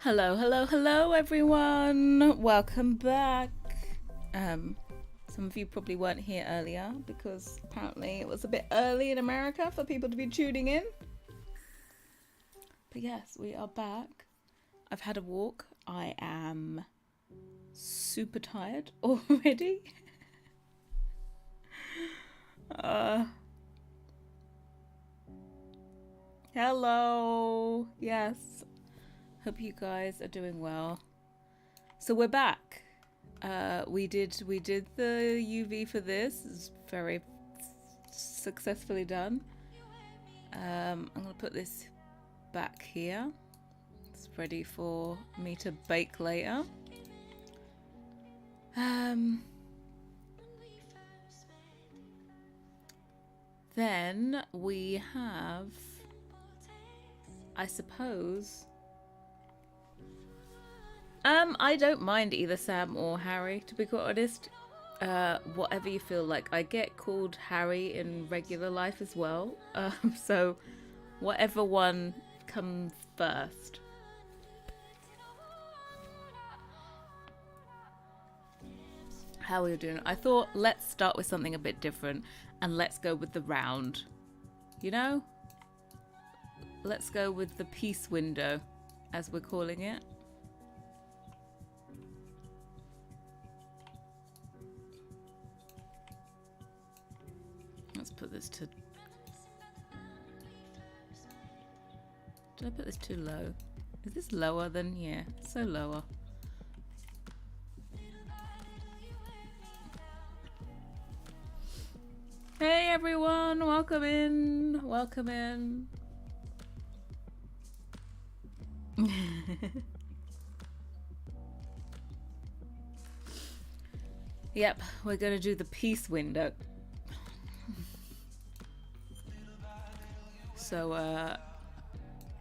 Hello, hello, hello, everyone. Welcome back. Some of you probably weren't here earlier because apparently it was a bit early in America for people to be tuning in. But yes, we are back. I've had a walk. I am super tired already. Hello. Yes. Hope you guys are doing well. So we're back. We did the UV for this. It's very successfully done. I'm gonna put this back here. It's ready for me to bake later. Then we have, I suppose. I don't mind either Sam or Harrie, to be quite honest. Whatever you feel like. I get called Harrie in regular life as well. So whatever one comes first. How are you doing? I thought let's start with something a bit different and let's go with the round. You know? Let's go with the peace window, as we're calling it. Let's put this to... Did I put this too low? Is this lower than... Yeah, so lower. Hey everyone, welcome in. Welcome in. Yep, we're gonna do the peace window. So,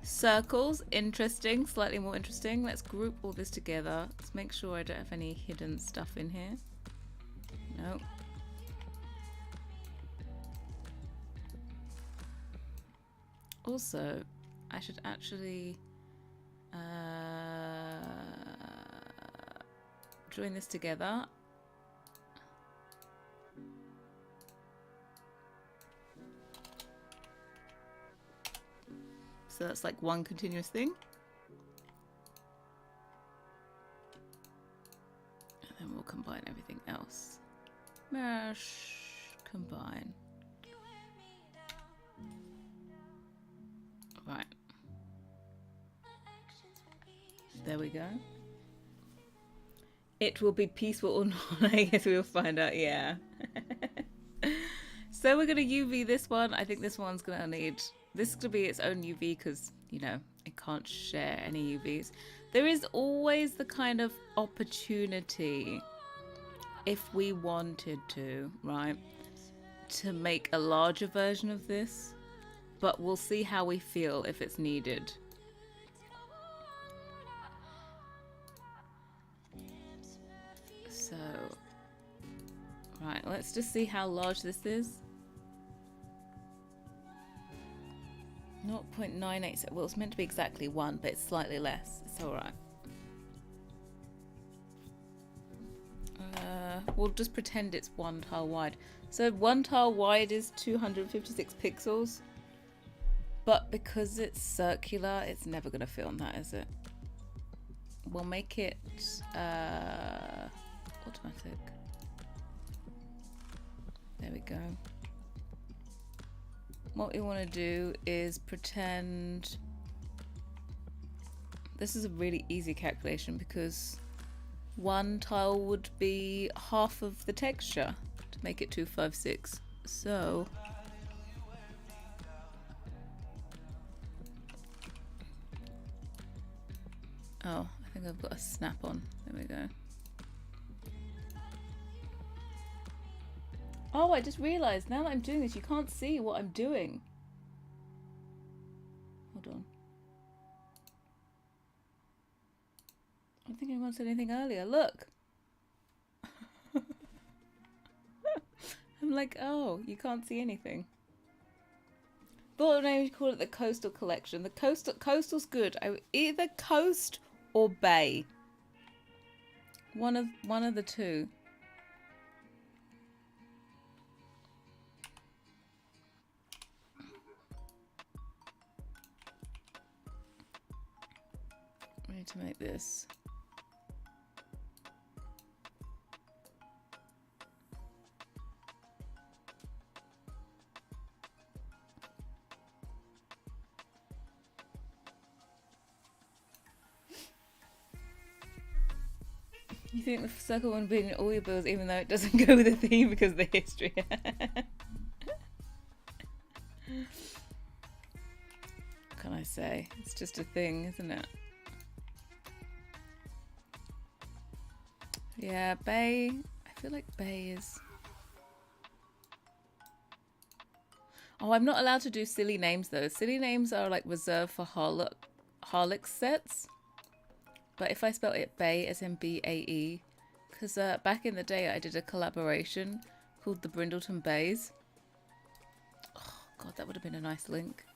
circles, interesting, slightly more interesting. Let's group all this together. Let's make sure I don't have any hidden stuff in here. No. Also, I should actually join this together. So that's like one continuous thing. And then we'll combine everything else. Mesh, combine. Right. There we go. It will be peaceful or not. I guess we'll find out, yeah. So we're going to UV this one. I think this one's going to need... This could be its own UV because, you know, it can't share any UVs. There is always the kind of opportunity, if we wanted to, right, to make a larger version of this. But we'll see how we feel if it's needed. So, right, let's just see how large this is. 0.98, well, it's meant to be exactly 1, but it's slightly less. It's alright. We'll just pretend it's 1 tile wide. So 1 tile wide is 256 pixels. But because it's circular, it's never going to fit on that, is it? We'll make it automatic. There we go. what we want to do is pretend this is a really easy calculation because one tile would be half of the texture to make it 256. So oh, I think I've got a snap on. There we go. Oh, I just realized now that I'm doing this, you can't see what I'm doing. Hold on. I don't think anyone said anything earlier. Look. I'm like, oh, you can't see anything. Thought maybe you call it the Coastal Collection. The Coastal's good. Either Coast or Bay. One of the two. I need to make this. You think the circle one being in all your bills, even though it doesn't go with the theme because of the history. What can I say? It's just a thing, isn't it? Yeah, Bay. I feel like Bay is... Oh, I'm not allowed to do silly names though. Silly names are like reserved for Harlech sets. But if I spell it Bay as in B-A-E, because back in the day I did a collaboration called the Brindleton Bays. Oh god, that would have been a nice link.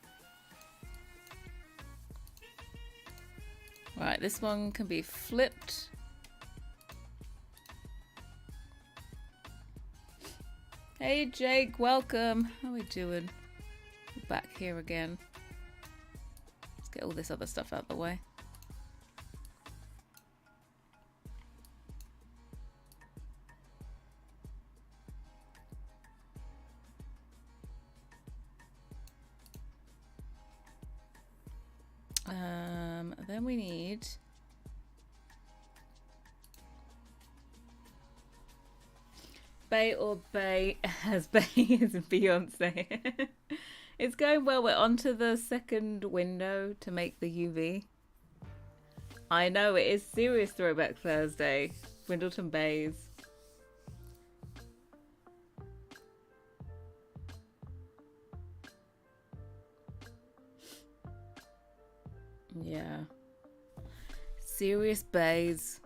Right, this one can be flipped. Hey Jake, welcome. How are we doing? We're back here again. Let's get all this other stuff out of the way. Then we need Bay or Bay as Bay as Beyonce. It's going well. We're onto the second window to make the UV. I know it is serious Throwback Thursday. Brindleton Bays. Yeah. Serious Bays.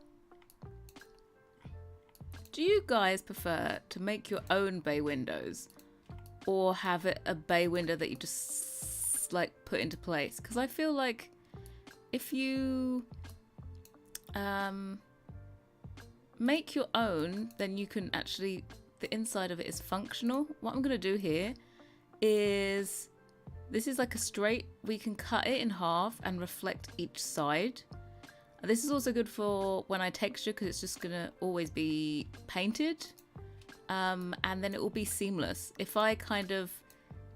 Do you guys prefer to make your own bay windows or have it a bay window that you just like put into place? Because I feel like if you make your own, then you can actually, the inside of it is functional. What I'm going to do here is, this is like a straight, we can cut it in half and reflect each side. This is also good for when I texture because it's just going to always be painted. And then it will be seamless. If I kind of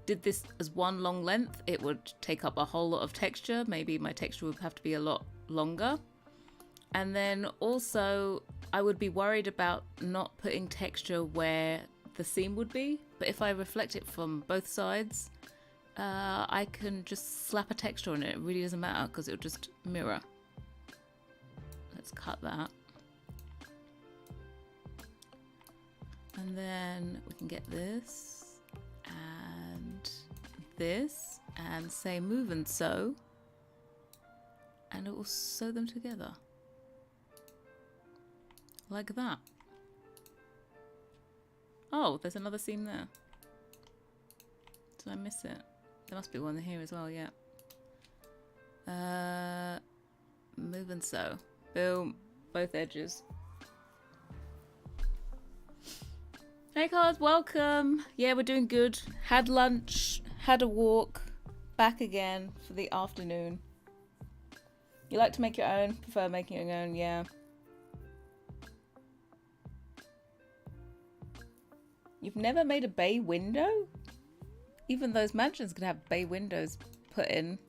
did this as one long length, it would take up a whole lot of texture. Maybe my texture would have to be a lot longer. And then also I would be worried about not putting texture where the seam would be. But if I reflect it from both sides, I can just slap a texture on it. It really doesn't matter because it'll just mirror. Let's cut that. And then we can get this and this and say move and sew, and it will sew them together like that. Oh, there's another seam there. Did I miss it? There must be one here as well, yeah. Move and sew. Boom. Both edges. Hey cards, welcome. Yeah, we're doing good. Had lunch, had a walk, back again for the afternoon. You like to make your own? Prefer making your own, yeah. You've never made a bay window? even those mansions could have bay windows put in.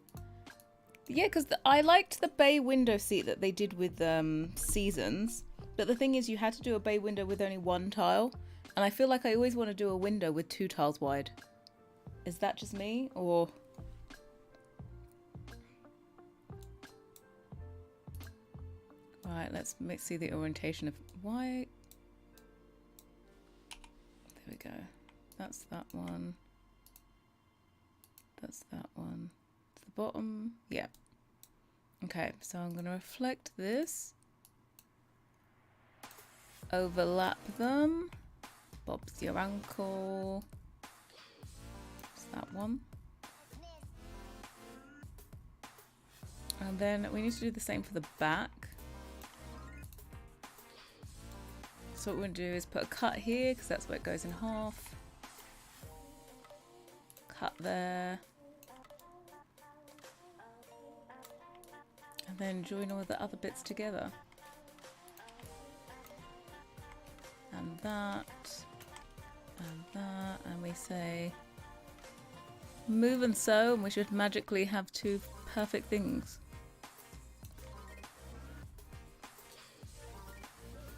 Yeah, because I liked the bay window seat that they did with Seasons. But the thing is, you had to do a bay window with only one tile. And I feel like I always want to do a window with 2 tiles wide. Is that just me? Or... Right, let's see the orientation of... Why? There we go. That's that one. That's that one. To the bottom. Yeah. Okay, so I'm going to reflect this. Overlap them. Bob's your uncle. It's that one. And then we need to do the same for the back. So what we're going to do is put a cut here because that's where it goes in half. Cut there. And then join all the other bits together. And that. And that. And we say move and sew, and we should magically have 2 perfect things.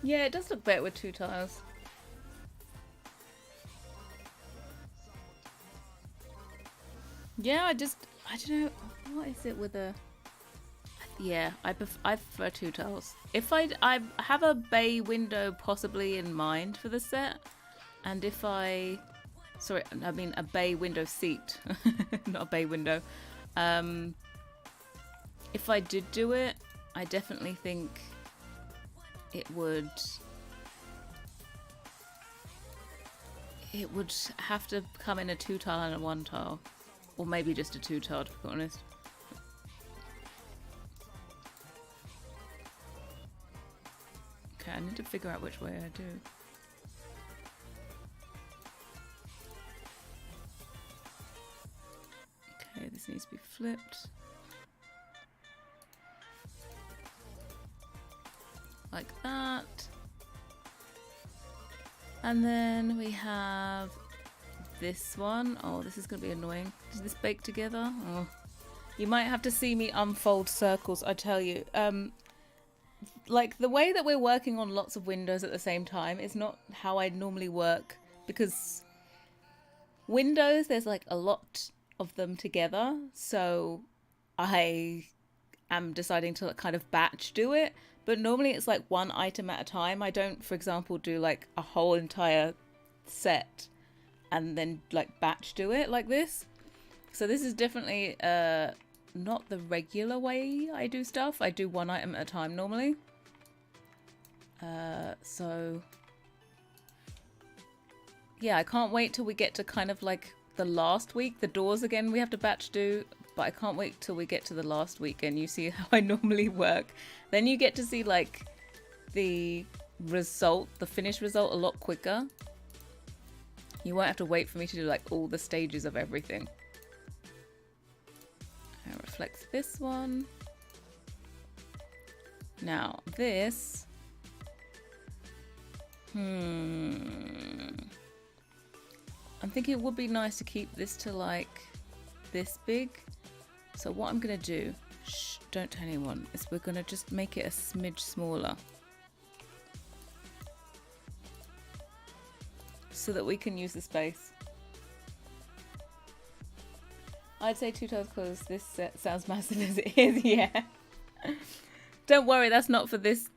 Yeah, it does look better with 2 tiles. Yeah, I don't know, what is it with a... Yeah, I prefer 2 tiles. If I have a bay window possibly in mind for the set, and if I... Sorry, I mean a bay window seat, not a bay window. If I did do it, I definitely think it would have to come in a 2 tile and a 1 tile, or maybe just a 2 tile, to be honest. Okay, I need to figure out which way I do. Okay, this needs to be flipped. Like that. And then we have this one. Oh, this is going to be annoying. Does this bake together? Oh. You might have to see me unfold circles, I tell you. Like, the way that we're working on lots of windows at the same time is not how I normally work, because windows, there's like a lot of them together, so I am deciding to kind of batch do it. But normally it's like 1 item at a time. I don't, for example, do like a whole entire set and then like batch do it like this. So this is definitely not the regular way I do stuff. I do 1 item at a time normally. So yeah, I can't wait till we get to kind of like the last week. The doors again we have to batch do. But I can't wait till we get to the last week and you see how I normally work. Then you get to see like the result, the finished result, a lot quicker. You won't have to wait for me to do like all the stages of everything. It reflects this one. Now this. I'm thinking it would be nice to keep this to like this big. So what I'm going to do, shh, don't tell anyone, is we're going to just make it a smidge smaller. So that we can use the space. I'd say 2 tiles because this set sounds massive as it is, yeah. Don't worry, that's not for this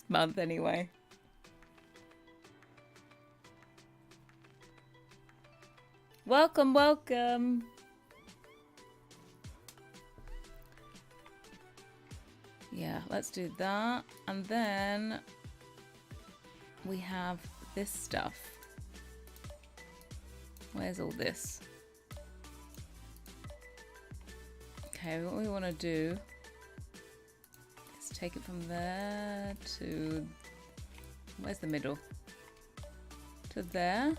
month anyway. Welcome, welcome. Yeah, let's do that. And then we have this stuff. Where's all this? Okay, what we want to do is take it from there to... Where's the middle? To there.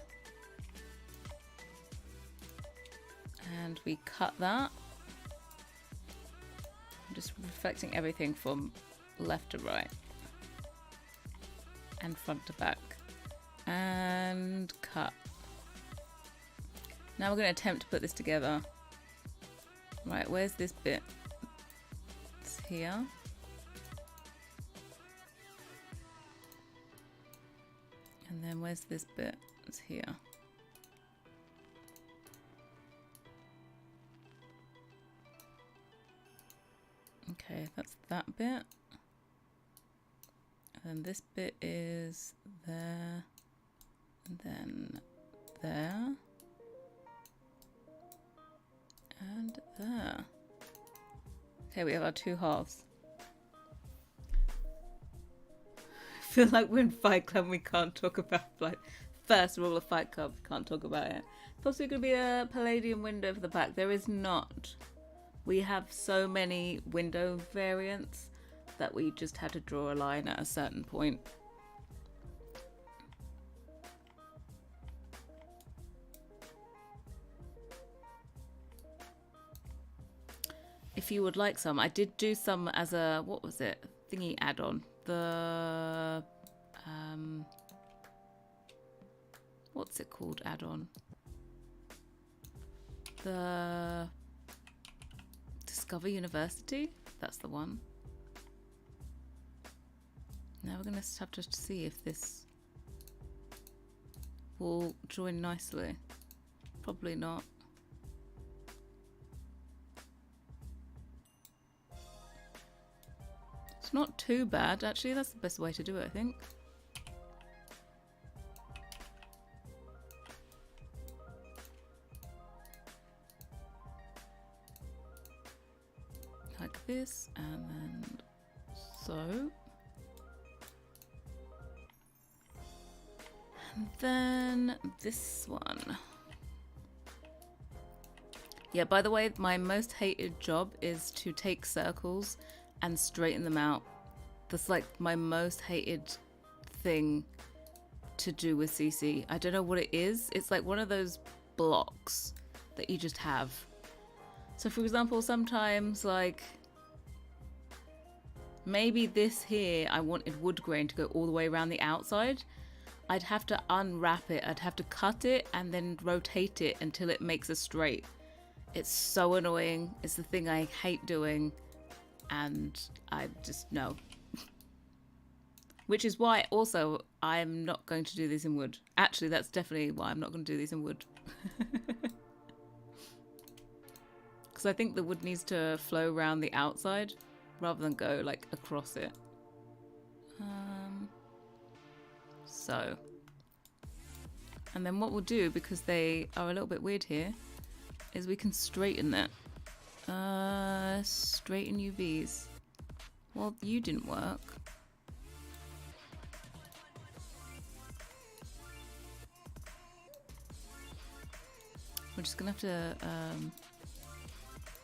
And we cut that. I'm just reflecting everything from left to right. And front to back. And cut. Now we're going to attempt to put this together. Right, where's this bit? It's here. And then where's this bit? It's here. Okay, that's that bit. And then this bit is there. And then there. And there. Okay, we have our two halves. I feel like we're in Fight Club, we can't talk about, like, first rule of Fight Club, we can't talk about it. Possibly going to be a palladium window for the back. There is not. We have so many window variants that we just had to draw a line at a certain point. If you would like some, I did do some as a, what was it, thingy add-on. The, what's it called add-on? The Discover University? That's the one. Now we're going to have to see if this will join nicely. Probably not. It's not too bad, actually. That's the best way to do it, I think. Like this, and then so. And then this one. Yeah, by the way, my most hated job is to take circles and straighten them out. That's like my most hated thing to do with CC. I don't know what it is. It's like one of those blocks that you just have. So for example, sometimes like maybe this here, I wanted wood grain to go all the way around the outside. I'd have to unwrap it. I'd have to cut it and then rotate it until it makes a straight. It's so annoying. It's the thing I hate doing. And I just no. Which is why also I'm not going to do these in wood. Actually, that's definitely why I'm not going to do these in wood. Because I think the wood needs to flow around the outside rather than go like across it. So. And then what we'll do, because they are a little bit weird here, is we can straighten it. Straighten UVs. Well, you didn't work. We're just gonna have to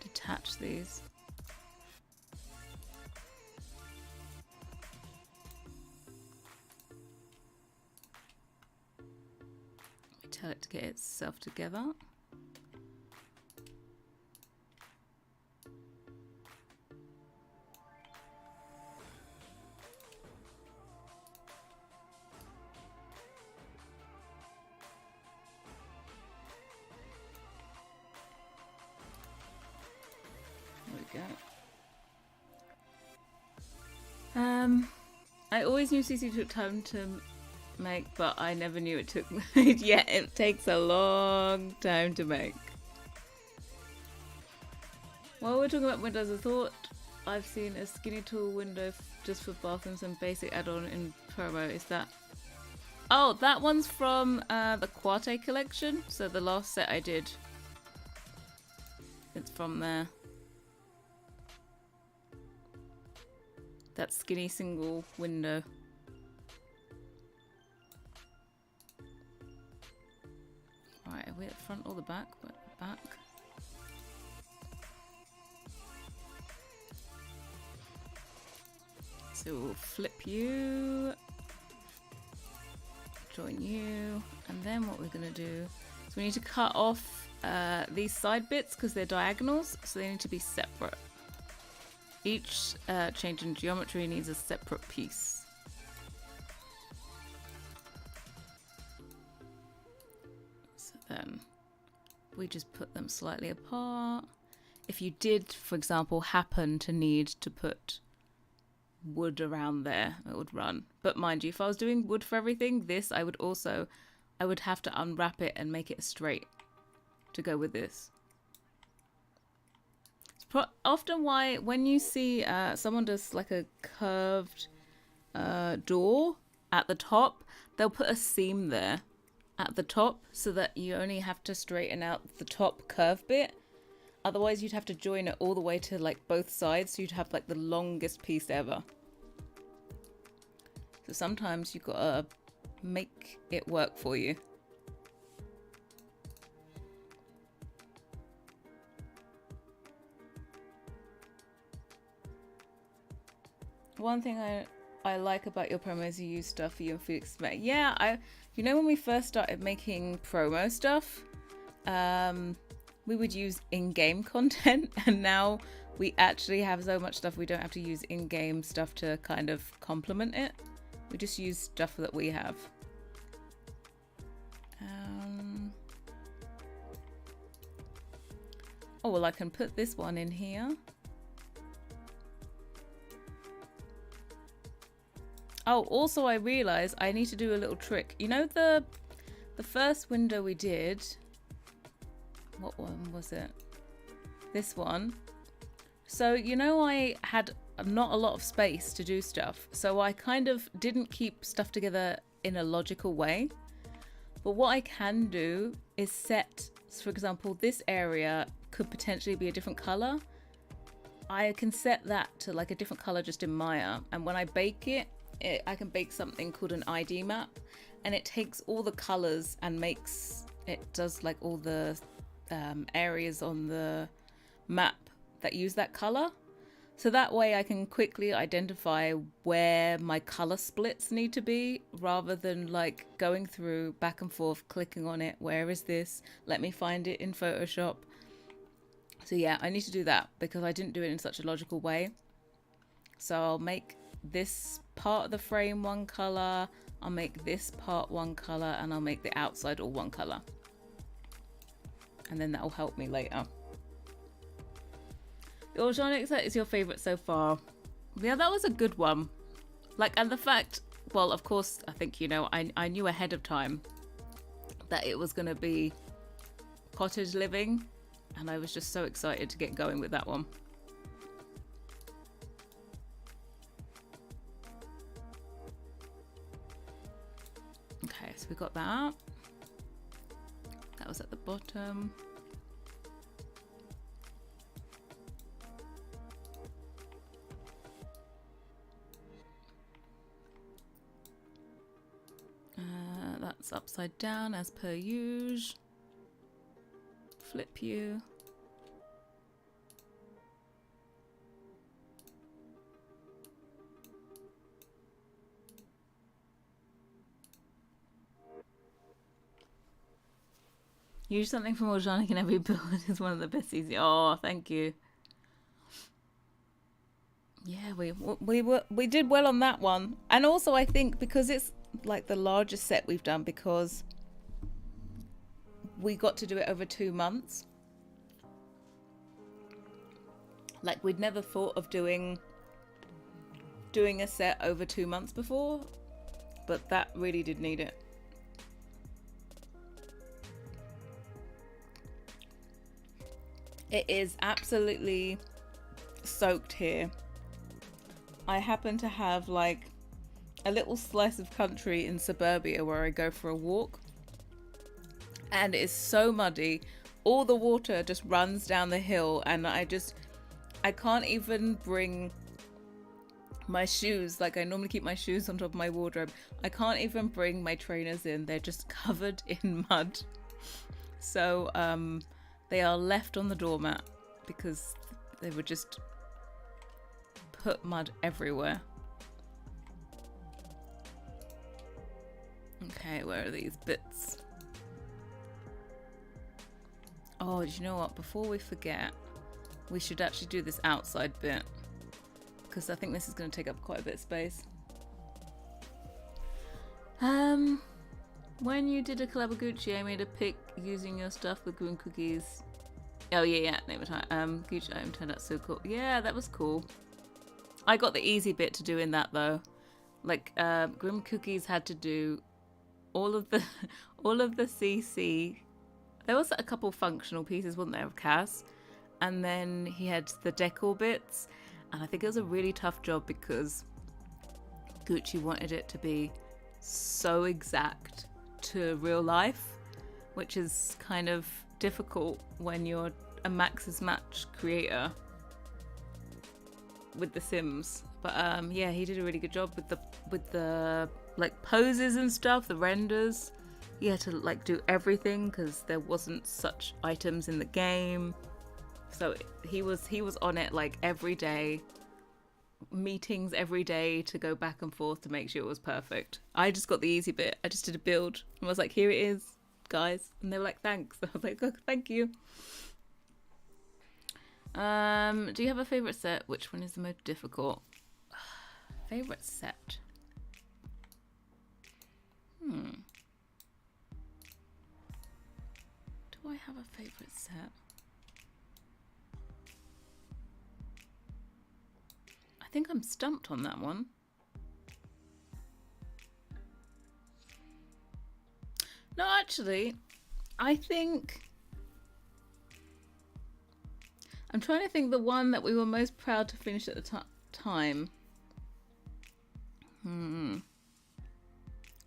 detach these. We tell it to get itself together. I always knew CC took time to make, but I never knew it took. Yeah, it takes a long time to make. While we're talking about windows, I thought I've seen a skinny tool window just for bathrooms and basic add-on in promo. Is that? Oh, that one's from the Quarte collection. So the last set I did. It's from there. That skinny single window. Alright, are we at the front or the back? But back. So we'll flip you. Join you. And then what we're going to do is we need to cut off these side bits because they're diagonals. So they need to be separate. Each change in geometry needs a separate piece. So then we just put them slightly apart. If you did, for example, happen to need to put wood around there, it would run. But mind you, if I was doing wood for everything, I would have to unwrap it and make it straight to go with this. It's often why when you see someone does like a curved door at the top, they'll put a seam there at the top so that you only have to straighten out the top curve bit. Otherwise, you'd have to join it all the way to like both sides, so you'd have like the longest piece ever. So sometimes you've got to make it work for you. One thing I like about your promos, you use stuff you and Felix make. Yeah, you know when we first started making promo stuff, we would use in-game content, and now we actually have so much stuff we don't have to use in-game stuff to kind of complement it. We just use stuff that we have. Oh, well, I can put this one in here. Oh, also I realized I need to do a little trick. You know the first window we did, what one was it? This one. So, you know, I had not a lot of space to do stuff. So I kind of didn't keep stuff together in a logical way. But what I can do is set, for example, this area could potentially be a different color. I can set that to like a different color just in Maya. And when I bake it, I can bake something called an ID map. And it takes all the colors and does like all the areas on the map that use that color. So that way I can quickly identify where my color splits need to be, rather than like going through back and forth, clicking on it. Where is this? Let me find it in Photoshop. So yeah, I need to do that because I didn't do it in such a logical way. So I'll make this part of the frame one color, I'll make this part one color, and I'll make the outside all one color. And then that will help me later. The organic set is your favorite so far. Yeah, that was a good one. Like, and the fact, well, of course, I think, you know, I knew ahead of time that it was going to be cottage living. And I was just so excited to get going with that one. Okay, so we got that. That was at the bottom. That's upside down as per usual. Flip you. Use something from organic in every build is one of the best easy. Oh, thank you. Yeah, we did well on that one. And also I think because it's like the largest set we've done, because we got to do it over 2 months. Like, we'd never thought of doing a set over 2 months before, but that really did need it. It is absolutely soaked here. I happen to have like a little slice of country in suburbia where I go for a walk, and it is so muddy. All the water just runs down the hill, and I can't even bring my shoes. Like, I normally keep my shoes on top of my wardrobe. I can't even bring my trainers in. They're just covered in mud. So they are left on the doormat because they would just put mud everywhere. Okay, where are these bits? Oh, do you know what? Before we forget, we should actually do this outside bit, because I think this is going to take up quite a bit of space. When you did a collab with Gucci, I made a pic using your stuff with green cookies. Oh yeah, name of time. Gucci item turned out so cool. Yeah, that was cool. I got the easy bit to do in that though. Like Grim Cookies had to do all of the CC. There was a couple functional pieces, wasn't there, of Cass, and then he had the decor bits, and I think it was a really tough job because Gucci wanted it to be so exact to real life, which is kind of difficult when you're a Max's Match creator with The Sims. But yeah, he did a really good job with the like poses and stuff, the renders. He had to like do everything because there wasn't such items in the game. So he was on it like every day, meetings every day to go back and forth to make sure it was perfect. I just got the easy bit. I just did a build and was like, here it is, guys. And they were like, thanks. I was like, oh, thank you. Do you have a favorite set? Which one is the most difficult? Favorite set? Do I have a favorite set? I think I'm stumped on that one. No, actually, I think I'm trying to think the one that we were most proud to finish at the time.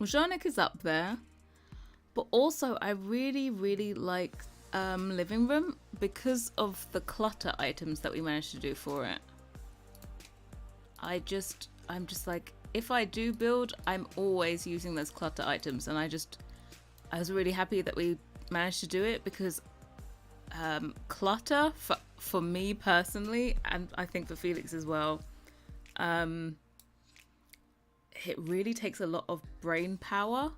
Janik is up there, but also I really like living room because of the clutter items that we managed to do for it. I'm just like, if I do build, I'm always using those clutter items, and I was really happy that we managed to do it because clutter for me personally, and I think for Felix as well, it really takes a lot of brain power.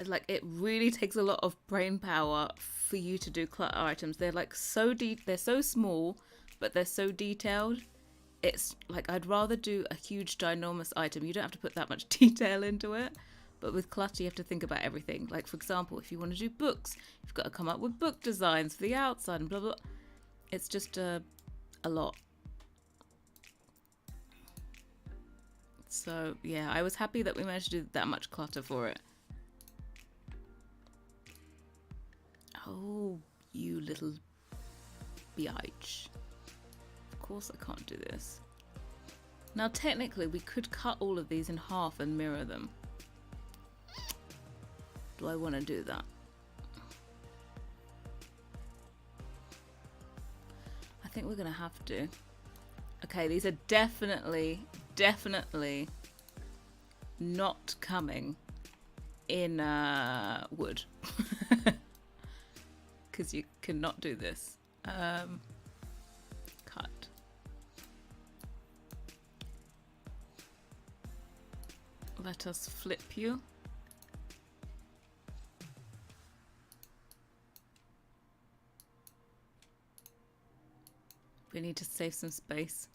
Like, it really takes a lot of brain power for you to do clutter items. They're like they're so small, but they're so detailed. It's like, I'd rather do a huge ginormous item. You don't have to put that much detail into it. But with clutter, you have to think about everything. Like, for example, if you want to do books, you've got to come up with book designs for the outside and blah, blah. It's just a lot. So, yeah, I was happy that we managed to do that much clutter for it. Oh, you little biatch. Of course I can't do this. Now, technically, we could cut all of these in half and mirror them. Do I want to do that? I think we're going to have to. Okay, these are definitely not coming in wood. Because you cannot do this. Cut. Let us flip you. We need to save some space.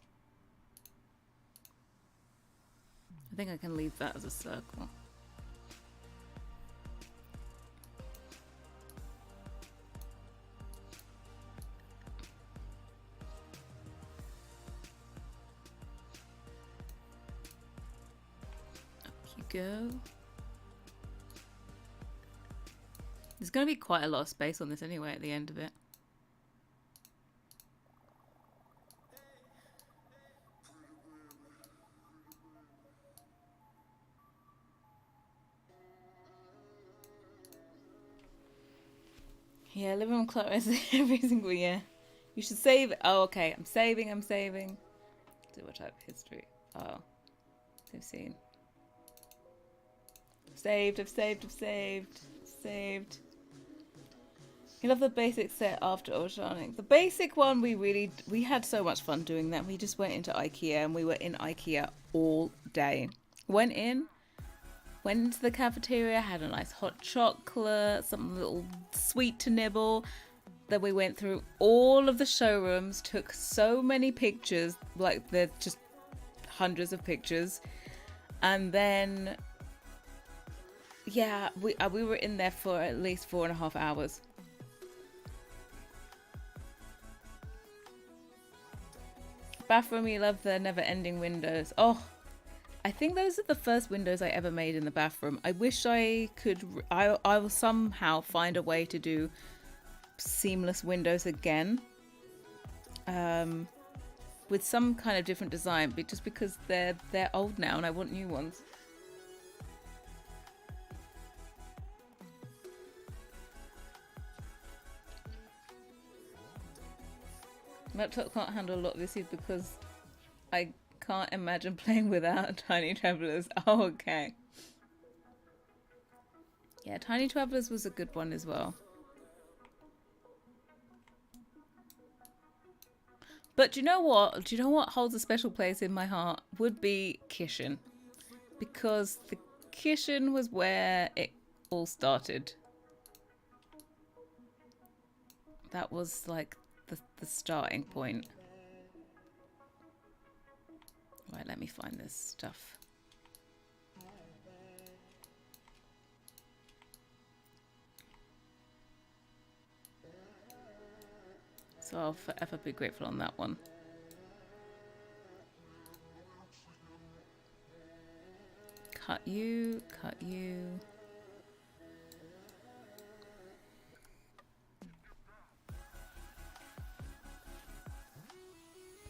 I think I can leave that as a circle. Up you go. There's going to be quite a lot of space on this anyway at the end of it. Yeah, living room clutter is every single year. You should save it. Oh, okay. I'm saving. Do what type of history? Oh, I've seen. I've saved. You love the basic set after Oceanic. The basic one, we had so much fun doing that. We just went into IKEA and we were in IKEA all day. Went into the cafeteria, had a nice hot chocolate, some little sweet to nibble. Then we went through all of the showrooms, took so many pictures, like there's just hundreds of pictures. And then, Yeah, we were in there for at least 4.5 hours. Bathroom, you love the never-ending windows. Oh, I think those are the first windows I ever made in the bathroom. I wish I could. I will somehow find a way to do seamless windows again, with some kind of different design, but just because they're old now and I want new ones. Laptop can't handle a lot of this because I can't imagine playing without Tiny Travelers. Oh, okay. Yeah, Tiny Travelers was a good one as well. But do you know what? Do you know what holds a special place in my heart? Would be Kitchen. Because the Kitchen was where it all started. That was like the starting point. Right, let me find this stuff. So I'll forever be grateful on that one. Cut you, cut you.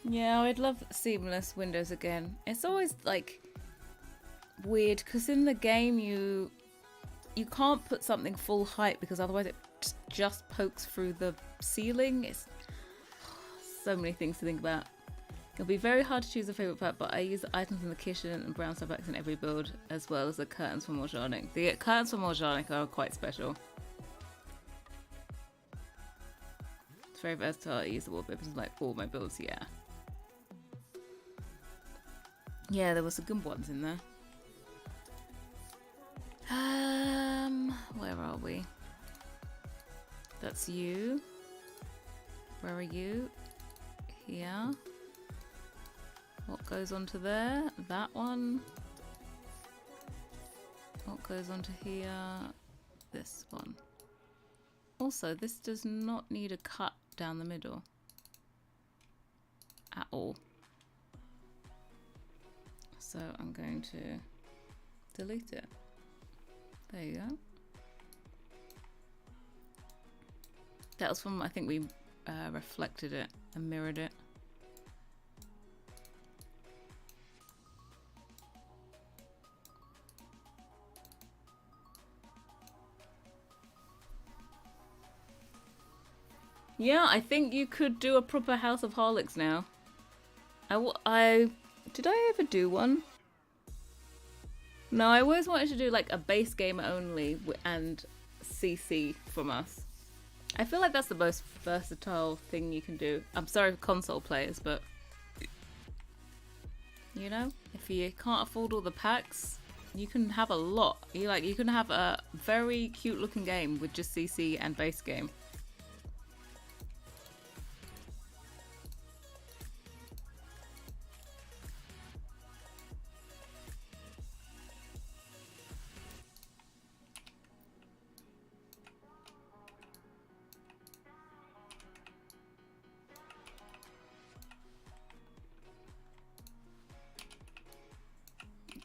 Yeah, I'd love seamless windows again. It's always like weird because in the game you can't put something full height because otherwise it just pokes through the ceiling. It's so many things to think about. It'll be very hard to choose a favourite part, but I use the items in the kitchen and brown subjects in every build, as well as the curtains for Morjanic. The curtains for Morjanic are quite special. It's very versatile. I use the wallpapers in like all my builds, yeah. Yeah, there were some good ones in there. Where are we? That's you. Where are you? Here. What goes onto there? That one. What goes onto here? This one. Also, this does not need a cut down the middle. At all. So I'm going to delete it. There you go. That was from, I think we reflected it and mirrored it. Yeah, I think you could do a proper House of Harlocks now. Did I ever do one? No, I always wanted to do like a base game only and CC from us. I feel like that's the most versatile thing you can do. I'm sorry for console players, but you know, if you can't afford all the packs, you can have a lot. You can have a very cute looking game with just CC and base game.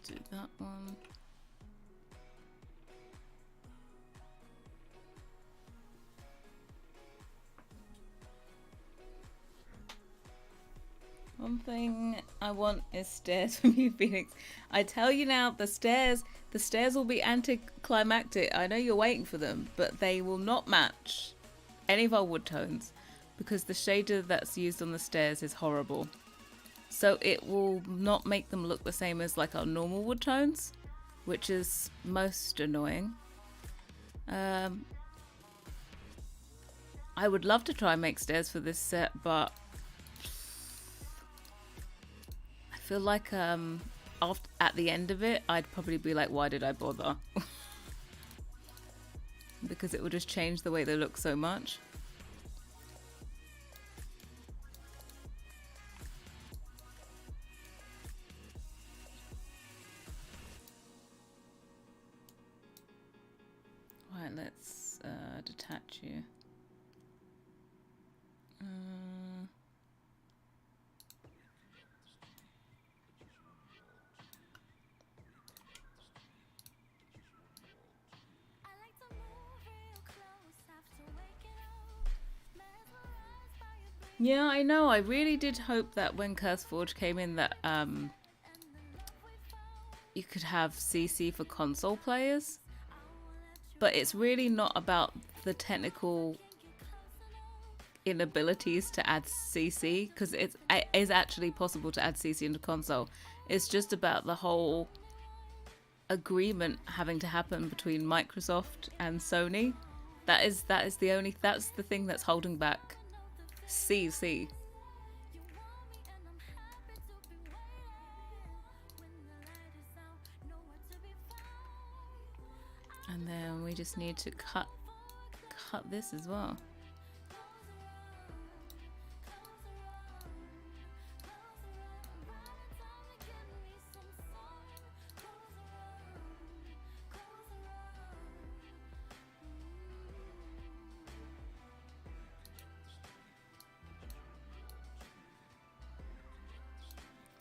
Do that one. One thing I want is stairs from you, Phoenix. I tell you now, the stairs will be anticlimactic. I know you're waiting for them, but they will not match any of our wood tones because the shader that's used on the stairs is horrible. So it will not make them look the same as like our normal wood tones, which is most annoying. I would love to try and make stairs for this set, but I feel like at the end of it, I'd probably be like, why did I bother? Because it would just change the way they look so much. let's detach you. Yeah, I know. I really did hope that when CurseForge came in that you could have CC for console players. But it's really not about the technical inabilities to add CC, because it is actually possible to add CC into console. It's just about the whole agreement having to happen between Microsoft and Sony. That's the thing that's holding back CC. And then we just need to cut this as well.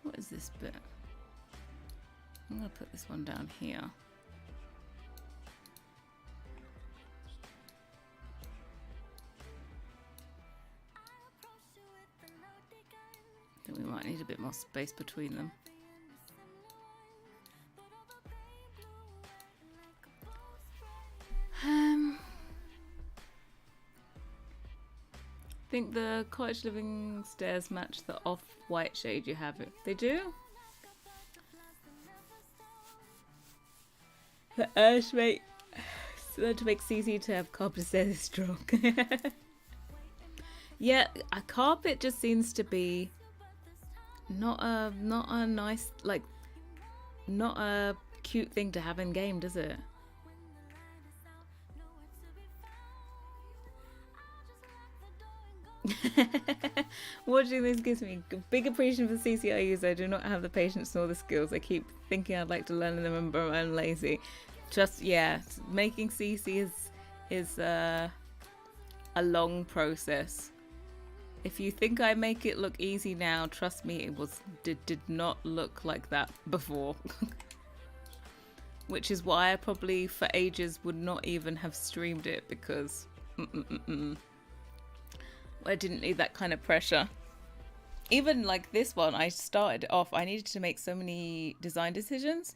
What is this bit? I'm gonna put this one down here. I think we might need a bit more space between them. I think the cottage living stairs match the off-white shade you have. They do? The urge to make CC to have carpet stairs is strong. Yeah, a carpet just seems to be not a nice, like, not a cute thing to have in game, does it? Watching this gives me a big appreciation for CC I use. I do not have the patience nor the skills. I keep thinking I'd like to learn them, but I'm lazy. Just, yeah, making CC is a long process. If you think I make it look easy now, trust me, it did not look like that before. Which is why I probably for ages would not even have streamed it, because I didn't need that kind of pressure. Even like this one, I started off, I needed to make so many design decisions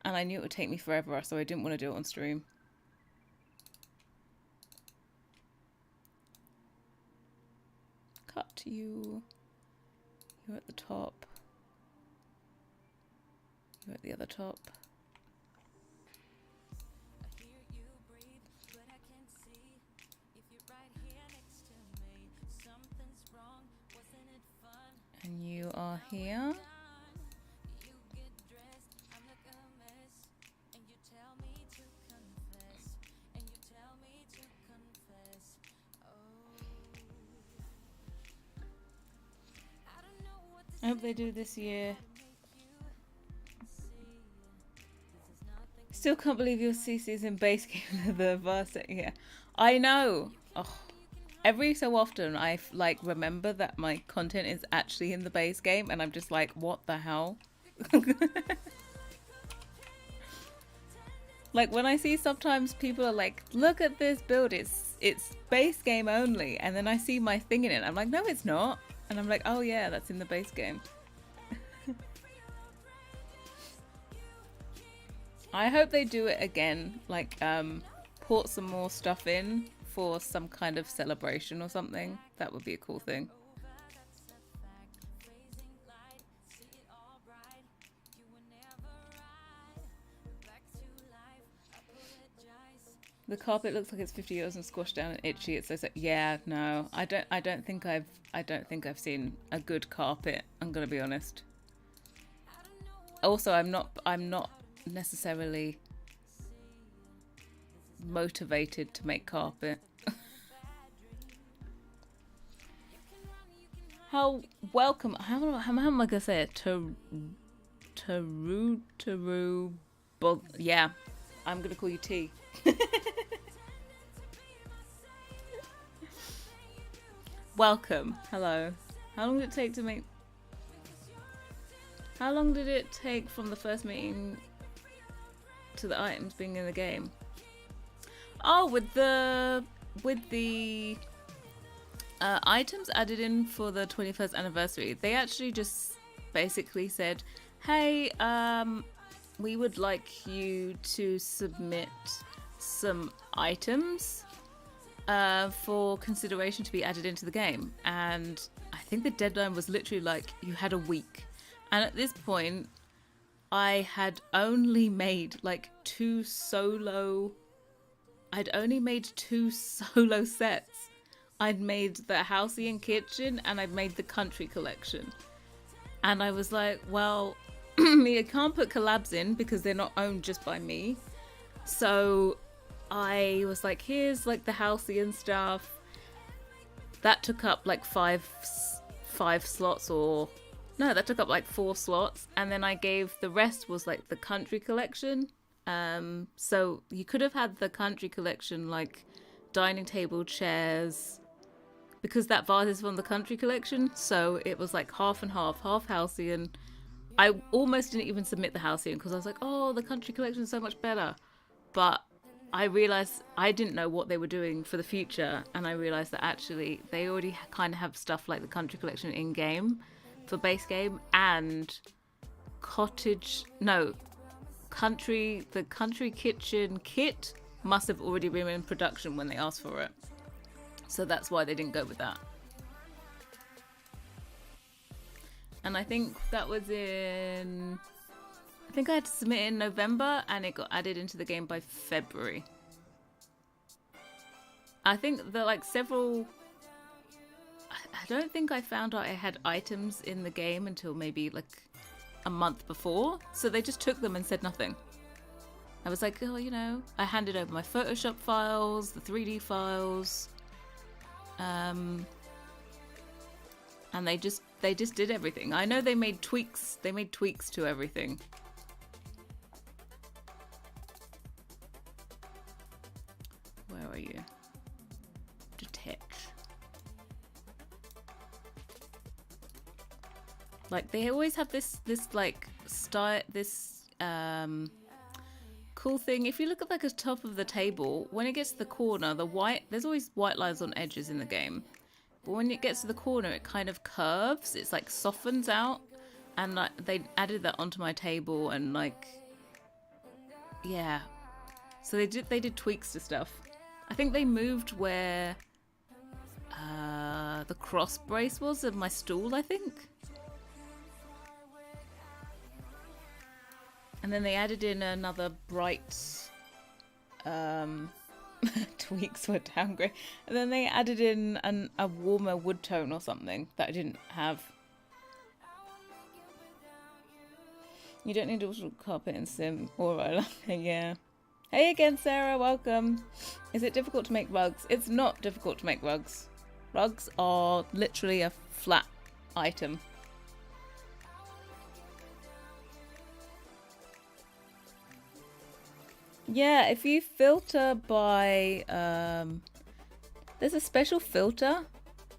and I knew it would take me forever, so I didn't want to do it on stream. Cut you. You're at the top. You're at the other top. And you are here. I hope they do this year. Still can't believe your CC's in base game the verse. Yeah, I know. Oh. Every so often I like remember that my content is actually in the base game and I'm just like, what the hell? Like when I see sometimes people are like, look at this build, it's base game only, and then I see my thing in it, I'm like, no it's not, and I'm like, oh yeah, that's in the base game. I hope they do it again, like port some more stuff in for some kind of celebration or something. That would be a cool thing. The carpet looks like it's 50 years and squashed down and itchy. It's so yeah, no, I don't think I've seen a good carpet. I'm gonna be honest. Also, I'm not necessarily motivated to make carpet. How welcome, how am I gonna say it? Yeah, I'm gonna call you T. Welcome. Hello. How long did it take to make... How long did it take from the first meeting to the items being in the game? Oh, with the items added in for the 21st anniversary, they actually just basically said, hey, we would like you to submit some items for consideration to be added into the game. And I think the deadline was literally like, you had a week. And at this point, I had only made like I'd only made 2 solo sets. I'd made the Halcyon Kitchen and I'd made the Country Collection. And I was like, well, I can't put collabs in because they're not owned just by me. So I was like, here's like the Halcyon stuff. That took up like five slots, or no, that took up like 4 slots. And then I gave the rest was like the Country Collection. So you could have had the Country Collection like dining table, chairs, because that vase is from the Country Collection. So it was like half and half Halcyon. I almost didn't even submit the Halcyon because I was like, oh, the Country Collection is so much better. But I realized I didn't know what they were doing for the future, and I realized that actually they already kind of have stuff like the Country Collection in game for base game, and the Country Kitchen kit must have already been in production when they asked for it. So that's why they didn't go with that. And I think that was I think I had to submit it in November and it got added into the game by February. I think there like several... I don't think I found out I had items in the game until maybe like a month before. So they just took them and said nothing. I was like, oh, you know, I handed over my Photoshop files, the 3D files. And they just did everything. I know they made tweaks. They made tweaks to everything. Where are you? Detect. Like they always have this like style, this cool thing. If you look at like the top of the table, when it gets to the corner, there's always white lines on edges in the game. But when it gets to the corner, it kind of curves. It's like softens out, and like they added that onto my table, and like, yeah. So they did tweaks to stuff. I think they moved where the cross brace was of my stool, I think. And then they added in another bright tweaks were downgrade. And then they added in a warmer wood tone or something that I didn't have. You don't need a carpet in Sim. Alright, yeah. Hey again, Sarah, welcome. Is it difficult to make rugs? It's not difficult to make rugs. Rugs are literally a flat item. Yeah, if you filter by there's a special filter.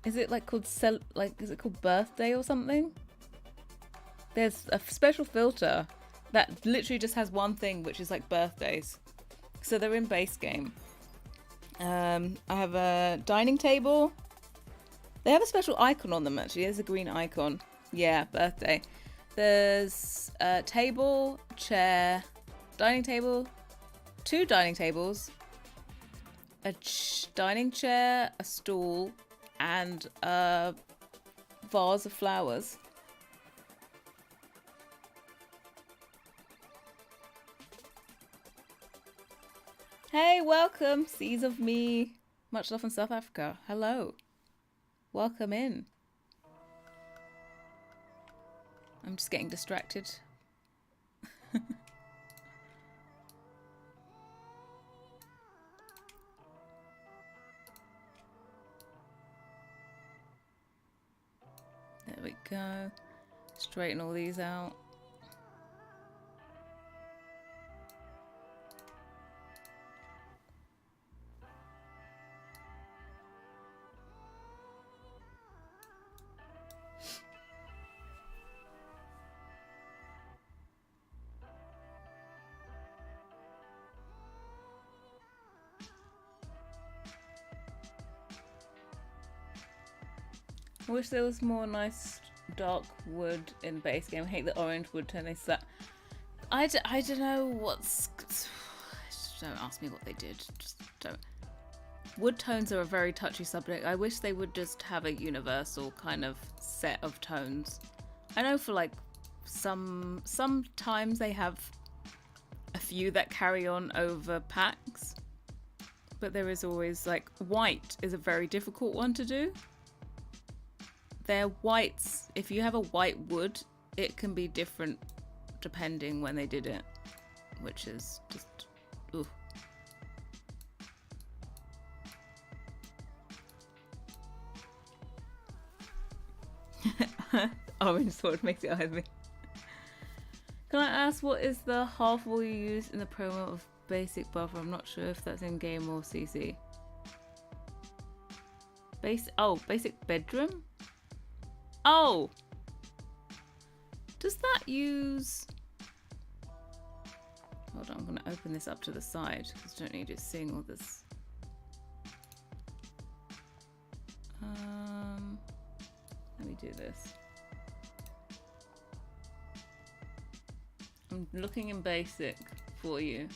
Is it like called is it called birthday or something? There's a special filter that literally just has one thing, which is like birthdays. So they're in base game. I have a dining table. They have a special icon on them actually. There's a green icon. Yeah, birthday. There's a table, chair, dining table, 2 dining tables, a dining chair, a stool, and a vase of flowers. Hey, welcome, Seas of Me. Much love from South Africa. Hello. Welcome in. I'm just getting distracted. There we go. Straighten all these out. I wish there was more nice dark wood in base game. I hate the orange wood tone they set. I don't know what's... Don't ask me what they did. Just don't. Wood tones are a very touchy subject. I wish they would just have a universal kind of set of tones. I know for like sometimes they have a few that carry on over packs, but there is always like white is a very difficult one to do. They're whites. If you have a white wood, it can be different depending when they did it, which is just ooh. Orange sword makes it eyes me. Can I ask what is the half wall you use in the promo of basic buffer? I'm not sure if that's in game or CC. Basic bedroom? Oh! Does that use... Hold on, I'm going to open this up to the side because I don't need you seeing all this. Let me do this. I'm looking in basic for you.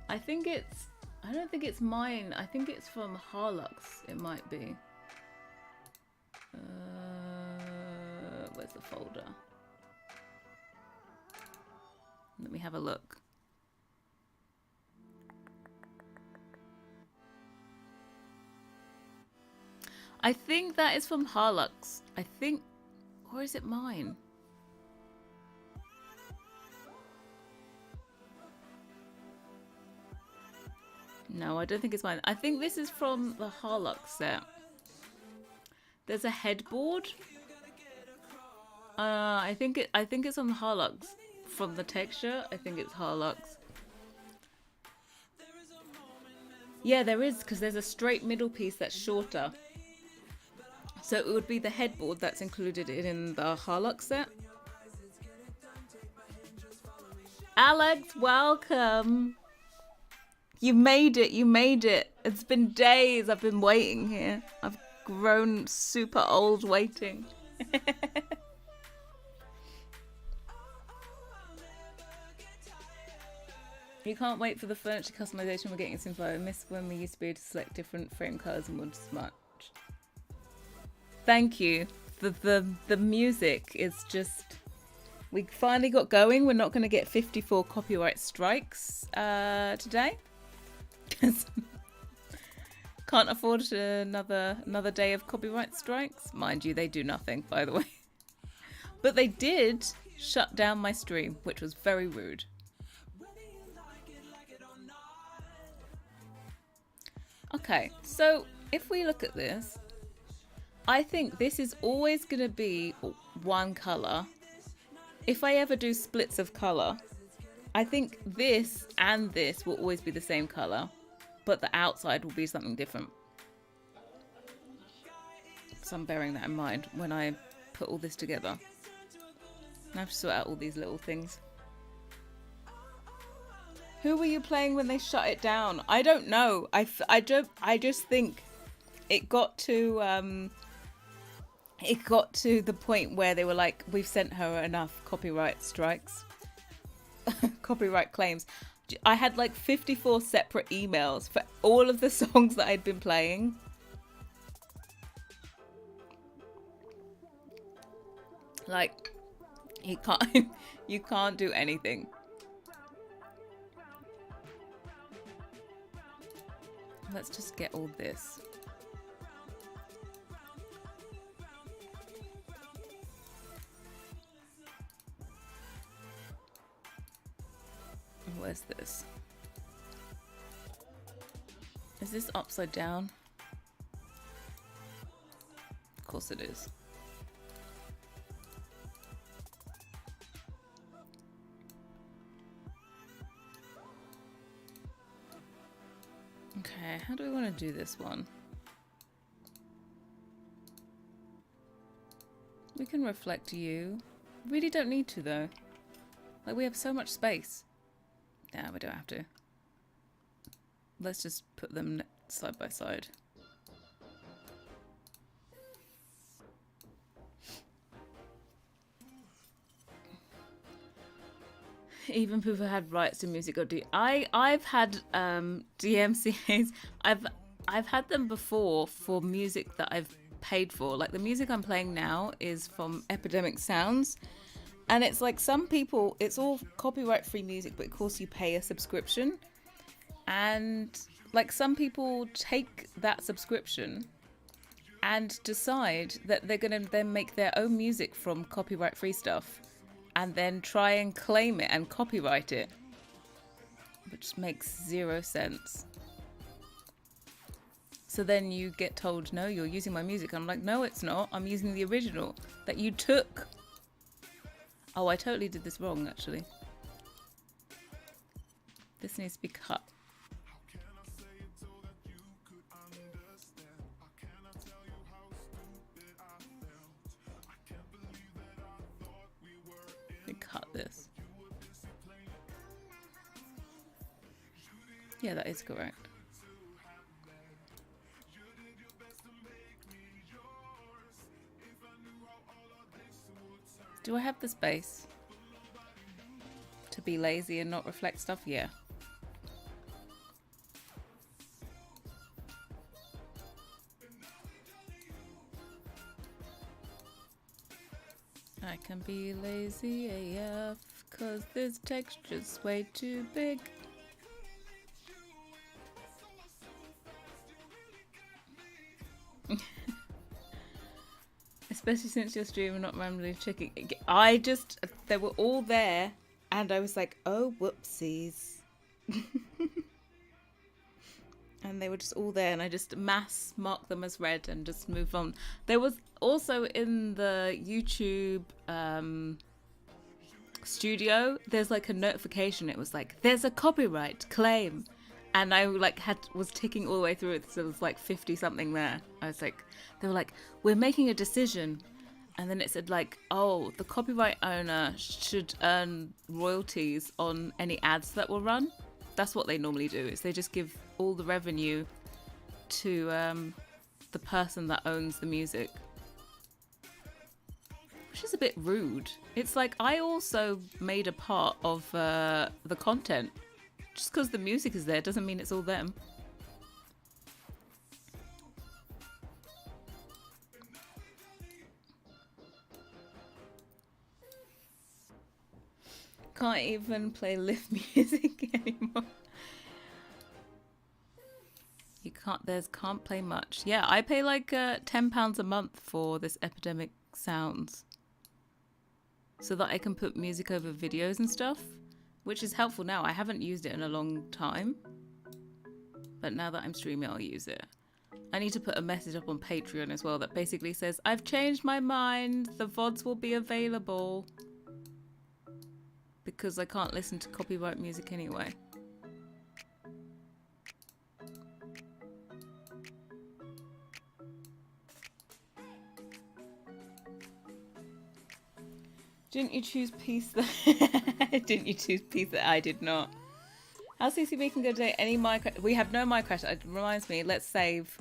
I don't think it's mine. I think it's from Harlux. It might be. Where's the folder? Let me have a look. I think that is from Harlux. I think, or is it mine? No, I don't think it's mine. I think this is from the Harlux set. There's a headboard. I think it's on Harlux. From the texture, I think it's Harlux. Yeah, there is, because there's a straight middle piece that's shorter. So it would be the headboard that's included in the Harlux set. Alex, welcome. You made it, you made it. It's been days I've been waiting here. I've grown super old waiting. You can't wait for the furniture customization we're getting since I miss when we used to be able to select different frame colours and woods much. Thank you. The music is just... We finally got going. We're not going to get 54 copyright strikes today. Can't afford another day of copyright strikes. Mind you, they do nothing, by the way. But they did shut down my stream, which was very rude. Okay, so if we look at this, I think this is always going to be one colour. If I ever do splits of colour, I think this and this will always be the same colour, but the outside will be something different. So I'm bearing that in mind when I put all this together. I have to sort out all these little things. Who were you playing when they shut it down? I don't know. I just think it got to the point where they were like, we've sent her enough copyright strikes, copyright claims. I had like 54 separate emails for all of the songs that I'd been playing. Like, you can't do anything. Let's just get all this. Where's this? Is this upside down? Of course it is. Okay, how do we want to do this one? We can reflect you. Really don't need to though. Like, we have so much space. Nah, we don't have to. Let's just put them side by side. Even people who had rights to music or I've had DMCAs. I've had them before for music that I've paid for. Like the music I'm playing now is from Epidemic Sounds, and it's like some people, it's all copyright free music, but of course you pay a subscription, and like some people take that subscription and decide that they're gonna then make their own music from copyright free stuff and then try and claim it and copyright it, which makes zero sense. So then you get told, no, you're using my music. I'm like, no, it's not. I'm using the original that you took. Oh, I totally did this wrong, actually. This needs to be cut. Let me cut this. Yeah, that is correct. Do I have the space to be lazy and not reflect stuff? Yeah. I can be lazy AF cause this texture's way too big. Especially since you're streaming, not randomly checking. They were all there, and I was like, oh, whoopsies. And they were just all there, and I just mass marked them as read and just moved on. There was also in the YouTube studio, there's like a notification. It was like, there's a copyright claim. And I like was ticking all the way through it, so there was like 50 something there. I was like, they were like, we're making a decision, and then it said like, oh, the copyright owner should earn royalties on any ads that will run. That's what they normally do, is they just give all the revenue to the person that owns the music, which is a bit rude. It's like, I also made a part of the content. Just because the music is there doesn't mean it's all them. Can't even play live music anymore. You can't play much. Yeah, I pay like £10 a month for this Epidemic Sounds, so that I can put music over videos and stuff, which is helpful now. I haven't used it in a long time, but now that I'm streaming, I'll use it. I need to put a message up on Patreon as well that basically says, I've changed my mind, the VODs will be available, because I can't listen to copyright music anyway. Didn't you choose peace? Didn't you choose peace? I did not. How CCB can go today? Any Minecraft? We have no Minecraft. It reminds me. Let's save.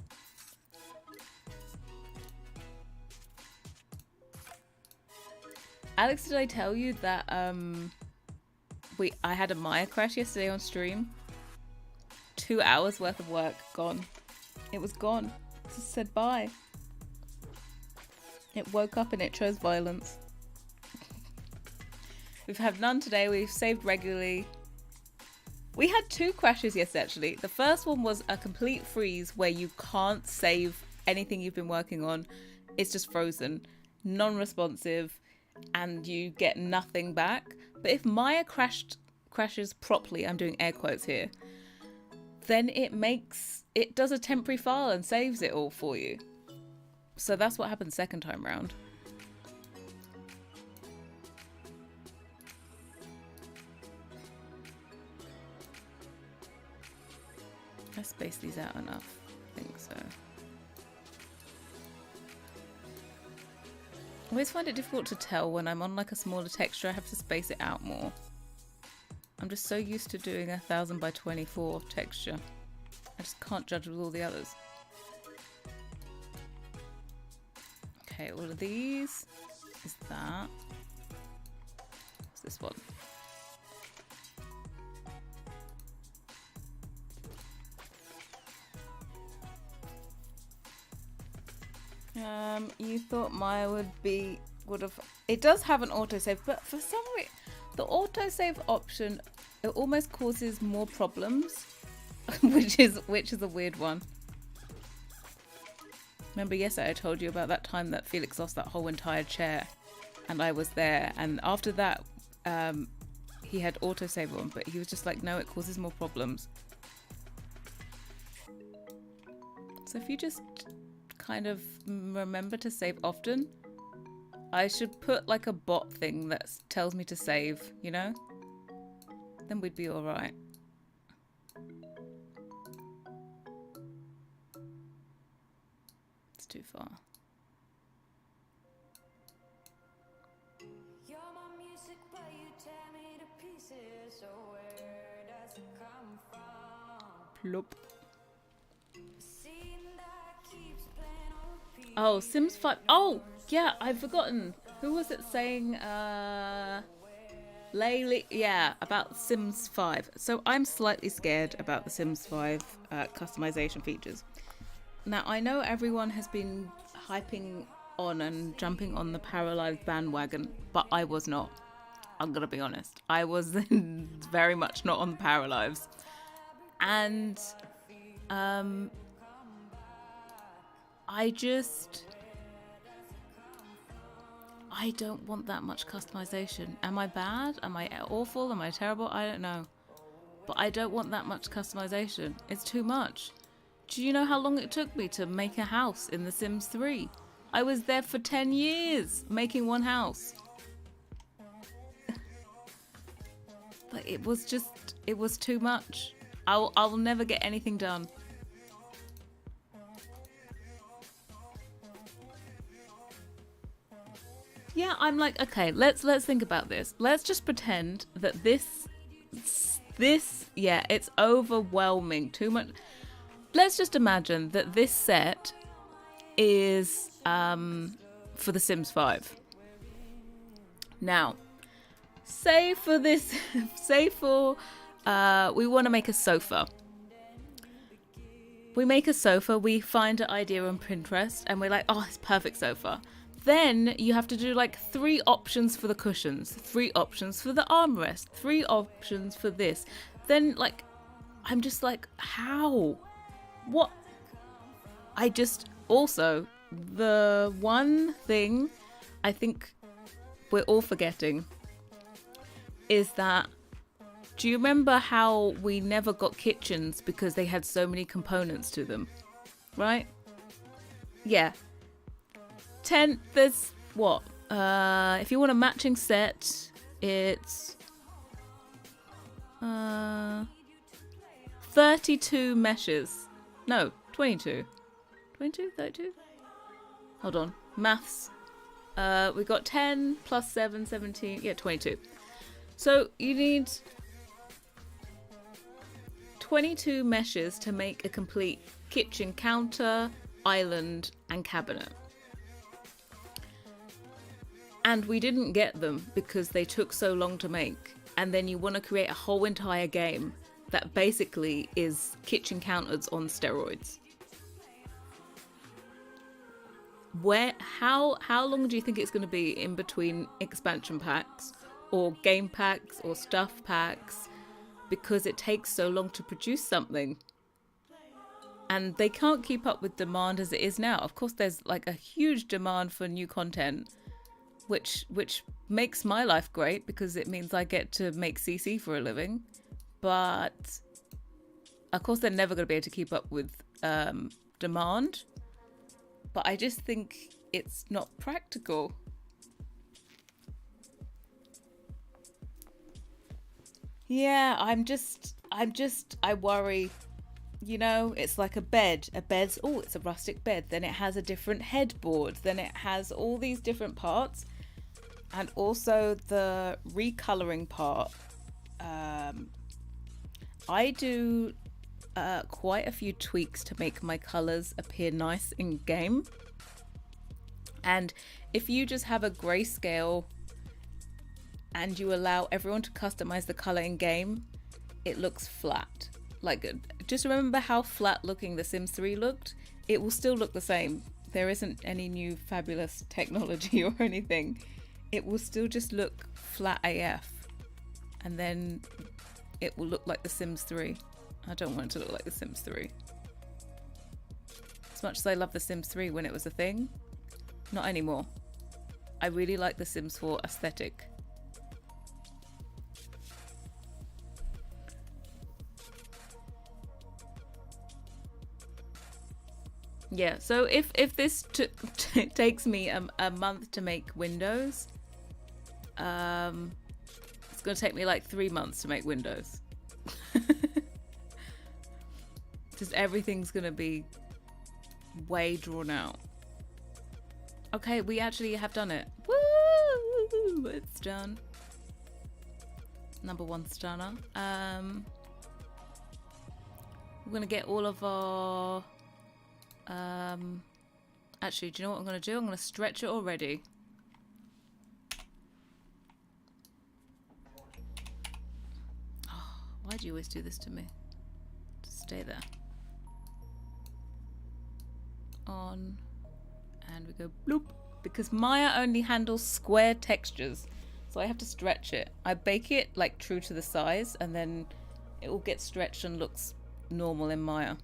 Alex, did I tell you that I had a Maya crash yesterday on stream? 2 hours worth of work gone. It was gone. It just said bye. It woke up and it chose violence. We've had none today. We've saved regularly. We had 2 crashes yesterday, actually. The first one was a complete freeze where you can't save anything you've been working on. It's just frozen, non-responsive, and you get nothing back. But if Maya crashes properly, I'm doing air quotes here, then it does a temporary file and saves it all for you. So that's what happened second time round. I spaced these out enough. I think so. I always find it difficult to tell when I'm on like a smaller texture. I have to space it out more. I'm just so used to doing 1000 by 24 texture. I just can't judge with all the others. Okay, all of these is that. What's this one? You thought Maya would have. It does have an autosave, but for some reason, the autosave option, it almost causes more problems, which is a weird one. Remember yesterday I told you about that time that Felix lost that whole entire chair, and I was there, and after that, he had autosave on, but he was just like, no, it causes more problems. So if you just kind of remember to save often, I should put like a bot thing that tells me to save, you know? Then we'd be all right. It's too far. You're my music, but you tear me to pieces. So where does it come from? Plop. Oh, Sims 5. Oh, yeah, I've forgotten. Who was it saying? Laylee. Yeah, about Sims 5. So I'm slightly scared about the Sims 5 customization features. Now, I know everyone has been hyping on and jumping on the Paralive bandwagon, but I was not. I'm going to be honest. I was very much not on the Paralives. And I don't want that much customization. Am I bad? Am I awful? Am I terrible? I don't know. But I don't want that much customization. It's too much. Do you know how long it took me to make a house in The Sims 3? I was there for 10 years making one house. Like, it was too much. I'll never get anything done. Yeah, I'm like, okay, let's think about this. Let's just pretend that this, yeah, it's overwhelming. Too much. Let's just imagine that this set is for The Sims 5. Now, say for we want to make a sofa. We make a sofa, we find an idea on Pinterest, and we're like, oh, it's perfect sofa. Then you have to do like 3 options for the cushions, 3 options for the armrest, 3 options for this. Then like, I'm just like, how? What? Also, the one thing I think we're all forgetting is that, do you remember how we never got kitchens because they had so many components to them, right? Yeah. There's what? If you want a matching set, it's 32 meshes. No, 22. 22? 32? Hold on. Maths. We got 10 plus 7, 17. Yeah, 22. So you need 22 meshes to make a complete kitchen counter, island, and cabinet. And we didn't get them because they took so long to make. And then you want to create a whole entire game that basically is kitchen counters on steroids. How long do you think it's going to be in between expansion packs or game packs or stuff packs? Because it takes so long to produce something. And they can't keep up with demand as it is now. Of course, there's like a huge demand for new content, which makes my life great because it means I get to make CC for a living. But of course, they're never going to be able to keep up with demand. But I just think it's not practical. Yeah, I worry. You know, it's like a bed. It's a rustic bed. Then it has a different headboard. Then it has all these different parts. And also the recoloring part. I do quite a few tweaks to make my colors appear nice in game. And if you just have a grayscale and you allow everyone to customize the color in game, it looks flat. Like, just remember how flat looking The Sims 3 looked. It will still look the same. there isn't any new fabulous technology or anything, it will still just look flat AF. And then it will look like The Sims 3. I don't want it to look like The Sims 3. As much as I love The Sims 3 when it was a thing, not anymore. I really like The Sims 4 aesthetic. Yeah, so if this takes me a month to make Windows, it's gonna take me like 3 months to make Windows. Just everything's gonna be way drawn out. Okay, we actually have done it. Woo! It's done. Number 1 stunner. We're gonna get all of our actually, do you know what I'm gonna do? I'm gonna stretch it already. Oh, why do you always do this to me? Just stay there. On, and we go bloop, because Maya only handles square textures, so I have to stretch it. I bake it like true to the size, and then it will get stretched and looks normal in Maya.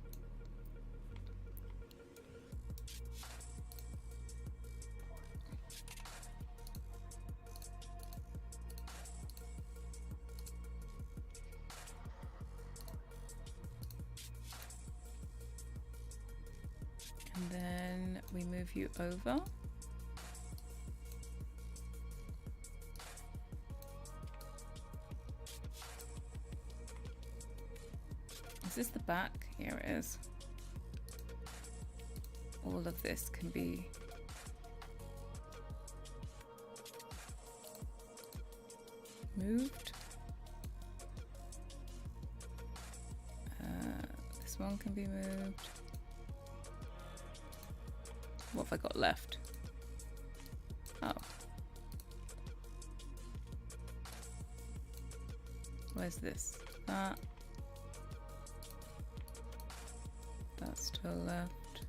And then we move you over. Is this the back? Here it is. All of this can be moved. This one can be moved. What have I got left? Oh. Where's this? That's still left.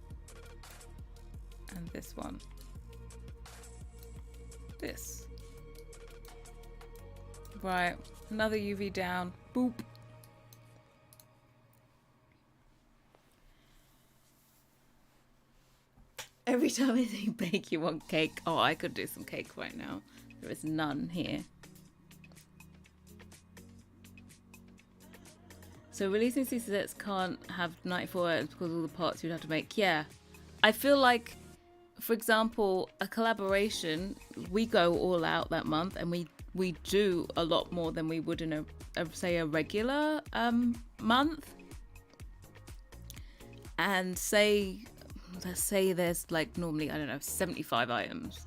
And this one. This. Right. Another UV down. Boop. Every time I think bake, you want cake. Oh, I could do some cake right now. There is none here. So releasing CC sets can't have 94 items because of all the parts you'd have to make. Yeah. I feel like, for example, a collaboration, we go all out that month and we do a lot more than we would in say a regular month. And let's say there's like normally, I don't know, 75 items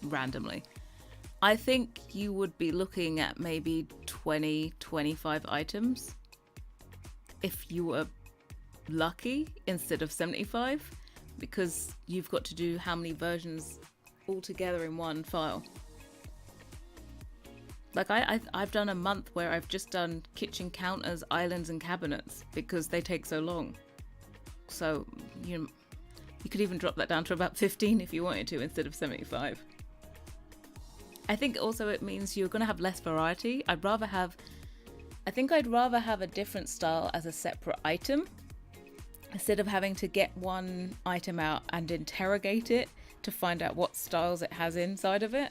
randomly. I think you would be looking at maybe 20, 25 items if you were lucky instead of 75, because you've got to do how many versions all together in one file. Like I've done a month where I've just done kitchen counters, islands and cabinets because they take so long. So you could even drop that down to about 15 if you wanted to instead of 75. I think also it means you're going to have less variety. I'd rather have a different style as a separate item instead of having to get one item out and interrogate it to find out what styles it has inside of it.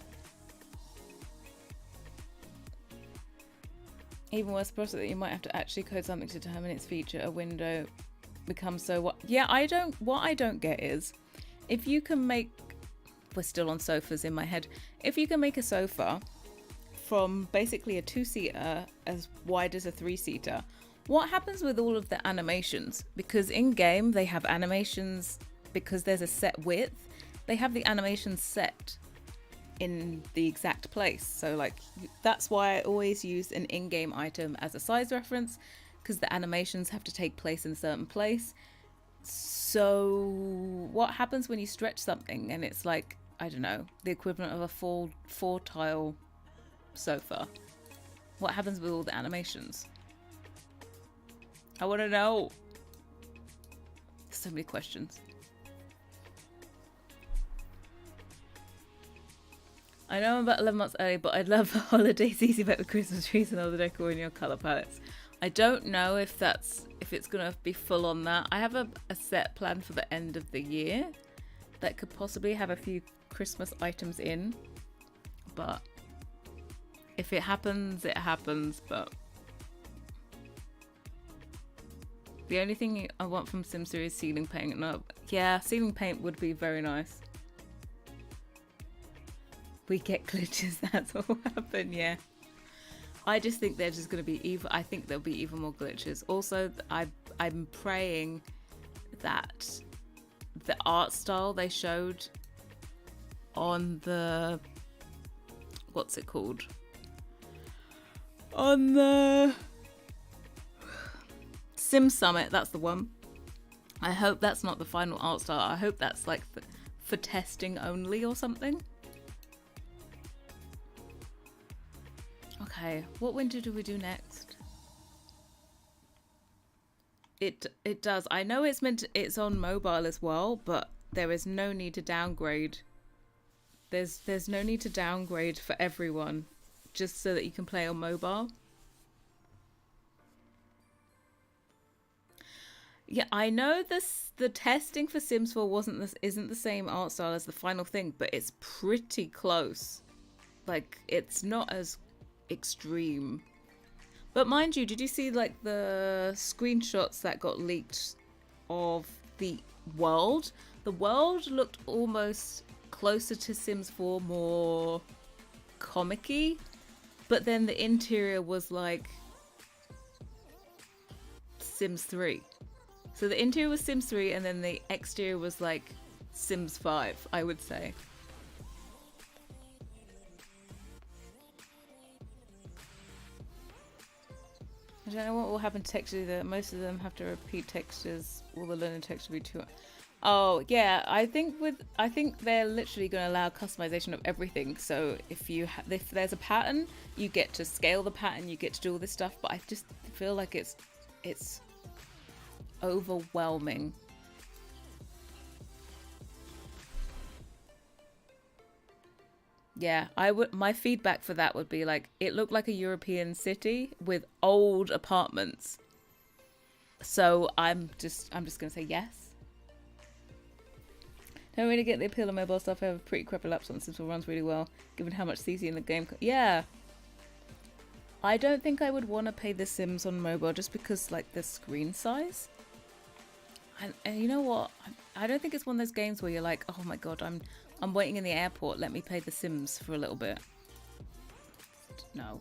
Even worse process that you might have to actually code something to determine its feature. A window becomes so what? Yeah, what I don't get is if you can make, we're still on sofas in my head. If you can make a sofa from basically a 2-seater as wide as a 3-seater, what happens with all of the animations? Because in game they have animations, because there's a set width, they have the animations set in the exact place. So like that's why I always use an in-game item as a size reference, because the animations have to take place in a certain place. So what happens when you stretch something and it's like, I don't know, the equivalent of a four tile sofa? What happens with all the animations? I want to know. So many questions. I know I'm about 11 months early, but I'd love holidays easy bet with Christmas trees and other decor in your colour palettes. I don't know if it's gonna be full on that. I have a set plan for the end of the year that could possibly have a few Christmas items in, but if it happens, it happens. But the only thing I want from Sims 3 is ceiling paint. No, yeah, ceiling paint would be very nice. We get glitches, that's what will happen, yeah. I just think they're just going to be even. I think there'll be even more glitches. Also, I'm praying that the art style they showed on the, what's it called? On the Sim Summit, that's the one. I hope that's not the final art style. I hope that's like for testing only or something. Okay, what window do we do next? It does. I know it's on mobile as well, but there is no need to downgrade. There's no need to downgrade for everyone, just so that you can play on mobile. Yeah, I know the testing for Sims 4 isn't the same art style as the final thing, but it's pretty close. Like, it's not as extreme. But mind you, did you see like the screenshots that got leaked of the world? The world looked almost closer to Sims 4, more comic-y, but then the interior was like Sims 3. So the interior was Sims 3 and then the exterior was like Sims 5, I would say. I don't know what will happen to textures. That most of them have to repeat textures. Will the learning text be too? Oh yeah, I think they're literally going to allow customization of everything. So if there's a pattern, you get to scale the pattern, you get to do all this stuff. But I just feel like it's overwhelming. Yeah, my feedback for that would be like, it looked like a European city with old apartments. So I'm just gonna say yes. Don't really get the appeal of mobile stuff. I have a pretty crappy laptop and Sims runs really well, given how much CC in the game. Yeah. I don't think I would want to play The Sims on mobile just because like the screen size. And you know what? I don't think it's one of those games where you're like, oh my god, I'm waiting in the airport, let me play The Sims for a little bit. No.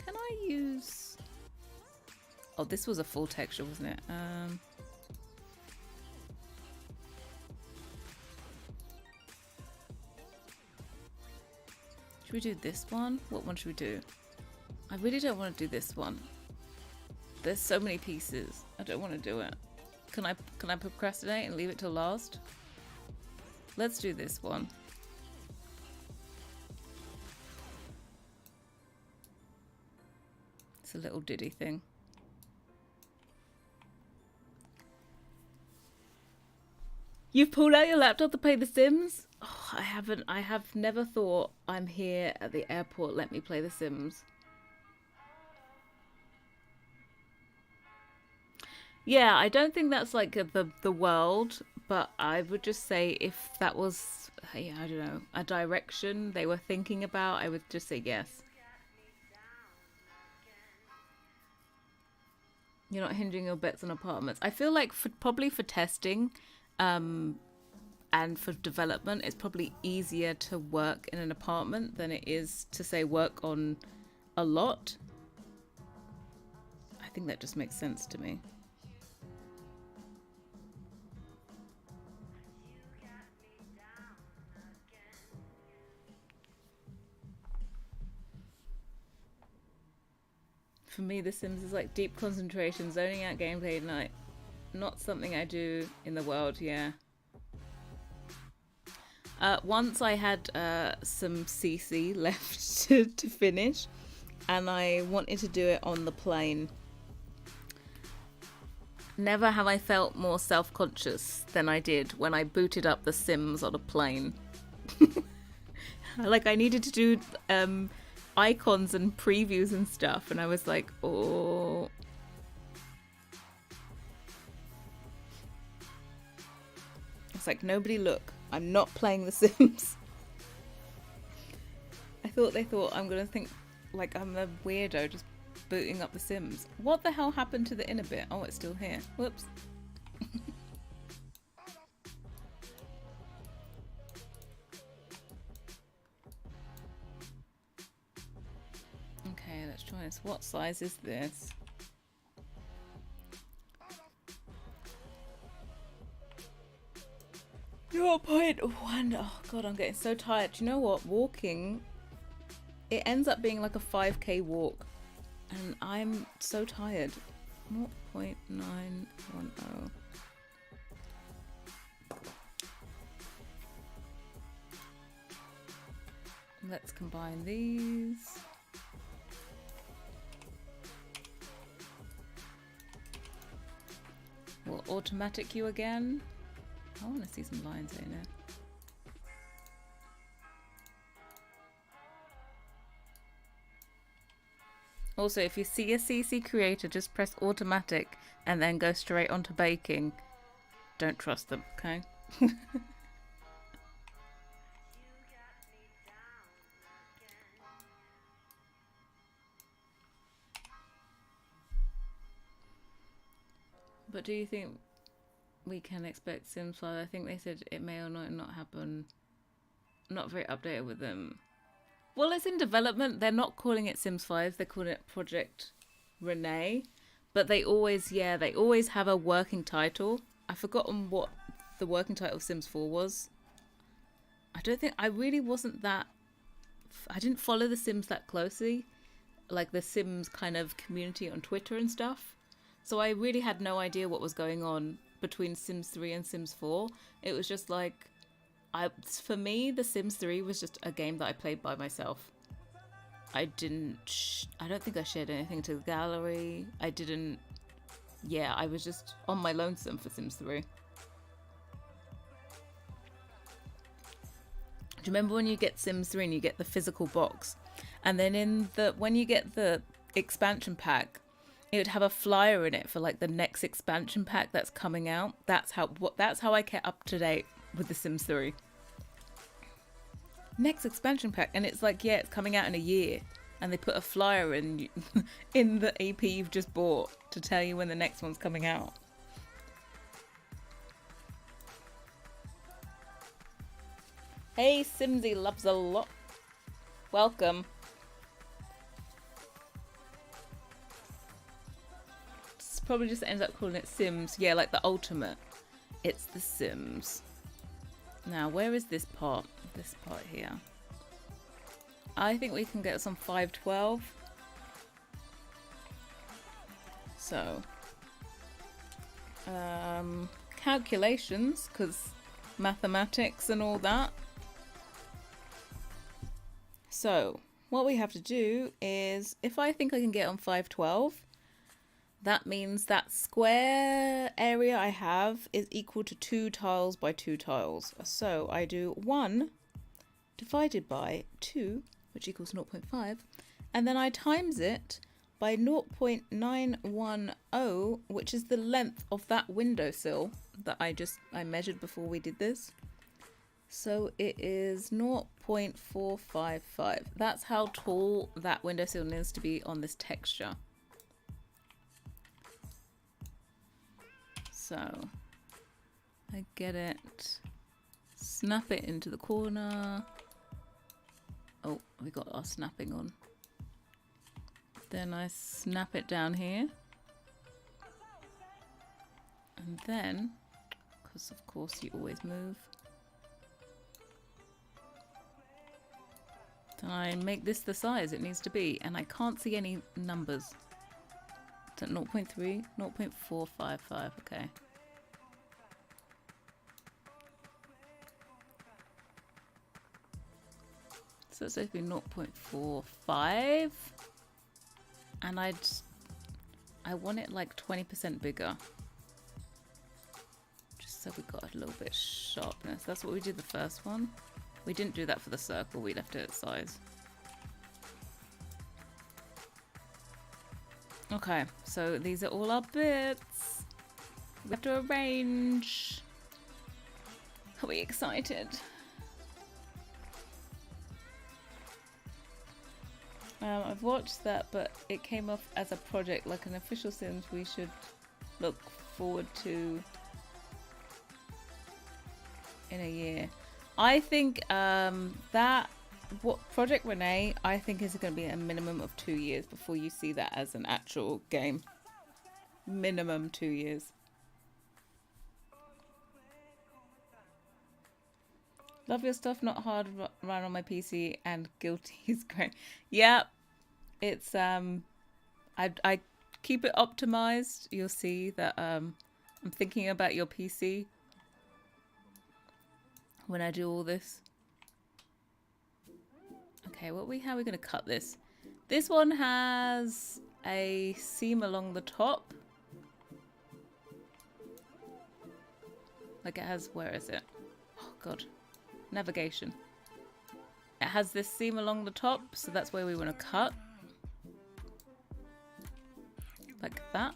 Can I use... Oh, this was a full texture, wasn't it? Should we do this one? What one should we do? I really don't want to do this one. There's so many pieces. I don't want to do it. Can I procrastinate and leave it till last? Let's do this one. It's a little diddy thing. You've pulled out your laptop to play The Sims? Oh, I haven't. I have never thought I'm here at the airport, let me play The Sims. Yeah, I don't think that's like the world, but I would just say if that was, yeah, I don't know, a direction they were thinking about, I would just say yes. You're not hinging your bets on apartments. I feel like probably for testing and for development, it's probably easier to work in an apartment than it is to, say, work on a lot. I think that just makes sense to me. For me, The Sims is like deep concentration, zoning out gameplay at night. Not something I do in the world, yeah. Once I had some CC left to finish, and I wanted to do it on the plane. Never have I felt more self-conscious than I did when I booted up The Sims on a plane. Like, I needed to do icons and previews and stuff, and I was like, oh. It's like, nobody look. I'm not playing The Sims. They thought I'm gonna think like I'm a weirdo just booting up The Sims. What the hell happened to the inner bit? Oh, it's still here. Whoops. Okay, let's try this. What size is this? Your point one. Oh god, I'm getting so tired. Do you know what? Walking, it ends up being like a 5k walk, and I'm so tired. 0.910. Let's combine these. We'll automatic you again. I want to see some lines in there. Also, if you see a CC creator, just press automatic and then go straight onto baking. Don't trust them, okay? But do you think we can expect Sims 5? I think they said it may or not happen. I'm not very updated with them. Well, it's in development. They're not calling it Sims 5. They're calling it Project Renee. But they always have a working title. I've forgotten what the working title of Sims 4 was. I really wasn't that... I didn't follow the Sims that closely. Like the Sims kind of community on Twitter and stuff. So I really had no idea what was going on between Sims 3 and Sims 4. It was just like... for me, The Sims 3 was just a game that I played by myself. I don't think I shared anything to the gallery. I was just on my lonesome for Sims 3. Do you remember when you get Sims 3 and you get the physical box? And then when you get the expansion pack, it would have a flyer in it for like the next expansion pack that's coming out. That's how I kept up to date with The Sims 3. Next expansion pack, and it's like, yeah, it's coming out in a year, and they put a flyer in the EP you've just bought to tell you when the next one's coming out. Hey, Simsy loves a lot. Welcome. It's probably just ends up calling it Sims. Yeah, like the ultimate. It's The Sims. Now, where is this part? This part here. I think we can get some 512. So, calculations, because mathematics and all that. So, what we have to do is, if I think I can get on 512, that means that square area I have is equal to 2 tiles by 2 tiles. So I do 1 divided by 2, which equals 0.5, and then I times it by 0.910, which is the length of that windowsill that I measured before we did this. So it is 0.455. That's how tall that windowsill needs to be on this texture. So I get it, snap it into the corner. Oh, we got our snapping on. Then I snap it down here. And then, because of course you always move, then I make this the size it needs to be, and I can't see any numbers. It's at 0.3, 0.455, okay. So it's supposed to be 0.45, and I want it like 20% bigger. So we got a little bit of sharpness. That's what we did the first one. We didn't do that for the circle, we left it at size. Okay, so these are all our bits. We have to arrange. Are we excited? I've watched that, but it came off as a project, like an official Sims we should look forward to in a year. I think that Project Renee, I think is going to be a minimum of 2 years before you see that as an actual game. Minimum 2 years. Love your stuff, not hard run on my PC, and guilty is great. Yeah, it's I keep it optimized. You'll see that I'm thinking about your PC when I do all this. Okay, how are we going to cut this? This one has a seam along the top. Like it has, where is it? Oh god. Navigation. It has this seam along the top, so that's where we want to cut. Like that.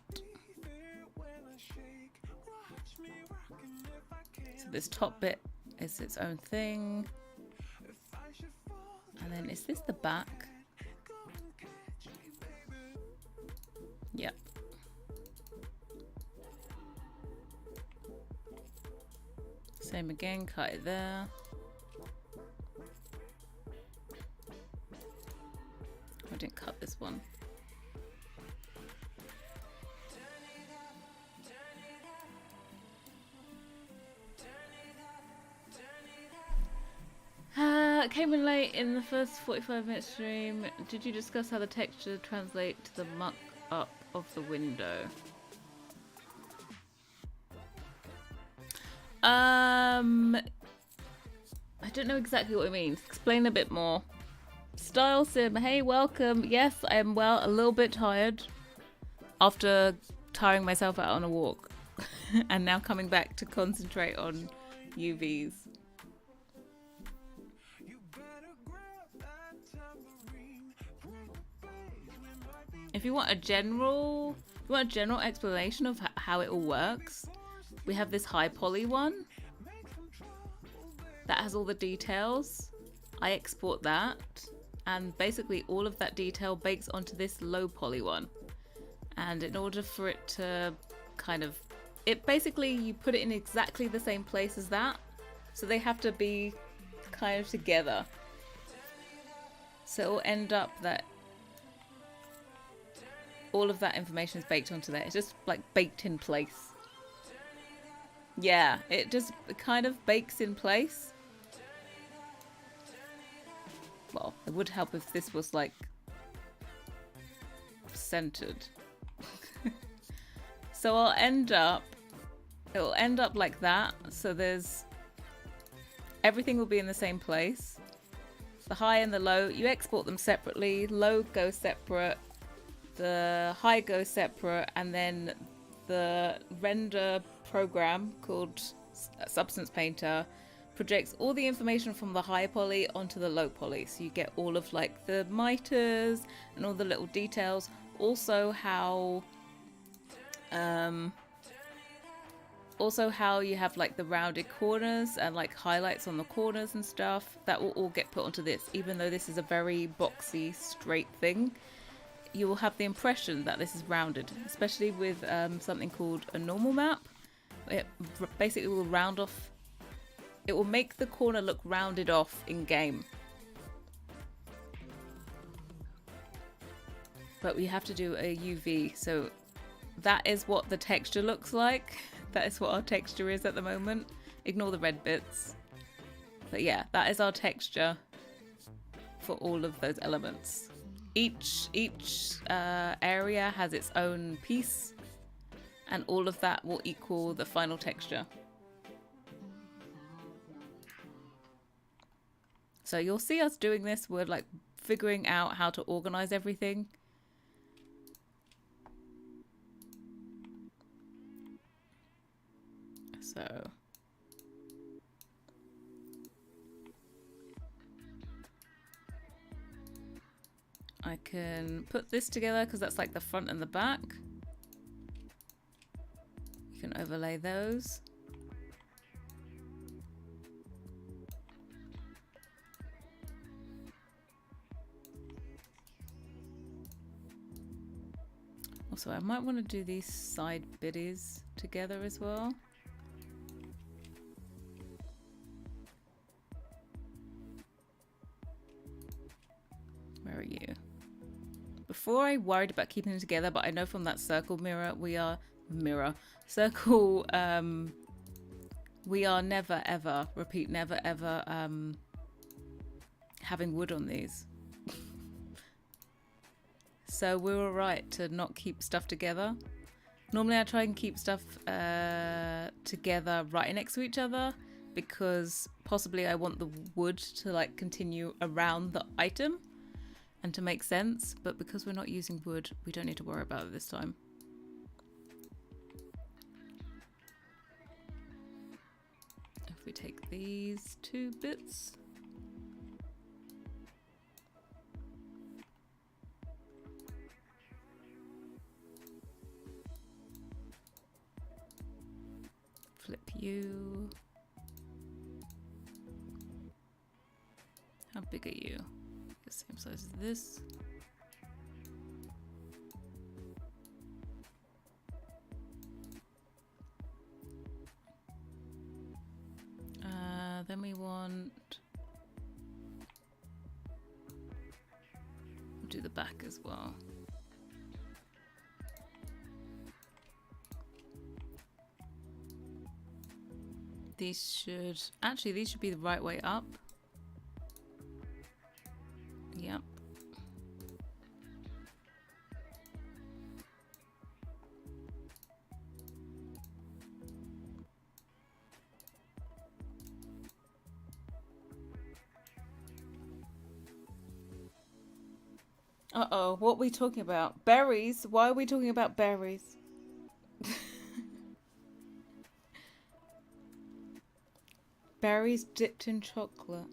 So this top bit is its own thing. And then is this the back? Yep. Same again, cut it there. I didn't cut this one. Came in late in the first 45-minute stream. Did you discuss how the texture translate to the muck up of the window? I don't know exactly what it means. Explain a bit more. Style Sim, hey, welcome. Yes, I am well, a little bit tired after tiring myself out on a walk and now coming back to concentrate on UVs. If you want a general explanation of how it all works, we have this high poly one that has all the details. I export that, and basically all of that detail bakes onto this low poly one. And in order for it to basically you put it in exactly the same place as that, so they have to be kind of together. So it will end up that all of that information is baked onto there. It's just like baked in place. Yeah, it just kind of bakes in place. Well, it would help if this was like centered. So it will end up like that. So everything will be in the same place. The high and the low, you export them separately. Low goes separate, the high goes separate, and then the render program called Substance Painter projects all the information from the high poly onto the low poly. So you get all of like the miters and all the little details. Also how you have like the rounded corners and like highlights on the corners and stuff. That will all get put onto this. Even though this is a very boxy, straight thing, you will have the impression that this is rounded, especially with something called a normal map. It basically will round off. It will make the corner look rounded off in game. But we have to do a UV, so that is what the texture looks like. That is what our texture is at the moment. Ignore the red bits. But yeah, that is our texture for all of those elements. Each area has its own piece, and all of that will equal the final texture. So you'll see us doing this. We're like figuring out how to organize everything. So So I can put this together because that's like the front and the back. You can overlay those. Also, I might want to do these side biddies together as well. Where are you? Before I worried about keeping them together, but I know from that circle mirror, we are circle, we are never ever, repeat, never ever having wood on these. So we're all right to not keep stuff together. Normally I try and keep stuff together right next to each other because possibly I want the wood to like continue around the item and to make sense, but because we're not using wood, we don't need to worry about it this time. If we take these two bits, flip you. How big are you? The same size as this. Then we want, we'll do the back as well. These should be the right way up. Yep. Uh-oh, what are we talking about? Berries? Why are we talking about berries? Berries dipped in chocolate.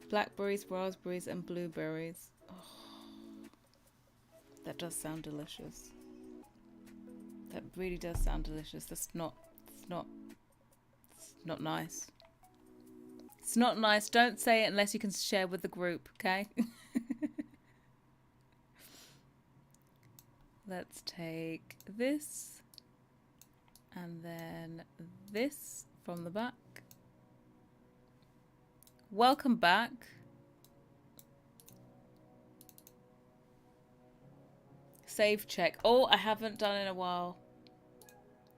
Blackberries, raspberries, and blueberries. Oh, that does sound delicious. That really does sound delicious. It's not nice. It's not nice. Don't say it unless you can share with the group, okay? Let's take this and then this from the back. Welcome back. Save check. Oh, I haven't done in a while.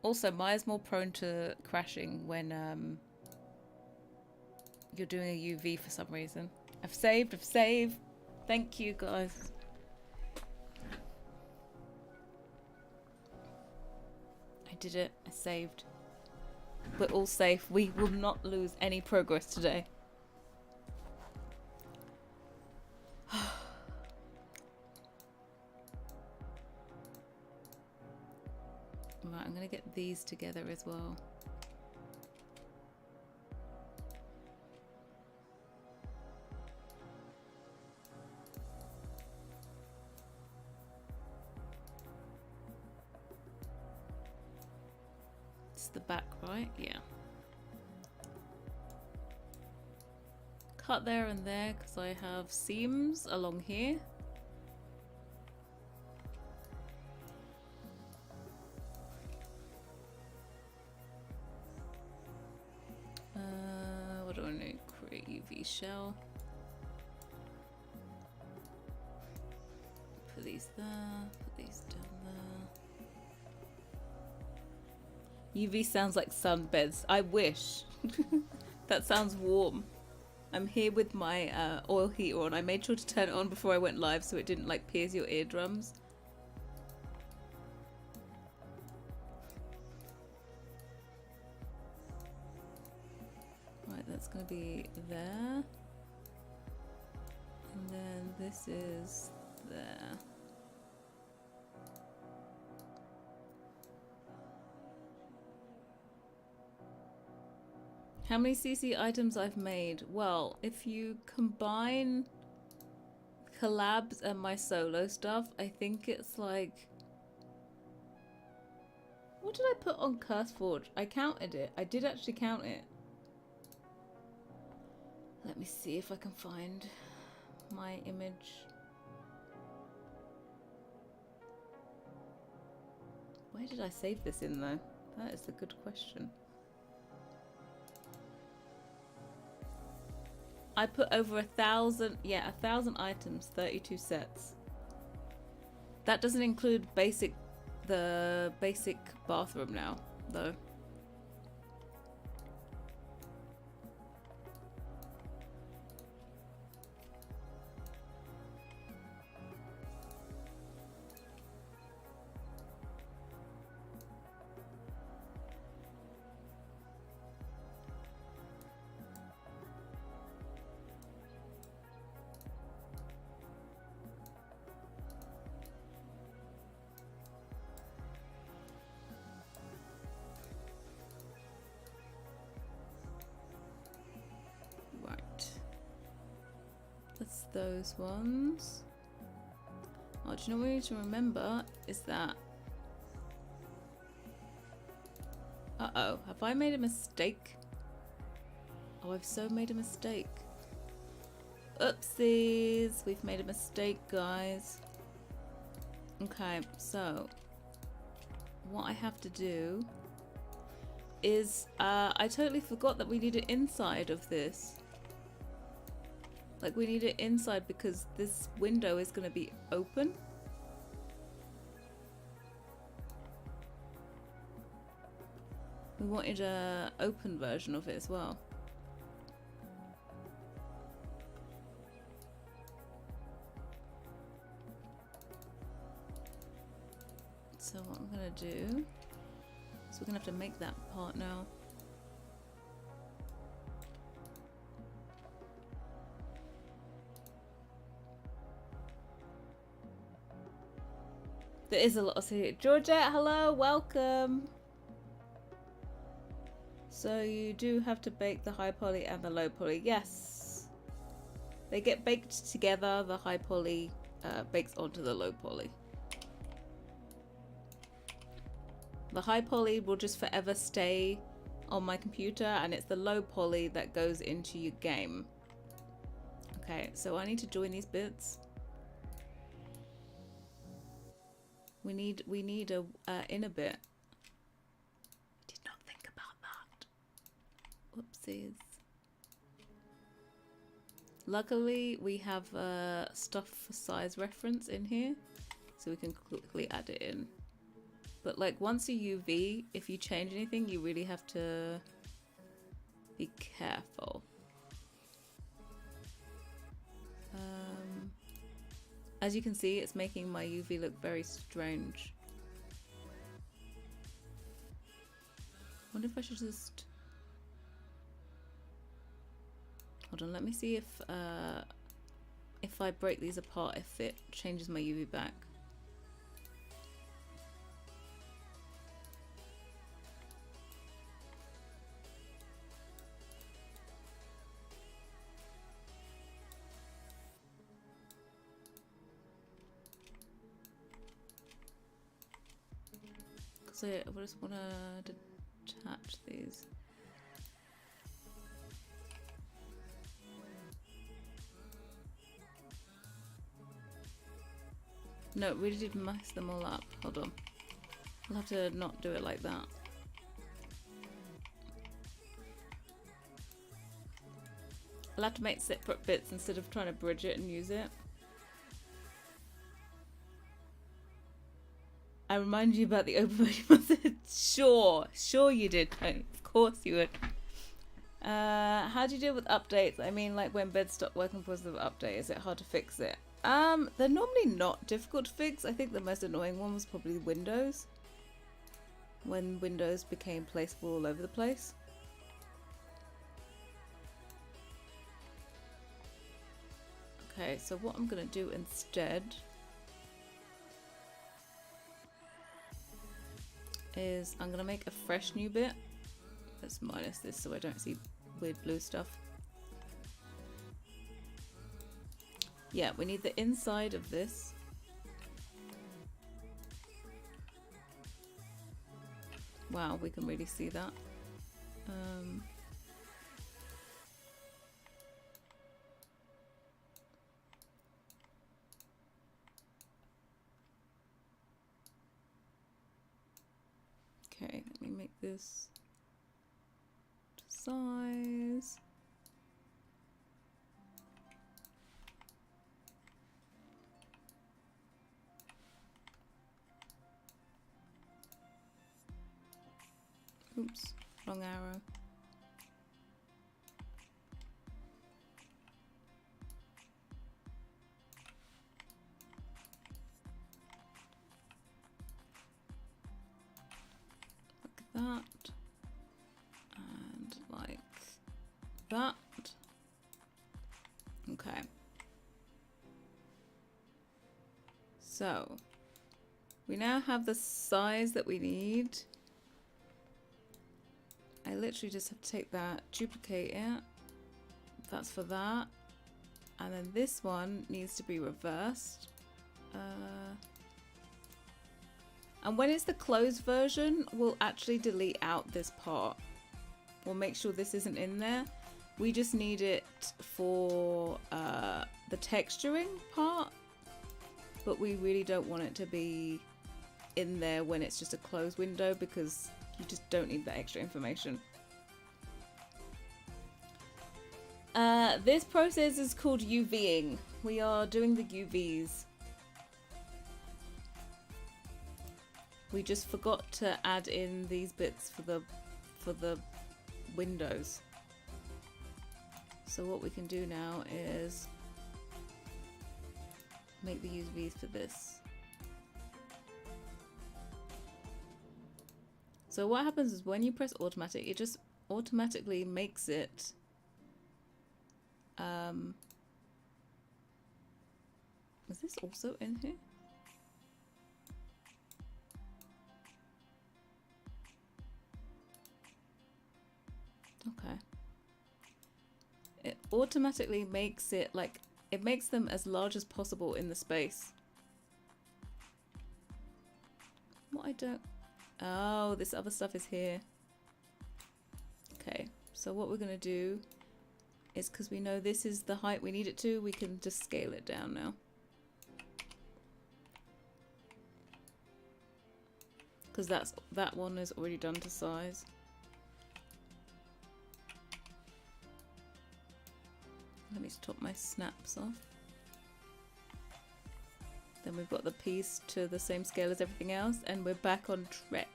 Also, Maya's more prone to crashing when you're doing a UV for some reason. I've saved. Thank you, guys. I did it. I saved. We're all safe. We will not lose any progress today. Right, I'm going to get these together as well. It's the back, right? Yeah. Cut there and there because I have seams along here. What do I need? Create UV shell. Put these there, put these down there. UV sounds like sunbeds. I wish. That sounds warm. I'm here with my oil heater on. I made sure to turn it on before I went live so it didn't like pierce your eardrums. Right, that's going to be there. And then this is there. How many CC items I've made? Well, if you combine collabs and my solo stuff, I think it's like... What did I put on CurseForge? I counted it. I did actually count it. Let me see if I can find my image. Where did I save this in though? That is a good question. I put over 1,000, yeah, 1,000 items, 32 sets. That doesn't include the basic bathroom now, though. That's those ones. Oh, do you know what we need to remember is that... Uh-oh, have I made a mistake? Oh, I've so made a mistake. Oopsies, we've made a mistake, guys. Okay, so what I have to do is I totally forgot that we need it inside of this. Like, we need it inside because this window is going to be open. We wanted a open version of it as well. So what I'm going to do is we're going to have to make that part now. There is a lot of here. Georgette, hello, welcome. So you do have to bake the high poly and the low poly. Yes. They get baked together. The high poly bakes onto the low poly. The high poly will just forever stay on my computer, and it's the low poly that goes into your game. Okay, so I need to join these bits. We need a inner bit. I did not think about that. Whoopsies. Luckily, we have stuff for size reference in here, so we can quickly add it in. But like once a UV, if you change anything, you really have to be careful. As you can see, it's making my UV look very strange. Wonder if I should just... Hold on, let me see if I break these apart, if it changes my UV back. So I just want to detach these. No, it really did mess them all up. Hold on. I'll have to not do it like that. I'll have to make separate bits instead of trying to bridge it and use it. I remind you about the open version. Sure you did, Tony. Of course you would. How do you deal with updates? I mean, like when beds stop working because of the update, is it hard to fix it? They're normally not difficult to fix. I think the most annoying one was probably Windows. When Windows became placeable all over the place. Okay, so what I'm gonna do instead is I'm gonna make a fresh new bit. Let's minus this so I don't see weird blue stuff. Yeah, we need the inside of this. Wow, we can really see that. Okay, let me make this to size. Oops, wrong arrow. That and like that. Okay, so we now have the size that we need. I literally just have to take that, duplicate it. That's for that, and then this one needs to be reversed. And when it's the closed version, we'll actually delete out this part. We'll make sure this isn't in there. We just need it for the texturing part, but we really don't want it to be in there when it's just a closed window, because you just don't need that extra information. This process is called UVing. We are doing the UVs. We just forgot to add in these bits for the windows. So what we can do now is make the UVs for this. So what happens is when you press automatic, it just automatically makes it is this also in here? Okay. It automatically makes it like, it makes them as large as possible in the space. What I don't... Oh, this other stuff is here. Okay, so what we're going to do is, because we know this is the height we need it to, we can just scale it down now. Because that one is already done to size. Let me stop my snaps off. Then we've got the piece to the same scale as everything else, and we're back on track.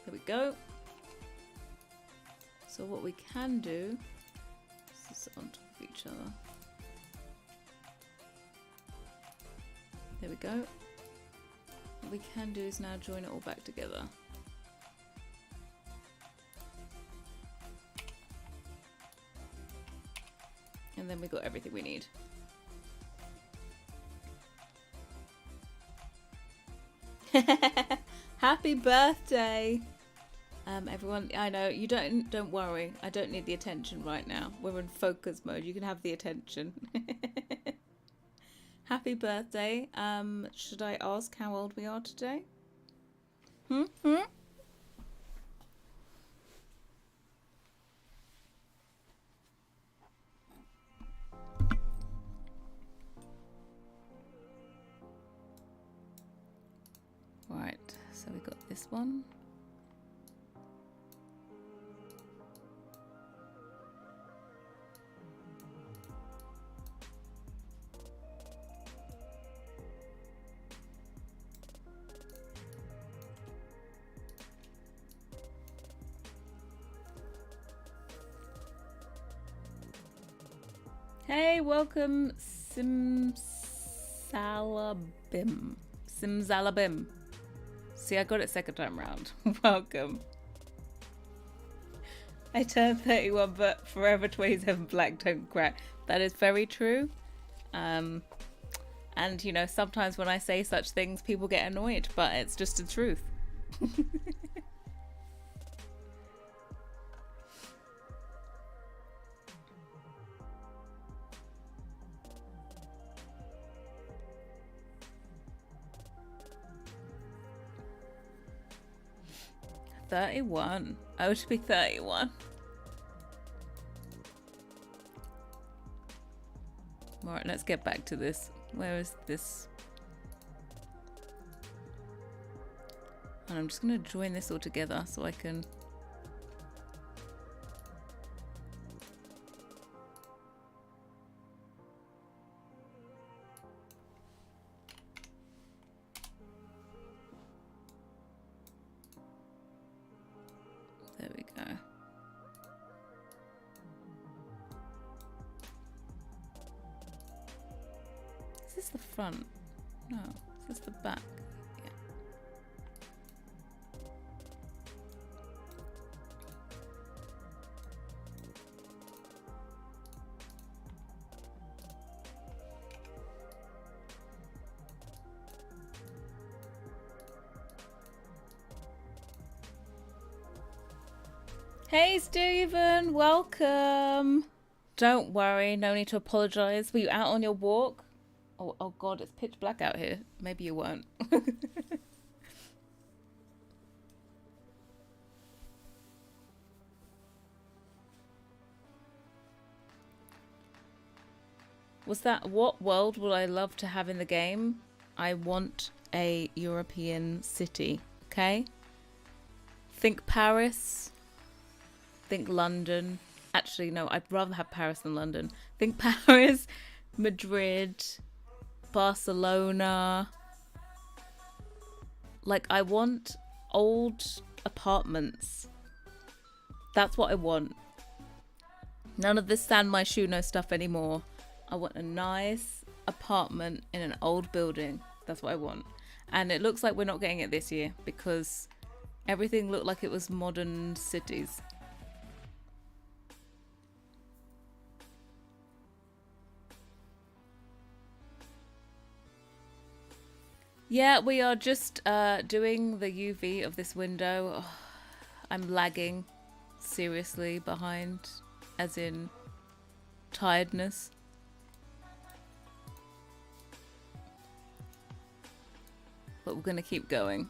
There we go. So what we can do is sit on top of each other. There we go. What we can do is now join it all back together. And then we got everything we need. Happy birthday, everyone. I know you don't worry. I don't need the attention right now. We're in focus mode. You can have the attention. Happy birthday. Should I ask how old we are today? Right, so we got this one. Hey, welcome, Simsalabim. Simsalabim. See, I got it second time round. Welcome. I turned 31, but forever 27 black don't crack. That is very true. And, you know, sometimes when I say such things, people get annoyed, but it's just the truth. 31. I would be 31. Alright, let's get back to this. Where is this? And I'm just going to join this all together so I can... There we go. Is this the front? No. Is this the back? Yeah. Hey Stephen, welcome. Don't worry, no need to apologize. Were you out on your walk? Oh god, it's pitch black out here. Maybe you weren't. Was that what world would I love to have in the game? I want a European city, okay? Think Paris. Think London. Actually, no, I'd rather have Paris than London. Think Paris, Madrid, Barcelona. Like, I want old apartments. That's what I want. None of this San My Shoe No stuff anymore. I want a nice apartment in an old building. That's what I want. And it looks like we're not getting it this year because everything looked like it was modern cities. Yeah, we are just doing the UV of this window. Oh, I'm lagging seriously behind, as in tiredness. But we're going to keep going.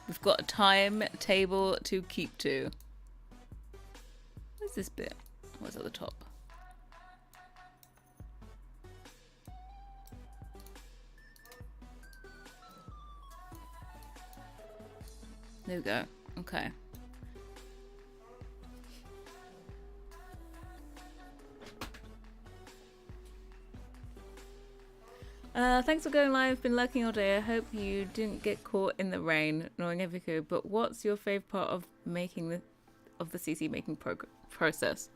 We've got a timetable to keep to. Where's this bit? What's at the top? There we go. Okay. Thanks for going live. Been lurking all day. I hope you didn't get caught in the rain, knowing everything. But what's your favorite part of making the CC making process?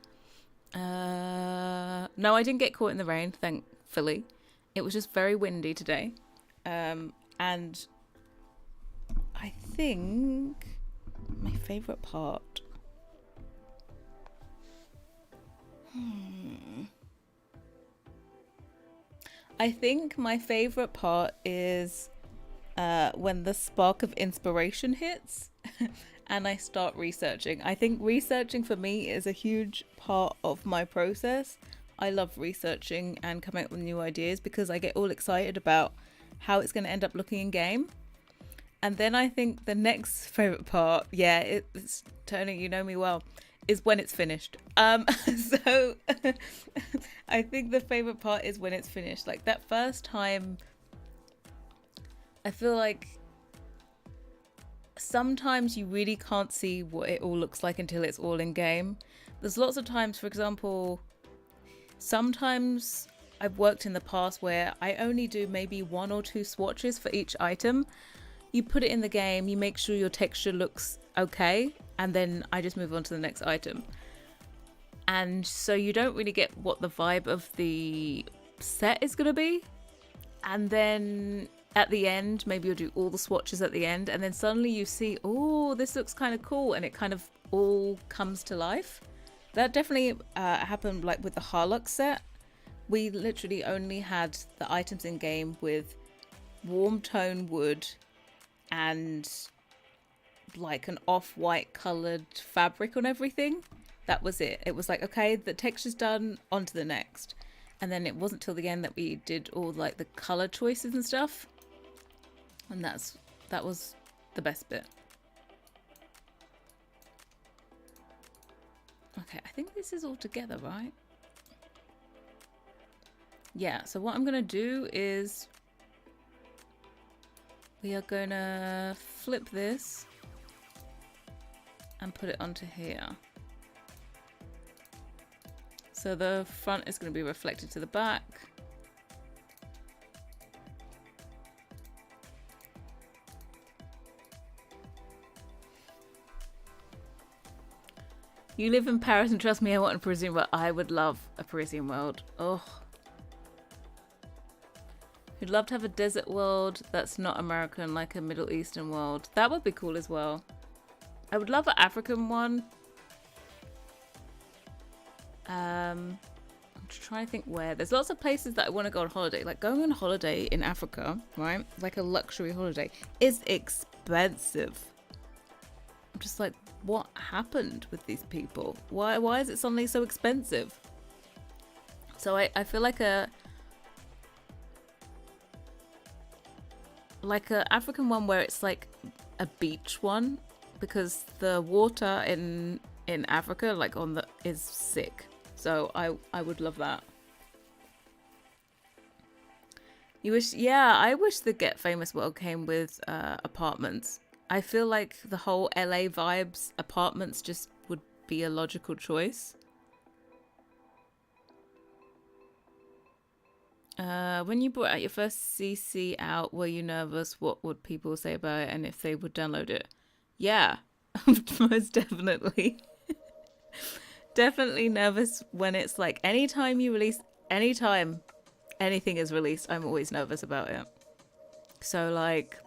No, I didn't get caught in the rain, thankfully. It was just very windy today, and I think my favorite part. I think my favorite part is when the spark of inspiration hits and I start researching. I think researching for me is a huge part of my process. I love researching and coming up with new ideas because I get all excited about how it's going to end up looking in game. And then I think the next favorite part, yeah, it's Tony, you know me well, is when it's finished. So I think the favorite part is when it's finished. Like that first time, I feel like sometimes you really can't see what it all looks like until it's all in game. There's lots of times, for example, sometimes I've worked in the past where I only do maybe 1 or 2 swatches for each item. You put it in the game, you make sure your texture looks okay, and then I just move on to the next item. And so you don't really get what the vibe of the set is going to be. And then at the end, maybe you'll do all the swatches at the end, and then suddenly you see, oh, this looks kind of cool, and it kind of all comes to life. That definitely happened like with the Harlux set. We literally only had the items in game with warm tone wood and like an off-white coloured fabric on everything. That was it. It was like, okay, the texture's done, on to the next. And then it wasn't till the end that we did all like the colour choices and stuff. And that was the best bit. Okay, I think this is all together, right? Yeah, so what I'm going to do is we are going to flip this and put it onto here. So the front is going to be reflected to the back. You live in Paris and trust me, I want a Parisian world. I would love a Parisian world. Oh. You'd love to have a desert world that's not American, like a Middle Eastern world. That would be cool as well. I would love an African one. I'm trying to think where. There's lots of places that I want to go on holiday. Like going on holiday in Africa, right? Like a luxury holiday is expensive. I'm just like, what happened with these people? Why is it suddenly so expensive? So I feel like a African one where it's like a beach one, because the water in Africa like on the is sick. So I would love that. You wish, yeah, I wish the Get Famous world came with apartments. I feel like the whole LA vibes apartments just would be a logical choice. When you brought out your first CC out, were you nervous? What would people say about it and if they would download it? Yeah, most definitely. Definitely nervous when it's like anytime anything is released, I'm always nervous about it. So like,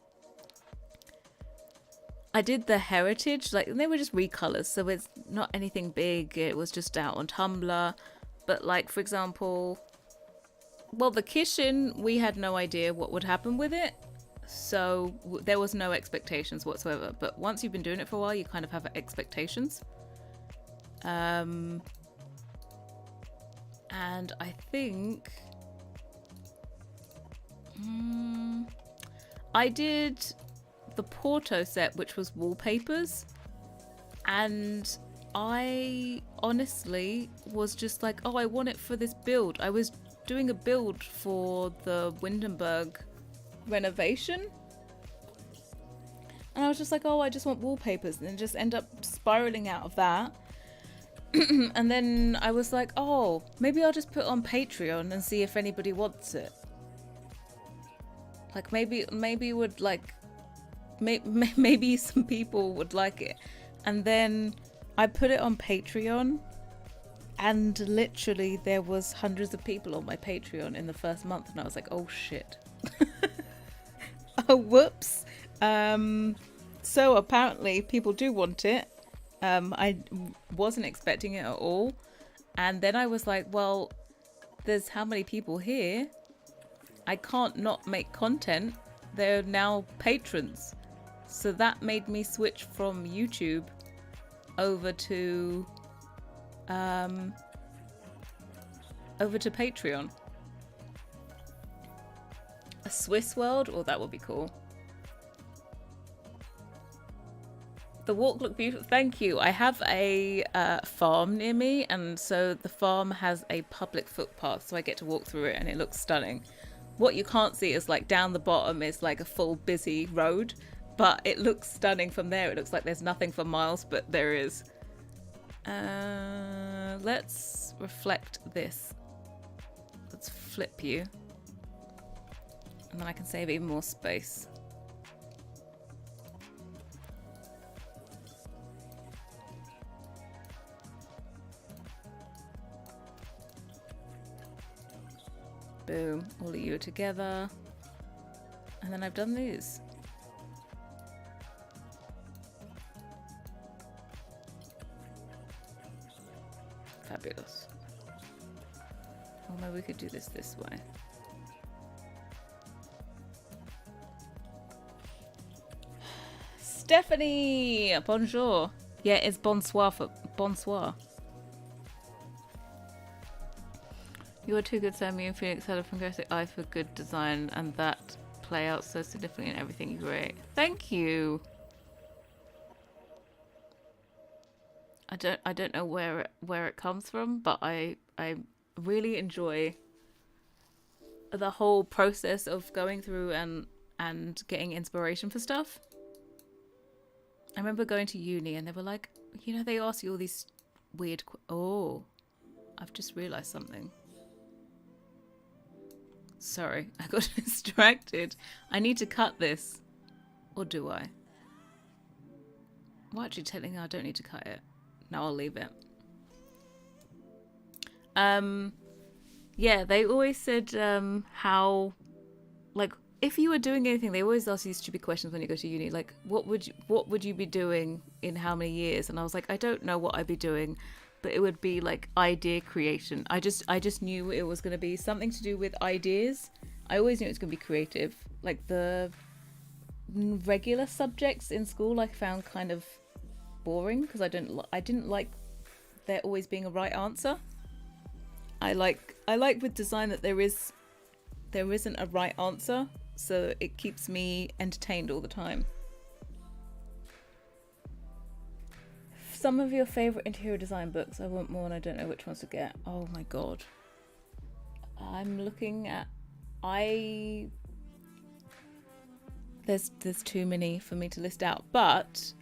I did the Heritage, like they were just recolors, so it's not anything big. It was just out on Tumblr. But like, for example, well, the Kishin, we had no idea what would happen with it. So there was no expectations whatsoever. But once you've been doing it for a while, you kind of have expectations. And I think I did the Porto set, which was wallpapers, and I honestly was just like, oh, I want it for this build. I was doing a build for the Windenburg renovation, and I was just like, oh, I just want wallpapers, and then just end up spiraling out of that. And then I was like, oh, maybe I'll just put it on Patreon and see if anybody wants it. Like maybe would like maybe some people would like it. And then I put it on Patreon, and literally there was hundreds of people on my Patreon in the first month, and I was like, oh shit. Oh, whoops. So apparently people do want it. I wasn't expecting it at all. And then I was like, well, there's how many people here? I can't not make content. They're now patrons. So that made me switch from YouTube over to Patreon. A Swiss world? Oh, that would be cool. The walk looked beautiful. Thank you. I have a farm near me, and so the farm has a public footpath, so I get to walk through it, and it looks stunning. What you can't see is like down the bottom is like a full busy road, but it looks stunning from there. It looks like there's nothing for miles, but there is. Let's reflect this. Let's flip you, and then I can save even more space. Boom, all of you are together. And then I've done these. Fabulous. Or maybe we could do this way. Stephanie! Bonjour. Yeah, it's bonsoir for bonsoir. You are too good, Sammy and Phoenix had a fantastic eye for good design, and that play out so significantly in everything you create. Thank you. I don't know where it comes from, but I really enjoy the whole process of going through and getting inspiration for stuff. I remember going to uni and they were like, they ask you all these weird. Oh, I've just realised something. Sorry, I got distracted. I need to cut this, or do I? Well, actually, technically, I don't need to cut it. No, I'll leave it. Yeah, they always said how, like, if you were doing anything, they always ask you stupid questions when you go to uni, like, what would you be doing in how many years? And I was like, I don't know what I'd be doing, but it would be like idea creation. I just knew it was going to be something to do with ideas. I always knew it was going to be creative. Like the regular subjects in school, I found kind of boring because I didn't like there always being a right answer. I like with design that there isn't a right answer, so it keeps me entertained all the time. Some of your favorite interior design books. I want more and I don't know which ones to get. Oh my god. I'm looking at there's too many for me to list out, but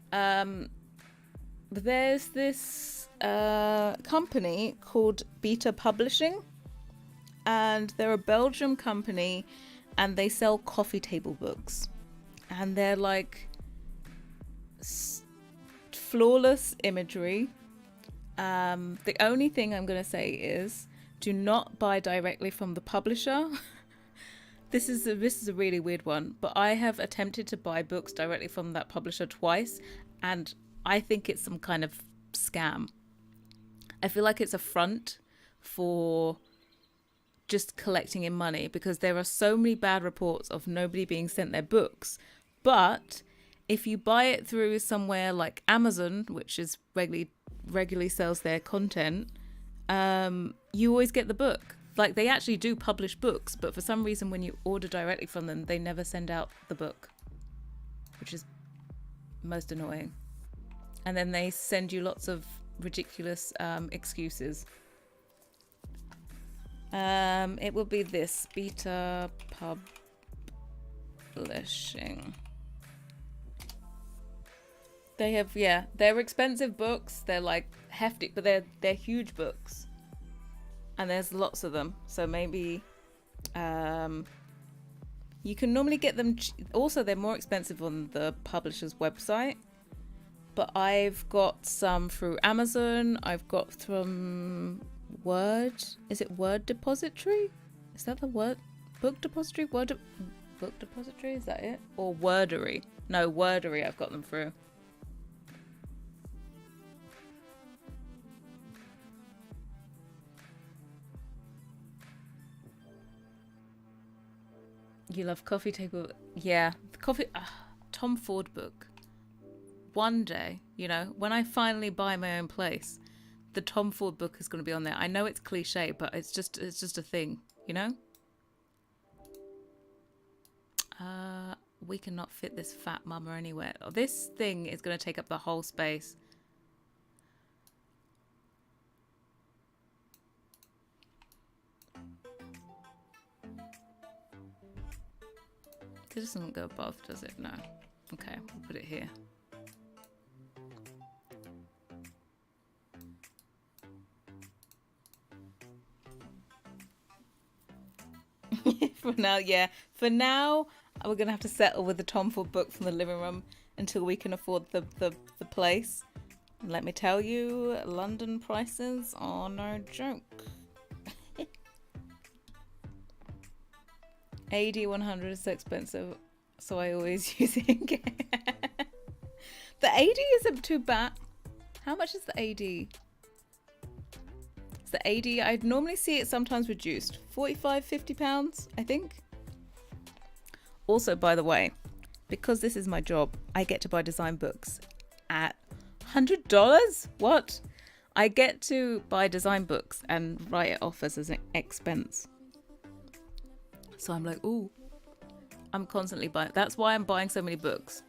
there's this company called Beta Publishing, and they're a Belgian company, and they sell coffee table books, and they're like flawless imagery. The only thing I'm going to say is do not buy directly from the publisher. This is a really weird one, but I have attempted to buy books directly from that publisher twice, and I think it's some kind of scam. I feel like it's a front for just collecting in money, because there are so many bad reports of nobody being sent their books. But if you buy it through somewhere like Amazon, which is regularly sells their content, you always get the book. Like, they actually do publish books, but for some reason when you order directly from them, they never send out the book, which is most annoying. And then they send you lots of ridiculous excuses. It will be this Beta Publishing. They have, they're expensive books. They're like hefty, but they're huge books, and there's lots of them. So maybe you can normally get them. Also, they're more expensive on the publisher's website. But I've got some through Amazon. I've got from Word. Is it Word Depository? Is that the word? Book Depository? Book Depository? Is that it? Or Wordery? No, Wordery. I've got them through. You love coffee table. Yeah, the coffee. Tom Ford book. One day, when I finally buy my own place, the Tom Ford book is going to be on there. I know it's cliche, but it's just a thing, We cannot fit this fat mama anywhere. This thing is going to take up the whole space. It doesn't go above, does it? No. Okay, we'll put it here. For now, yeah. For now, we're going to have to settle with the Tom Ford book from the living room until we can afford the place. And let me tell you, London prices are no joke. AD 100 is so expensive, so I always use it. The AD isn't too bad. How much is the AD? The AD, I'd normally see it sometimes reduced. 45, 50 pounds, I think. Also, by the way, because this is my job, I get to buy design books at $100? What? I get to buy design books and write it off as an expense. So I'm like, ooh, I'm constantly buying. That's why I'm buying so many books.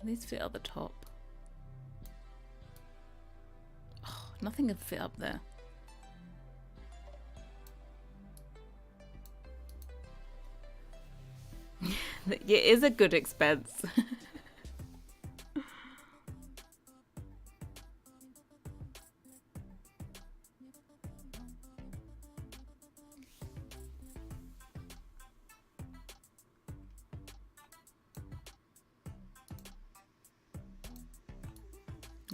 Can these fit at the top? Oh, nothing can fit up there. It is a good expense.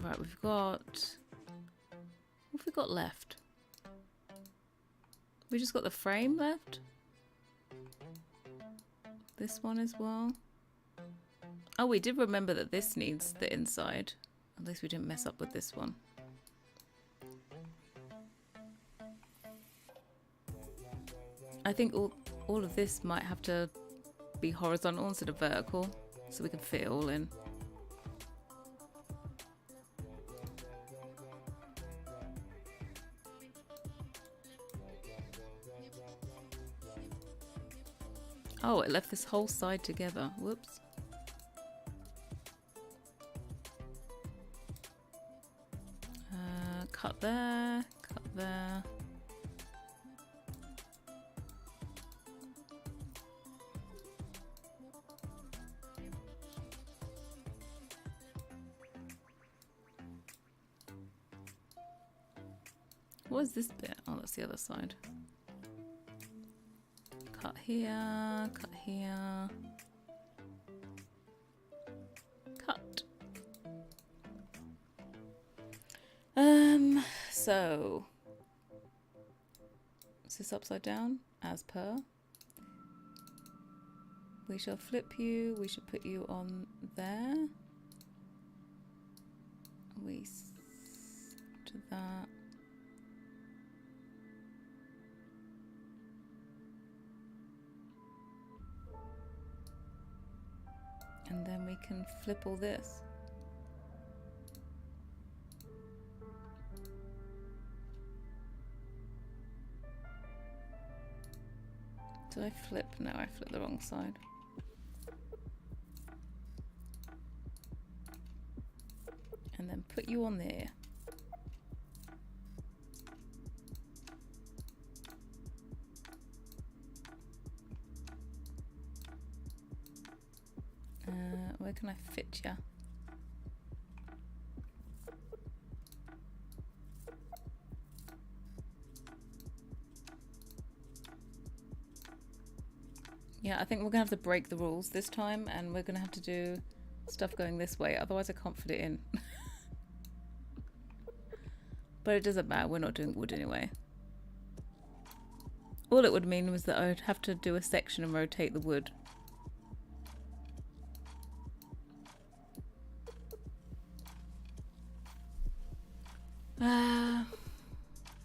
Right, we've got... What have we got left? We just got the frame left? This one as well. Oh, we did remember that this needs the inside. At least we didn't mess up with this one. I think all of this might have to be horizontal instead of vertical, so we can fit it all in. Oh, it left this whole side together. Whoops. Cut there, cut there. What is this bit? Oh, that's the other side. Cut here, cut here. Cut. So is this upside down as per? We shall flip you, we shall put you on there. We to that. And then we can flip all this. Did I flip? No, I flipped the wrong side. And then put you on there. Where can I fit you? Yeah, I think we're gonna have to break the rules this time, and we're gonna have to do stuff going this way, otherwise I can't fit it in. But it doesn't matter, we're not doing wood anyway. All it would mean was that I would have to do a section and rotate the wood.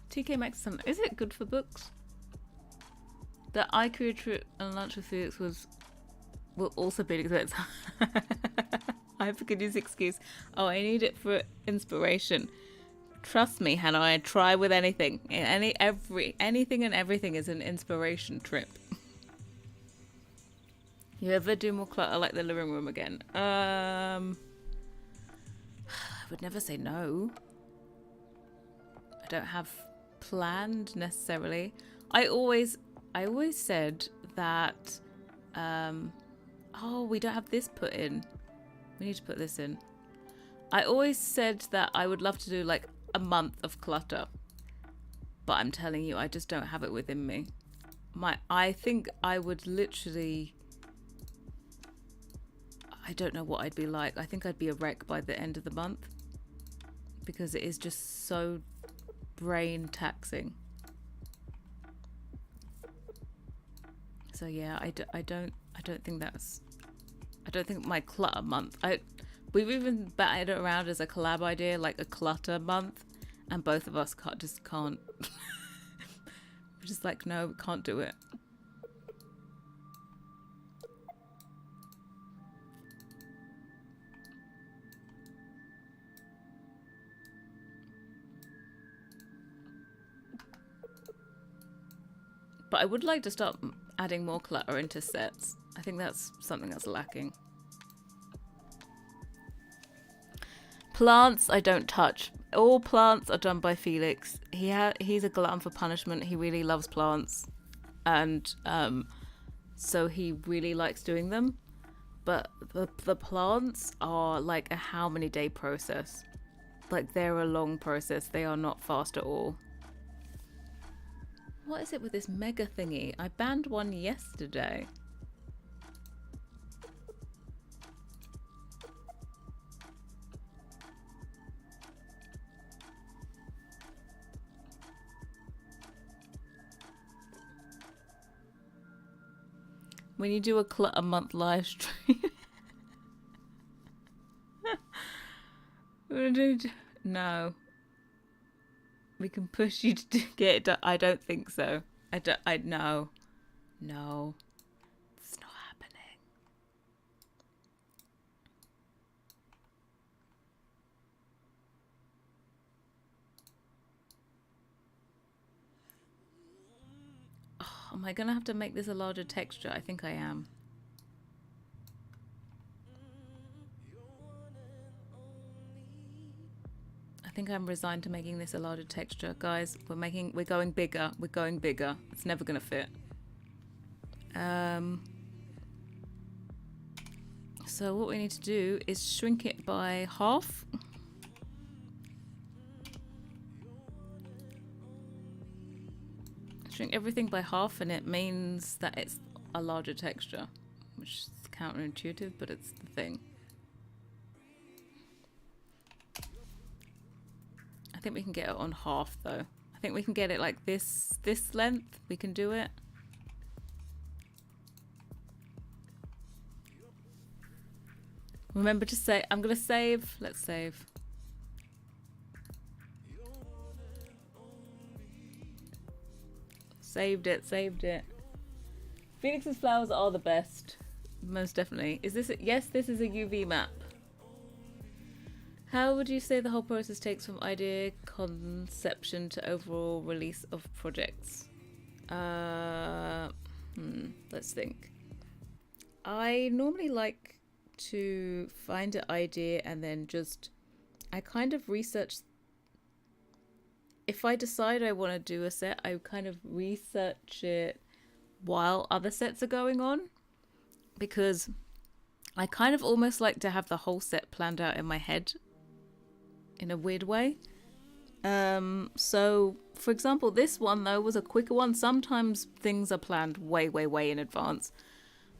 TK Maxx, is it good for books? The IKEA trip and lunch with Felix will also be an expense. I have a good news excuse. Oh, I need it for inspiration. Trust me, Hannah, I try with anything. Anything and everything is an inspiration trip. You ever do more clutter like the living room again? I would never say no. I don't have planned necessarily. I always said that oh, we don't have this put in. We need to put this in. I always said that I would love to do like a month of clutter, but I'm telling you, I just don't have it within me. I think I would literally, I don't know what I'd be like. I think I'd be a wreck by the end of the month because it is just so brain taxing. So yeah, I don't think my clutter month. We've even batted it around as a collab idea, like a clutter month, and both of us can't. We're just like, no, we can't do it. But I would like to start adding more clutter into sets. I think that's something that's lacking. Plants I don't touch. All plants are done by Felix. He's a glutton for punishment. He really loves plants, and so he really likes doing them. But the plants are like a how many day process. Like, they're a long process. They are not fast at all. What is it with this mega thingy? I banned one yesterday. When you do a month live stream. No. We can push you to get it done. I don't think so. No. No. It's not happening. Oh, am I going to have to make this a larger texture? I think I am. I think I'm resigned to making this a larger texture. Guys, we're going bigger. We're going bigger. It's never going to fit. So what we need to do is shrink it by half. Shrink everything by half, and it means that it's a larger texture, which is counterintuitive, but it's the thing. I think we can get it on half though. I think we can get it like this length. We can do it. Remember to say, I'm gonna save. Let's save. Saved it. Felix's flowers are the best. Most definitely. Is this yes, this is a UV map. How would you say the whole process takes from idea conception to overall release of projects? Let's think. I normally like to find an idea and then I kind of research. If I decide I want to do a set, I kind of research it while other sets are going on, because I kind of almost like to have the whole set planned out in my head in a weird way. So for example, this one though was a quicker one. Sometimes things are planned way in advance,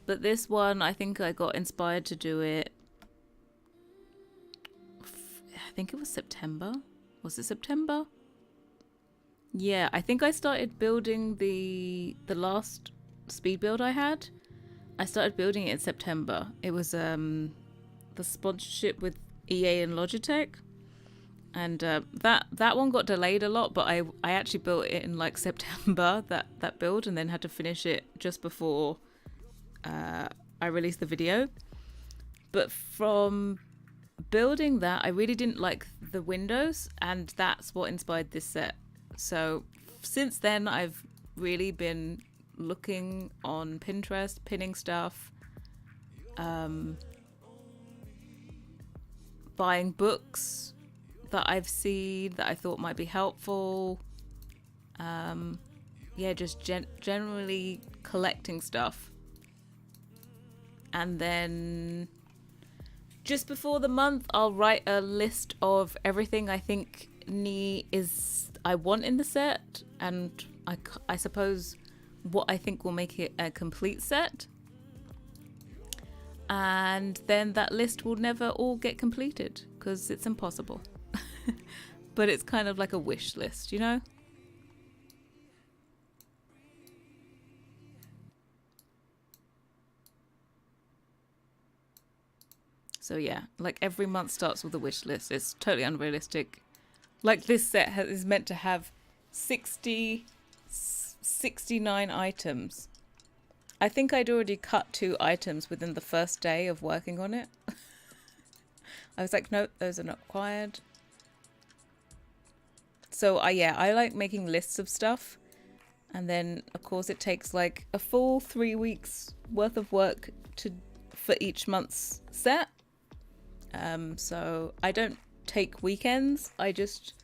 but this one I think I got inspired to do it, I think it was September. Was it September? Yeah, I think I started building the last speed build I had. I started building it in September. It was the sponsorship with EA and Logitech. And that one got delayed a lot, but I actually built it in like September, that build, and then had to finish it just before I released the video. But from building that, I really didn't like the windows, and that's what inspired this set. So since then, I've really been looking on Pinterest, pinning stuff, buying books that I've seen that I thought might be helpful. Yeah, just generally collecting stuff. And then just before the month, I'll write a list of everything I think I want in the set, and I suppose what I think will make it a complete set. And then that list will never all get completed because it's impossible. But it's kind of like a wish list, you know? So yeah, like every month starts with a wish list. It's totally unrealistic. Like this set is meant to have 69 items. I think I'd already cut 2 items within the first day of working on it. I was like, nope, those are not required. So yeah, I like making lists of stuff. And then of course it takes like a full 3 weeks worth of work for each month's set. So I don't take weekends. I just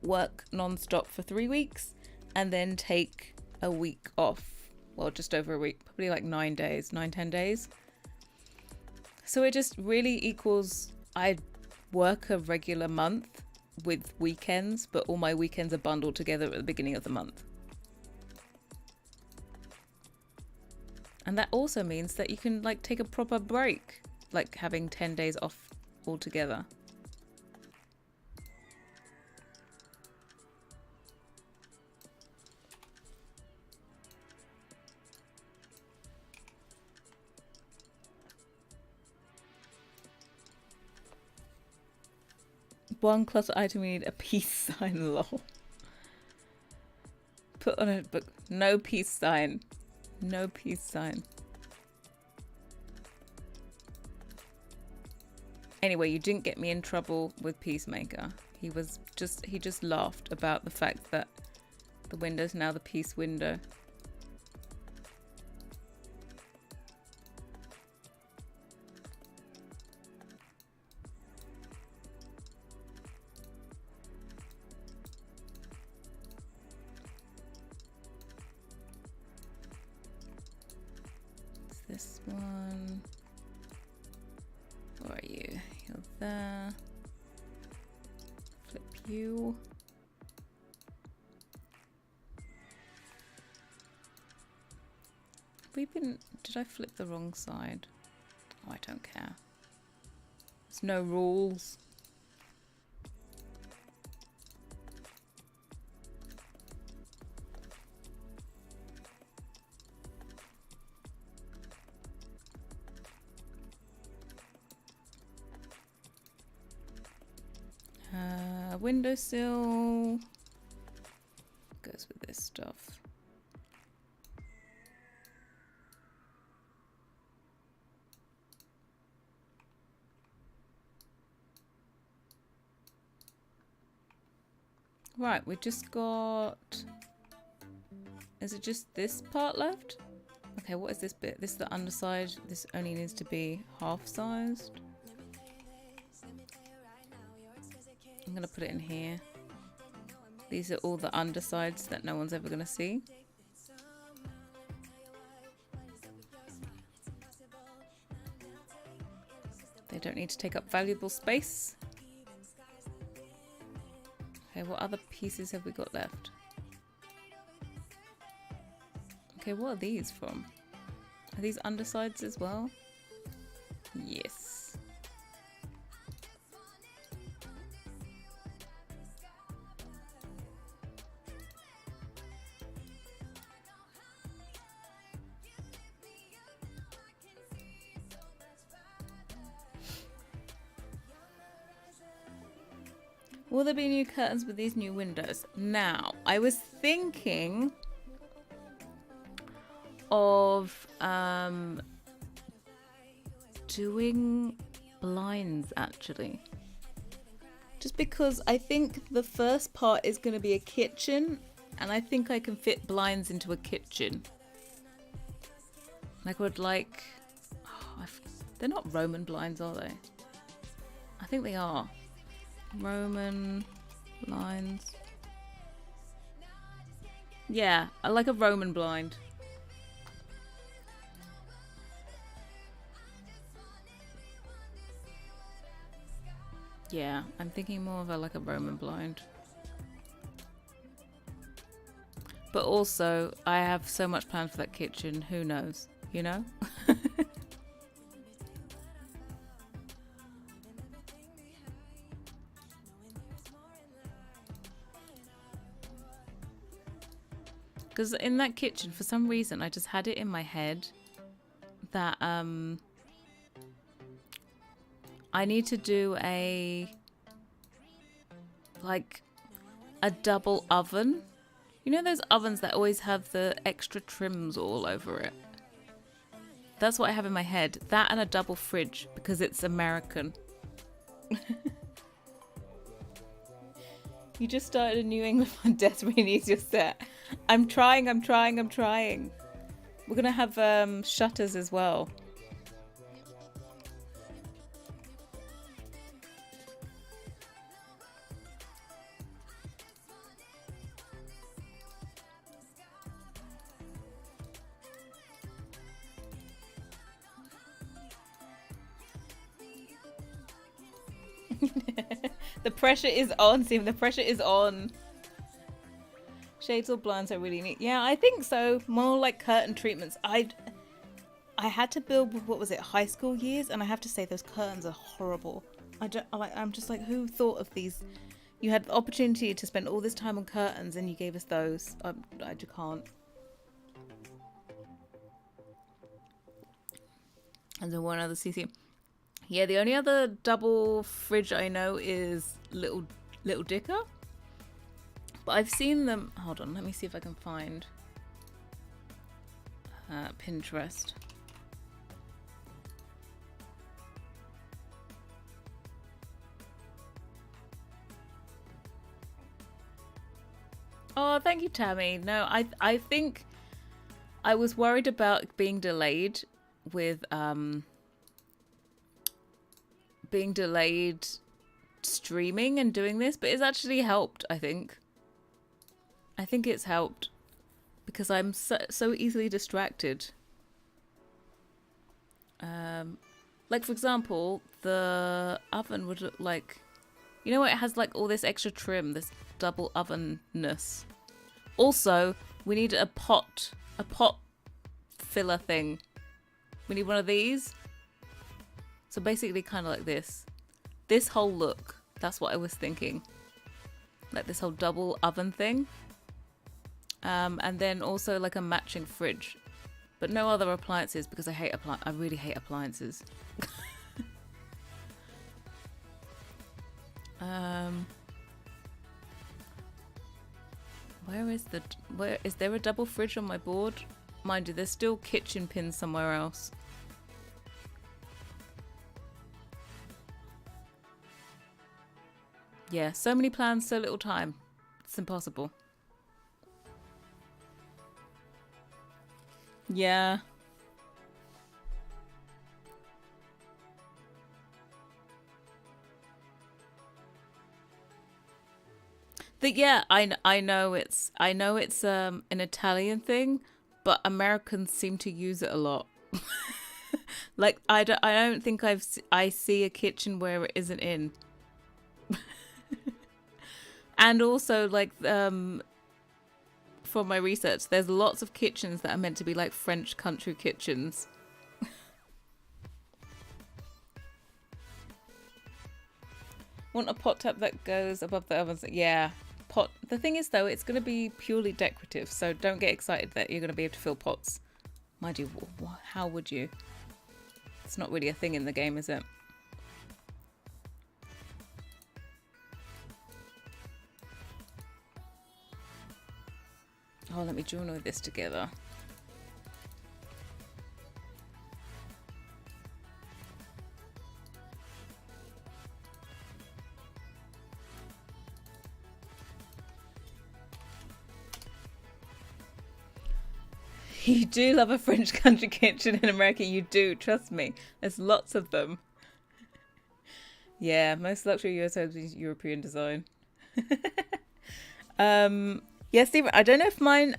work non-stop for 3 weeks and then take a week off. Well, just over a week, probably like 10 days. So it just really equals, I work a regular month with weekends, but all my weekends are bundled together at the beginning of the month. And that also means that you can like take a proper break, like having 10 days off altogether. One clutter item, we need a peace sign, lol. Put on a book, no peace sign. No peace sign. Anyway, you didn't get me in trouble with Peacemaker. He just laughed about the fact that the window's now the peace window. This one. Where are you? You're there. Flip you. Did I flip the wrong side? Oh, I don't care. There's no rules. Windowsill goes with this stuff. Right, we just got... Is it just this part left? Okay, what is this bit? This is the underside. This only needs to be half-sized. I'm going to put it in here. These are all the undersides that no one's ever going to see. They don't need to take up valuable space. Okay, what other pieces have we got left? Okay, what are these from? Are these undersides as well? Yes. Will there be new curtains with these new windows? Now, I was thinking of doing blinds actually. Just because I think the first part is going to be a kitchen, and I think I can fit blinds into a kitchen. Like, would like... Oh, they're not Roman blinds, are they? I think they are. Roman blinds. Yeah, I like a Roman blind. Yeah, I'm thinking more of like a Roman blind. But also, I have so much planned for that kitchen, who knows, you know? Because in that kitchen, for some reason, I just had it in my head that I need to do a double oven. You know those ovens that always have the extra trims all over it? That's what I have in my head. That and a double fridge, because it's American. You just started a New England one desperately needs your set. I'm trying. We're gonna have shutters as well. The pressure is on, Stephen. The pressure is on. Shades or blinds are really neat. Yeah, I think so. More like curtain treatments. I had to build, what was it, high school years, and I have to say those curtains are horrible. I'm just like, who thought of these? You had the opportunity to spend all this time on curtains, and you gave us those. I just can't. And then one other CC. Yeah, the only other double fridge I know is Little Dicker. But I've seen them. Hold on, let me see if I can find Pinterest. Oh, thank you, Tammy. No, I think I was worried about being delayed with streaming and doing this, but it's actually helped. I think it's helped because I'm so easily distracted. Like for example, the oven would look like, you know what, it has like all this extra trim, this double ovenness. Also, we need a pot filler thing. We need one of these. So basically kind of like this whole look. That's what I was thinking. Like this whole double oven thing. And then also like a matching fridge. But no other appliances because I really hate appliances. Where is there a double fridge on my board? Mind you, there's still kitchen pins somewhere else. Yeah, so many plans, so little time. It's impossible. Yeah. Yeah, I know it's an Italian thing, but Americans seem to use it a lot. Like I don't think I see a kitchen where it isn't in. And also like from my research, there's lots of kitchens that are meant to be like French country kitchens. Want a pot tap that goes above the ovens? Yeah, pot. The thing is though, it's going to be purely decorative, so don't get excited that you're going to be able to fill pots. Mind you, how would you? It's not really a thing in the game, is it? Oh, let me join all this together. You do love a French country kitchen in America. You do, trust me. There's lots of them. Yeah, most luxury US homes is European design. Yeah, Stephen, I don't know if mine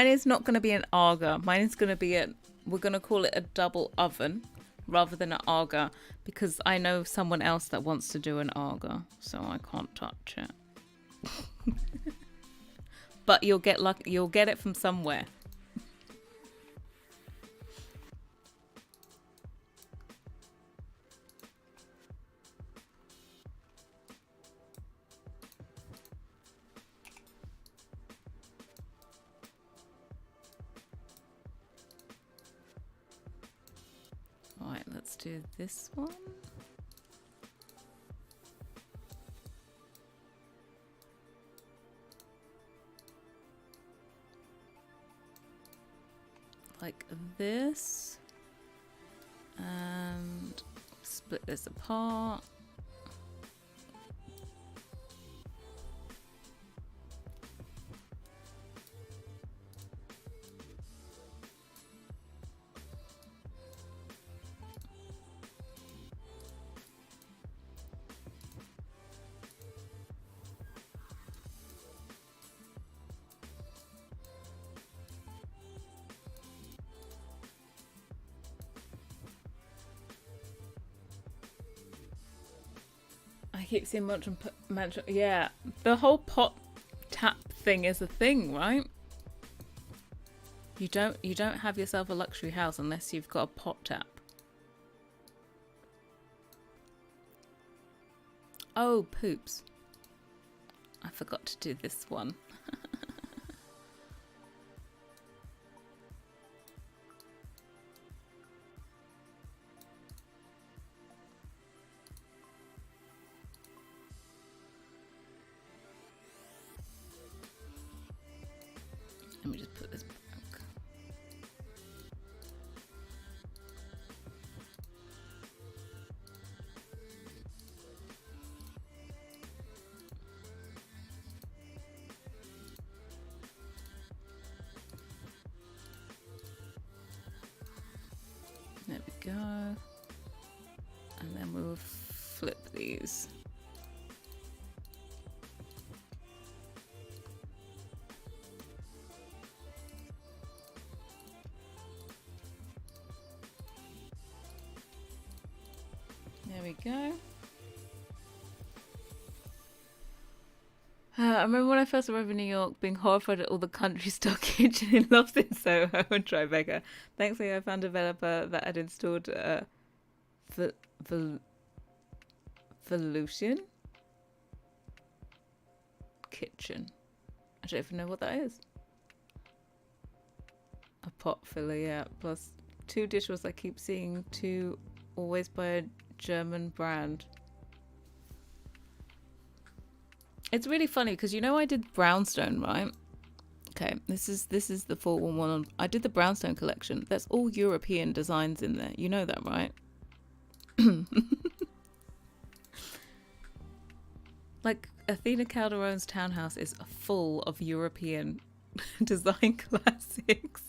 is not going to be an Aga. Mine is going to be we're going to call it a double oven rather than an Aga because I know someone else that wants to do an Aga, so I can't touch it. But you'll get it from somewhere. Alright, let's do this one. Like this. And split this apart. I keep seeing mansion. Yeah, the whole pot tap thing is a thing, right? You don't have yourself a luxury house unless you've got a pot tap. Oh, poops. I forgot to do this one. Let me just put this back. There we go. And then we'll flip these. There we go. I remember when I first arrived in New York being horrified at all the country style kitchen in Loves in Soho and Tribeca. Thankfully, I found a developer that had installed Volution kitchen. I don't even know what that is. A pot filler, yeah. Plus 2 dishwashers I keep seeing, 2 always by a German brand. It's really funny because you know I did brownstone, right? Okay, this is the 411 on. I did the brownstone collection. That's all European designs in there. You know that, right? Like Athena Calderon's townhouse is full of European design classics.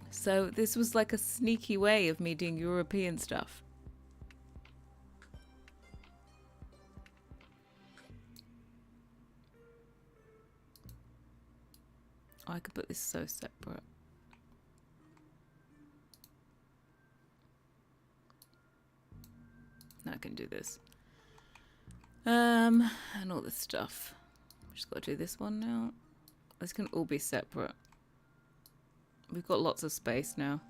So this was like a sneaky way of me doing European stuff. Oh, I could put this so separate. Now I can do this. And all this stuff. Just got to do this one now. This can all be separate. We've got lots of space now.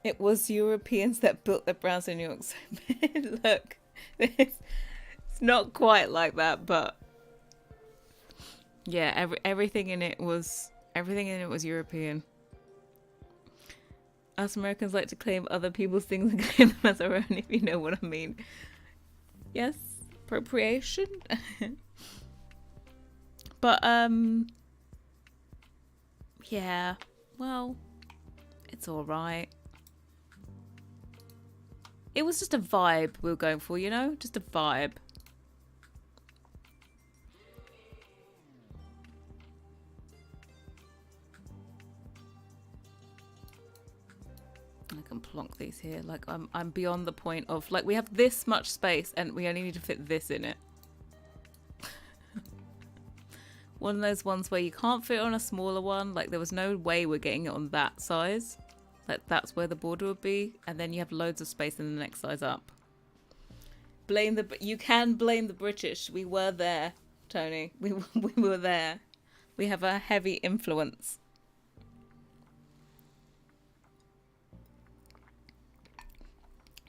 It was Europeans that built the brownstone in New York. So look, it's not quite like that, but yeah, everything in it was European. Us Americans like to claim other people's things and claim them as our own, if you know what I mean. Yes, appropriation. But yeah, well, it's all right. It was just a vibe we were going for, you know, just a vibe. I can plonk these here. Like I'm beyond the point of like we have this much space and we only need to fit this in it. One of those ones where you can't fit on a smaller one. Like there was no way we're getting it on that size. Like that's where the border would be, and then you have loads of space in the next size up. You can blame the British. We were there, Tony. We were there. We have a heavy influence.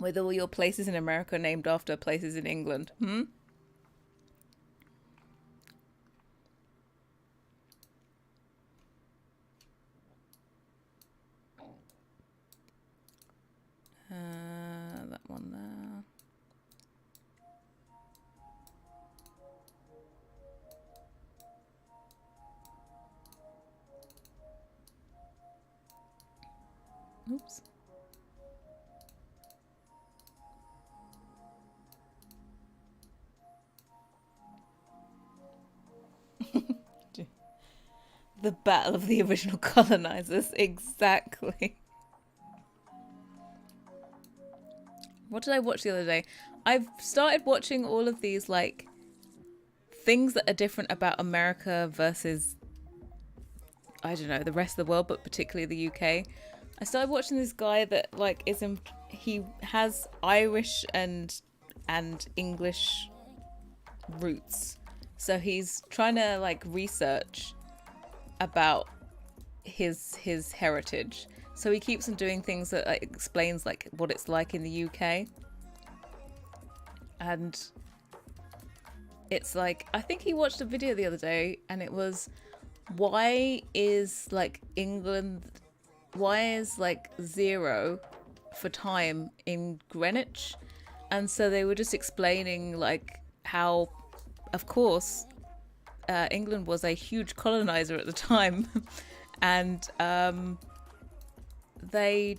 With all your places in America named after places in England. That one there. Oops. The battle of the original colonizers, exactly. What did I watch the other day? I've started watching all of these like things that are different about America versus I don't know, the rest of the world, but particularly the UK. I started watching this guy that like he has Irish and English roots. So he's trying to like research about his heritage. So he keeps on doing things that like, explains like what it's like in the UK. And it's like, I think he watched a video the other day and it was, why is like 0 for time in Greenwich? And so they were just explaining like how, of course, England was a huge colonizer at the time. And they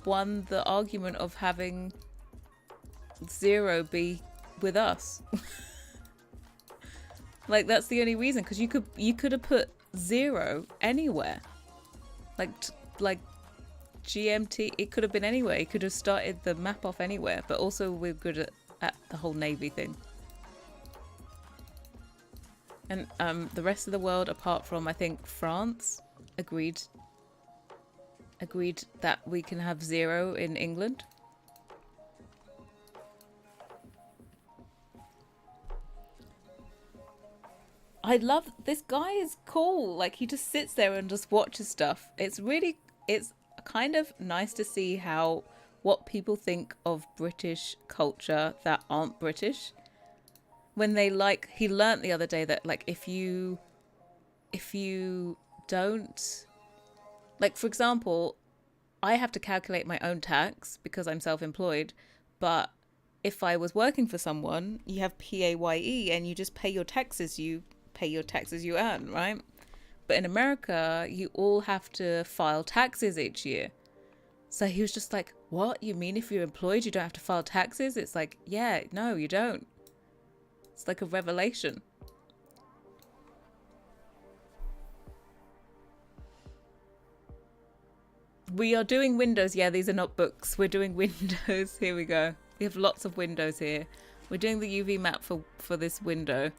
won the argument of having 0 be with us. Like that's the only reason, because you could have put 0 anywhere, like GMT. It could have been anywhere. It could have started the map off anywhere. But also we're good at the whole navy thing. And the rest of the world, apart from I think France, agreed that we can have 0 in England. I love this guy. Is cool. Like he just sits there and just watches stuff. It's kind of nice to see what people think of British culture that aren't British. When they like, he learnt the other day that like if you don't, like for example, I have to calculate my own tax because I'm self-employed, but if I was working for someone, you have PAYE and you just pay your taxes. You pay your taxes you earn, right? But in America, you all have to file taxes each year. So he was just like, what? You mean if you're employed, you don't have to file taxes? It's like, yeah, no, you don't. It's like a revelation. We are doing windows. Yeah, these are not books. We're doing windows. Here we go. We have lots of windows here. We're doing the UV map for this window.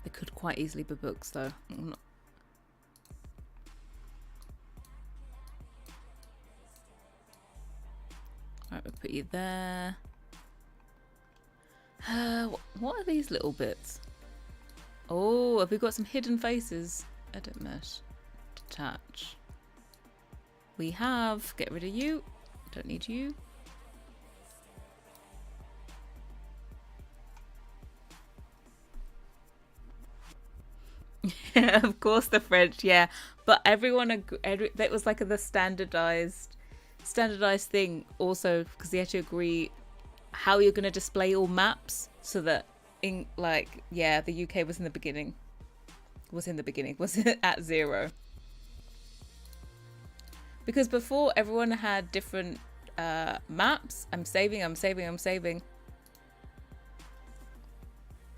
They could quite easily be books though. Right, we'll put you there. What are these little bits? Oh, have we got some hidden faces? Edit mesh. Detach. We have. Get rid of you. Don't need you. Of course the French, yeah. But everyone, that was like the standardized thing also, because they had to agree how you're going to display all maps so that in like, yeah, the UK was in the beginning. Was it at 0? Because before everyone had different maps. I'm saving.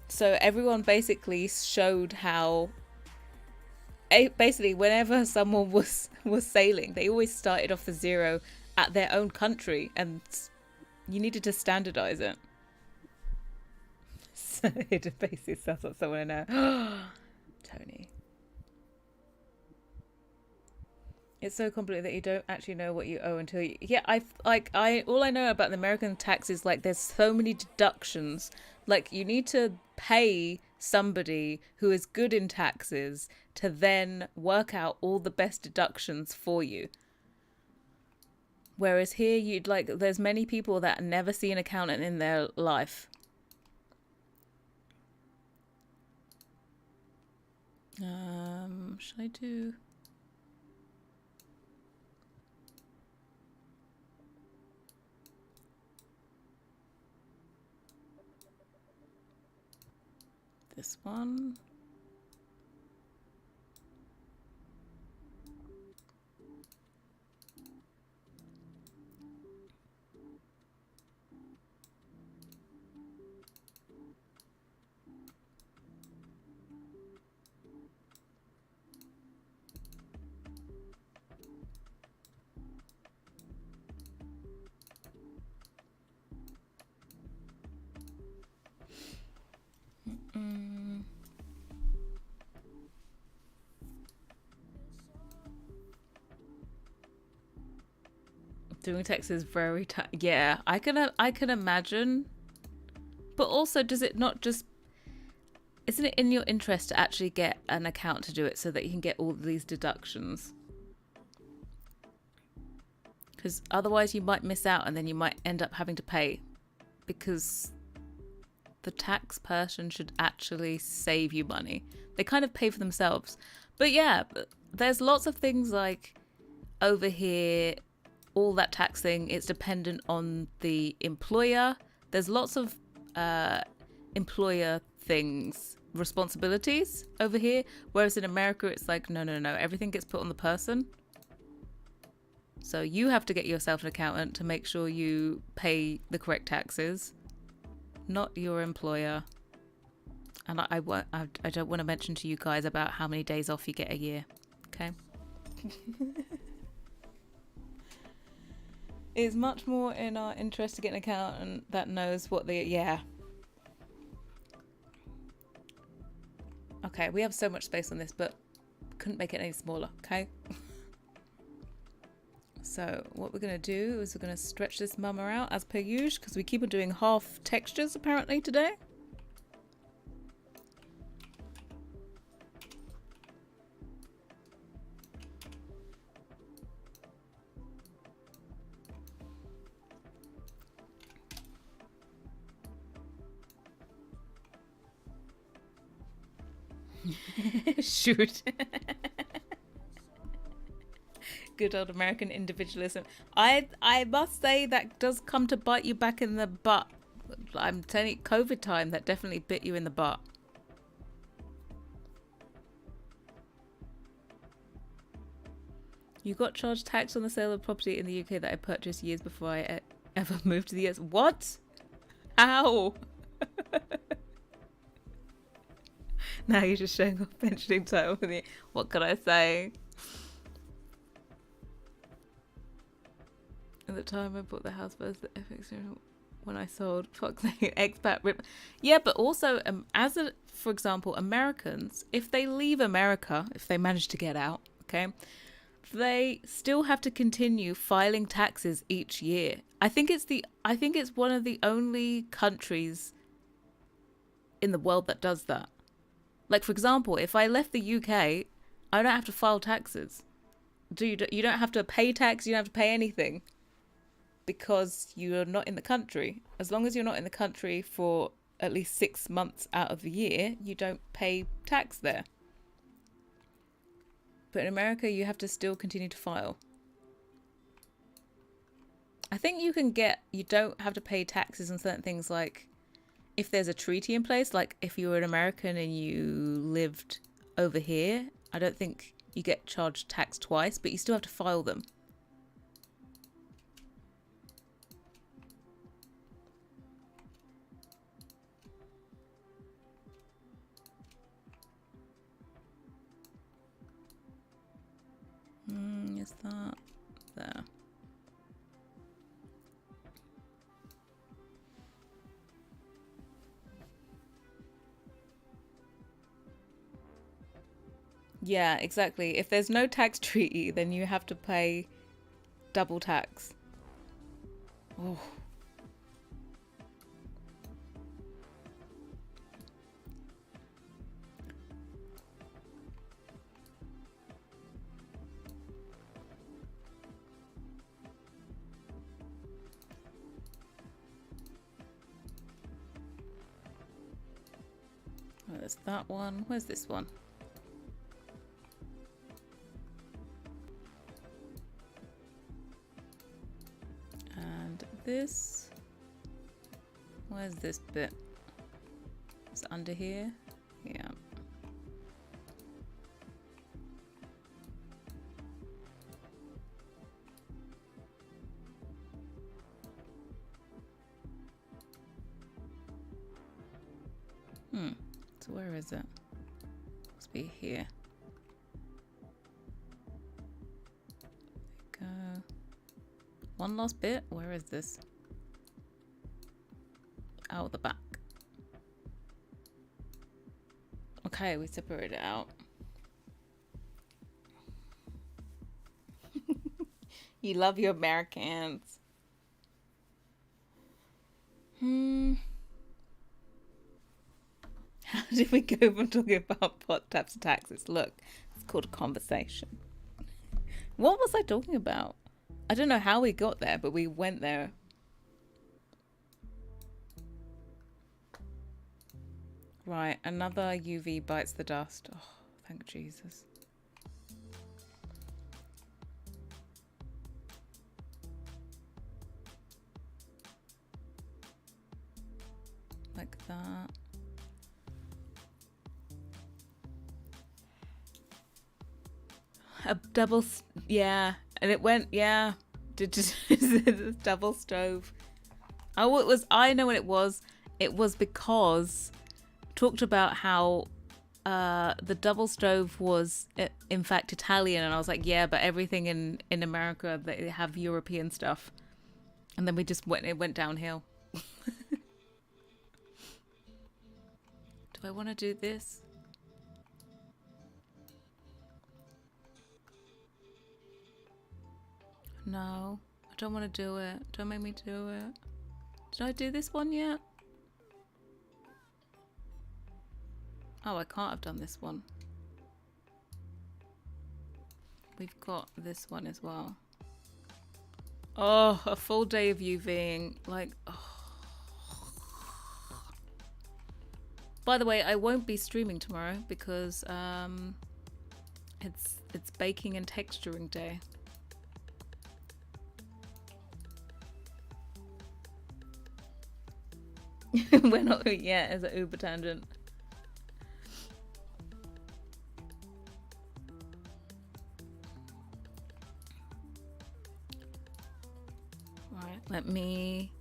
So everyone basically showed how, basically whenever someone was sailing, they always started off with 0 at their own country, and you needed to standardize it. So hidden faces, that's what someone I know. Tony. It's so complicated that you don't actually know what you owe until you... Yeah, all I know about the American tax is like there's so many deductions. Like you need to pay somebody who is good in taxes to then work out all the best deductions for you. Whereas here you'd like, there's many people that never see an accountant in their life. Should I do... this one? Doing tax is very yeah, I can imagine. But also, does it not just, isn't it in your interest to actually get an account to do it so that you can get all of these deductions? Because otherwise you might miss out and then you might end up having to pay, because the tax person should actually save you money. They kind of pay for themselves. But yeah, there's lots of things like over here, all that tax thing, it's dependent on the employer. There's lots of employer things, responsibilities over here, whereas in America it's like no, everything gets put on the person. So you have to get yourself an accountant to make sure you pay the correct taxes, not your employer. And I don't want to mention to you guys about how many days off you get a year. Okay. It's much more in our interest to get an accountant that knows what the Okay, we have so much space on this, but couldn't make it any smaller, okay? So what we're going to do is we're going to stretch this mama out as per usual, because we keep on doing half textures apparently today. Shoot. Good old American individualism. I must say that does come to bite you back in the butt. I'm telling you, COVID time, that definitely bit you in the butt. You got charged tax on the sale of property in the UK that I purchased years before I ever moved to the US. What? How? Now you're just showing off mentioning title with me. What can I say? At the time I bought the house first, the FX when I sold, fuck the expat rip. Yeah, but also for example, Americans, if they leave America, if they manage to get out, okay, they still have to continue filing taxes each year. I think it's one of the only countries in the world that does that. Like, for example, if I left the UK, I don't have to file taxes. You don't have to pay tax, you don't have to pay anything, because you're not in the country. As long as you're not in the country for at least 6 months out of the year, you don't pay tax there. But in America, you have to still continue to file. I think you don't have to pay taxes on certain things, like if there's a treaty in place, like if you were an American and you lived over here, I don't think you get charged tax twice, but you still have to file them. Is that there? Yeah, exactly. If there's no tax treaty, then you have to pay double tax. Oh. There's that one. Where's this one? And this. Where's this bit? Is it under here? Yeah. So where is it? Must be here. There we go. One last bit. Where is this? Oh, the back. Okay, we separate it out. You love your Americans. Hmm. How did we go from talking about pot taps to taxes? Look, it's called a conversation. What was I talking about? I don't know how we got there, but we went there. Right, another UV bites the dust. Oh, thank Jesus. Like that. A double, yeah, and it went, yeah. Double stove. Oh, it was. I know what it was. It was because talked about how the double stove was in fact Italian, and I was like, yeah, but everything in America they have European stuff, and then we just went. It went downhill. Do I want to do this? No, I don't want to do it. Don't make me do it. Did I do this one yet? Oh, I can't have done this one. We've got this one as well. Oh, a full day of UVing. Like, oh. By the way, I won't be streaming tomorrow because it's baking and texturing day. We're not yet as an Uber tangent. Right, let me.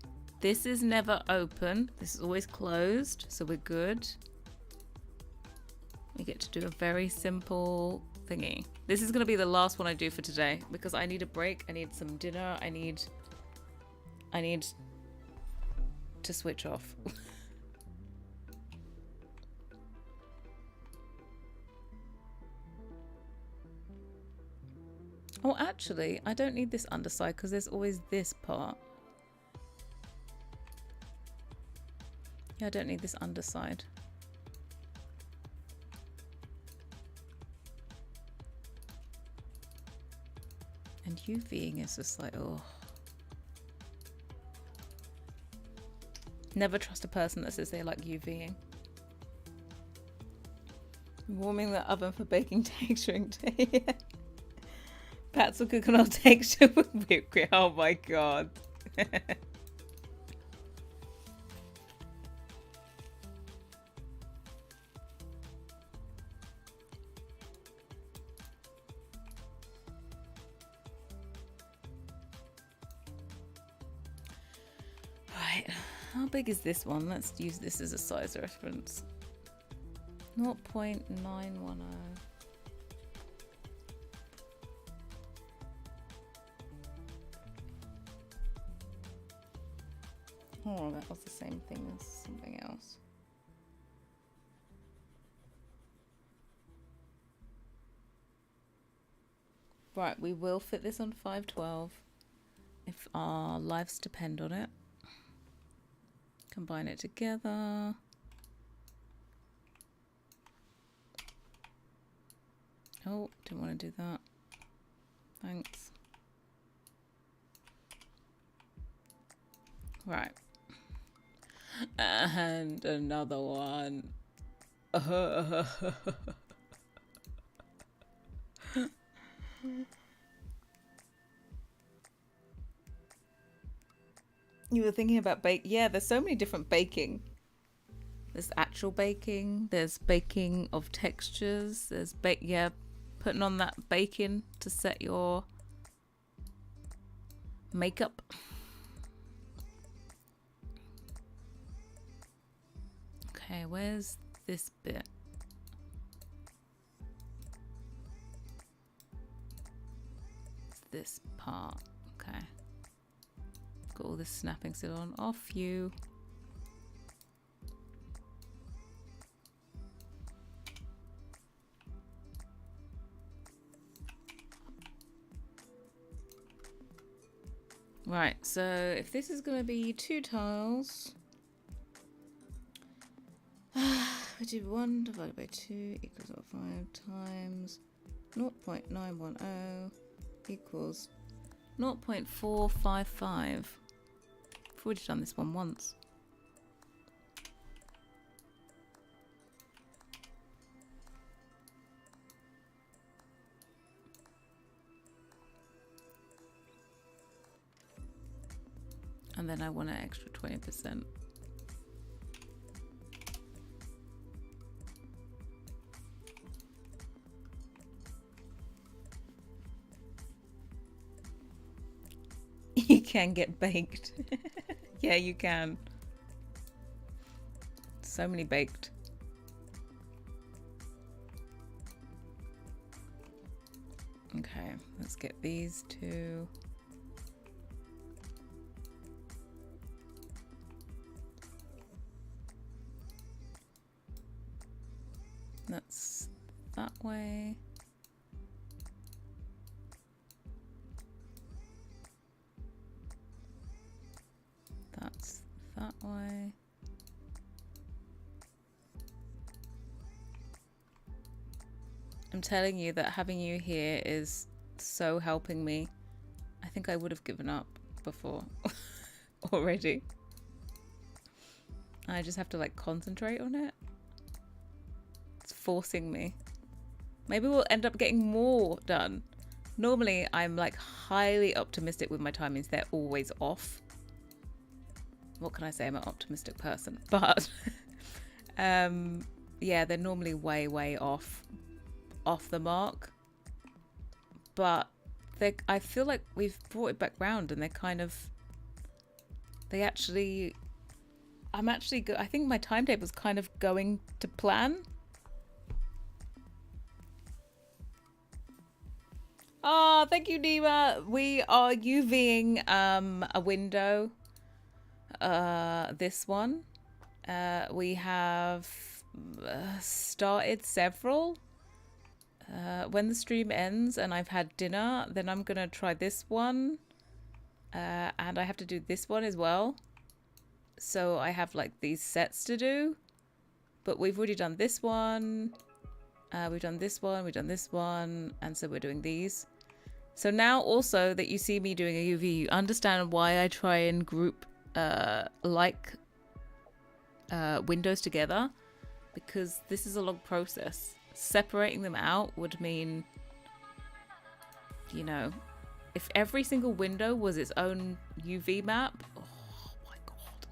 This is never open. This is always closed, so we're good. We get to do a very simple thingy. This is going to be the last one I do for today because I need a break. I need some dinner. I need to switch off. Oh, actually, I don't need this underside because there's always this part. Yeah, I don't need this underside. And UVing is just like, oh. Never trust a person that says they like UVing. Warming the oven for baking texturing day. Pats will cook on our texture with whipped cream. Oh my god. Right, how big is this one? Let's use this as a size reference. 0.910. Oh, that was the same thing as something else. Right, we will fit this on 512 if our lives depend on it. Combine it together. Oh, didn't want to do that. Thanks. Right. And another one. You were thinking about bake. Yeah, there's so many different baking. There's actual baking. There's baking of textures. There's putting on that baking to set your makeup. Okay, where's this bit? It's this part. Okay. Got all this snapping still on. Off you. Right, so if this is going to be 2 tiles, we do 1 divided by 2 equals 5 times 0.910 equals 0.455. I've already done this one once. And then I want an extra 20%. You can get baked. Yeah, you can. So many baked. Okay, let's get these two. That's that way. That's that way. I'm telling you that having you here is so helping me. I think I would have given up before already. I just have to like concentrate on it. It's forcing me. Maybe we'll end up getting more done. Normally I'm like highly optimistic with my timings. They're always off. What can I say? I'm an optimistic person, but yeah, they're normally way off the mark. But I feel like we've brought it back round, and they're kind of, I think my timetable's kind of going to plan. Oh, thank you, Nima. We are UVing a window. This one. We have started several. When the stream ends and I've had dinner, then I'm gonna try this one. And I have to do this one as well. So I have like these sets to do. But we've already done this one. We've done this one, we've done this one, and so we're doing these. So now also that you see me doing a UV, you understand why I try and group windows together, because this is a long process. Separating them out would mean, you know, if every single window was its own UV map, oh my god,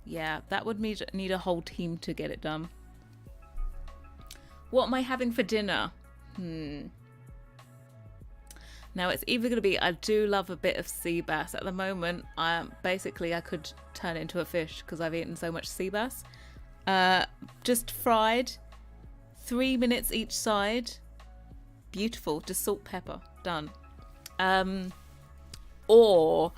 yeah, that would need a whole team to get it done. What am I having for dinner? Now it's either going to be, I do love a bit of sea bass. At the moment, I could turn it into a fish because I've eaten so much sea bass. Just fried, 3 minutes each side. Beautiful, just salt, pepper, done. Or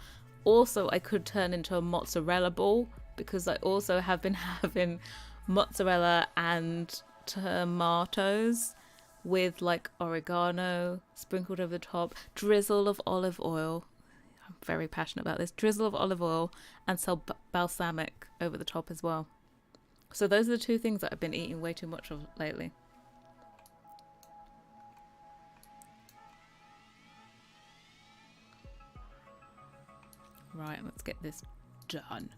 also I could turn into a mozzarella ball, because I also have been having mozzarella and tomatoes with like oregano sprinkled over the top, drizzle of olive oil. I'm very passionate about this. Drizzle of olive oil and some balsamic over the top as well. So those are the two things that I've been eating way too much of lately. Right, let's get this done.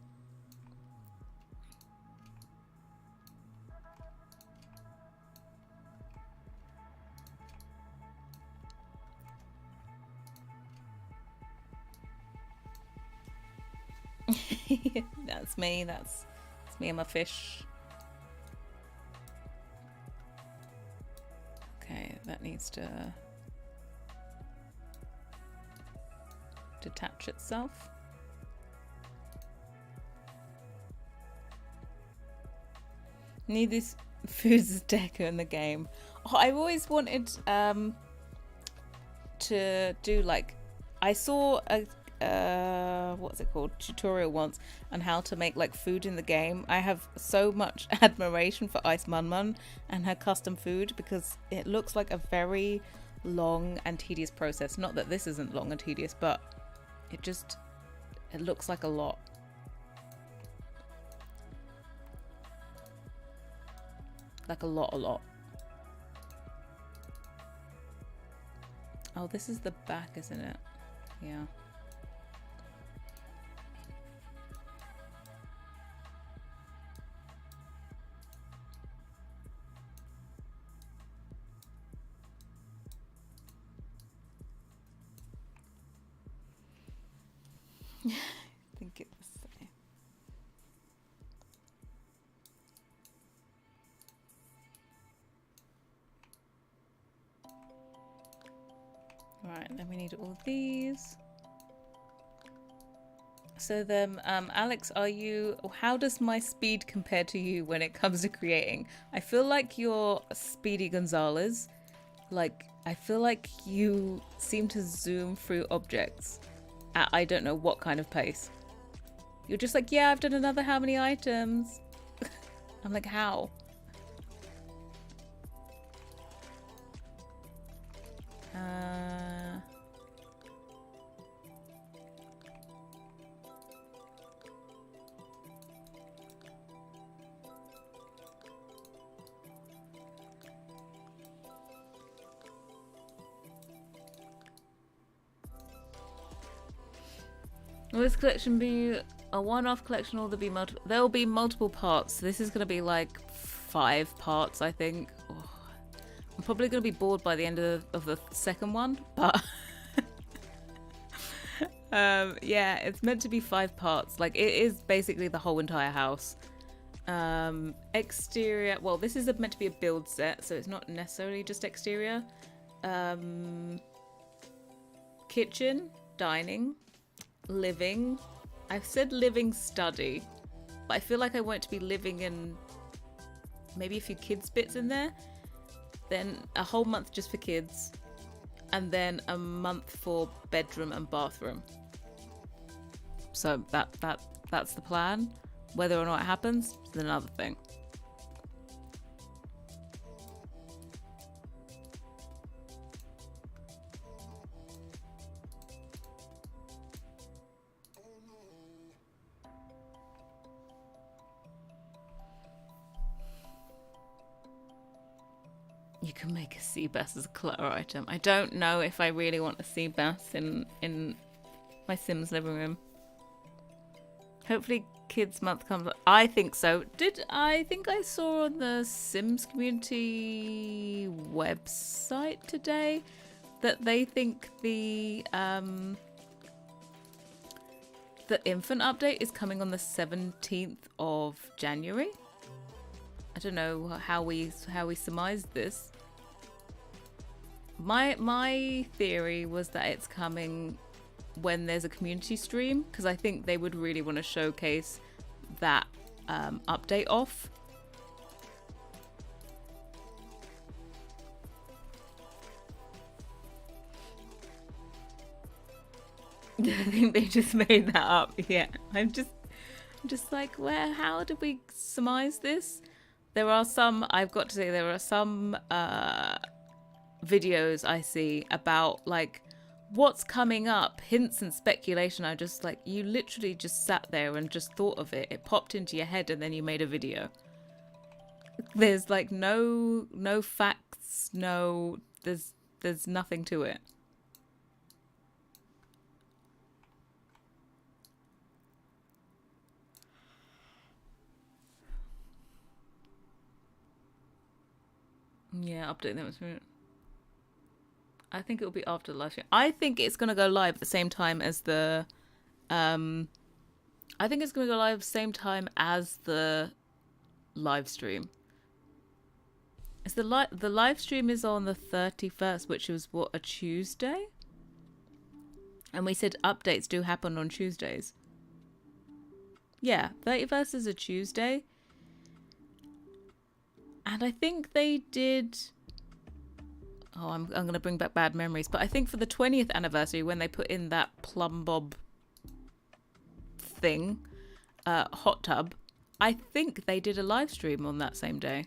That's me. That's me and my fish. Okay, that needs to detach itself. Need these foods as deco in the game. Oh, I've always wanted to do, like, I saw a what's it called, tutorial once on how to make like food in the game. I have so much admiration for Ice Mun Mun and her custom food, because it looks like a very long and tedious process. Not that this isn't long and tedious, but it just It looks like a lot. Like a lot. Oh, this is the back, isn't it? Yeah. I think it's the same. Right, then we need all these. So then, Alex, how does my speed compare to you when it comes to creating? I feel like you're Speedy Gonzalez. Like, I feel like you seem to zoom through objects at I don't know what kind of pace. You're just like, yeah, I've done another how many items? I'm like, how? Will this collection be a one-off collection, or there'll be multiple parts? This is going to be like 5 parts, I think. Oh, I'm probably going to be bored by the end of the second one, but yeah, it's meant to be 5 parts. Like, it is basically the whole entire house. Exterior, well, this is meant to be a build set, so it's not necessarily just exterior. Kitchen, dining, living. I've said living study, but I feel like I want to be living in maybe a few kids bits in there, then a whole month just for kids, and then a month for bedroom and bathroom. So that's the plan. Whether or not it happens is another thing. You can make a sea bass as a clutter item. I don't know if I really want a sea bass in my Sims living room. Hopefully Kids Month comes. I think so. I think I saw on the Sims community website today that they think the infant update is coming on the 17th of January. I don't know how we surmised this. My theory was that it's coming when there's a community stream, because I think they would really want to showcase that update off. I think they just made that up. Yeah, I'm just like, how did we surmise this? There are some, I've got to say, there are some videos I see about like what's coming up, hints and speculation. I just like, you literally just sat there and just thought of it. It popped into your head and then you made a video. There's like no facts, there's nothing to it. Yeah, update them. I think it will be after the live stream. I think it's going to go live at the same time as the... I think it's going to go live at the same time as the live stream. Is the live stream is on the 31st, which was, what, a Tuesday? And we said updates do happen on Tuesdays. Yeah, 31st is a Tuesday. And I think they did... Oh, I'm going to bring back bad memories. But I think for the 20th anniversary, when they put in that plumb bob thing, hot tub, I think they did a live stream on that same day.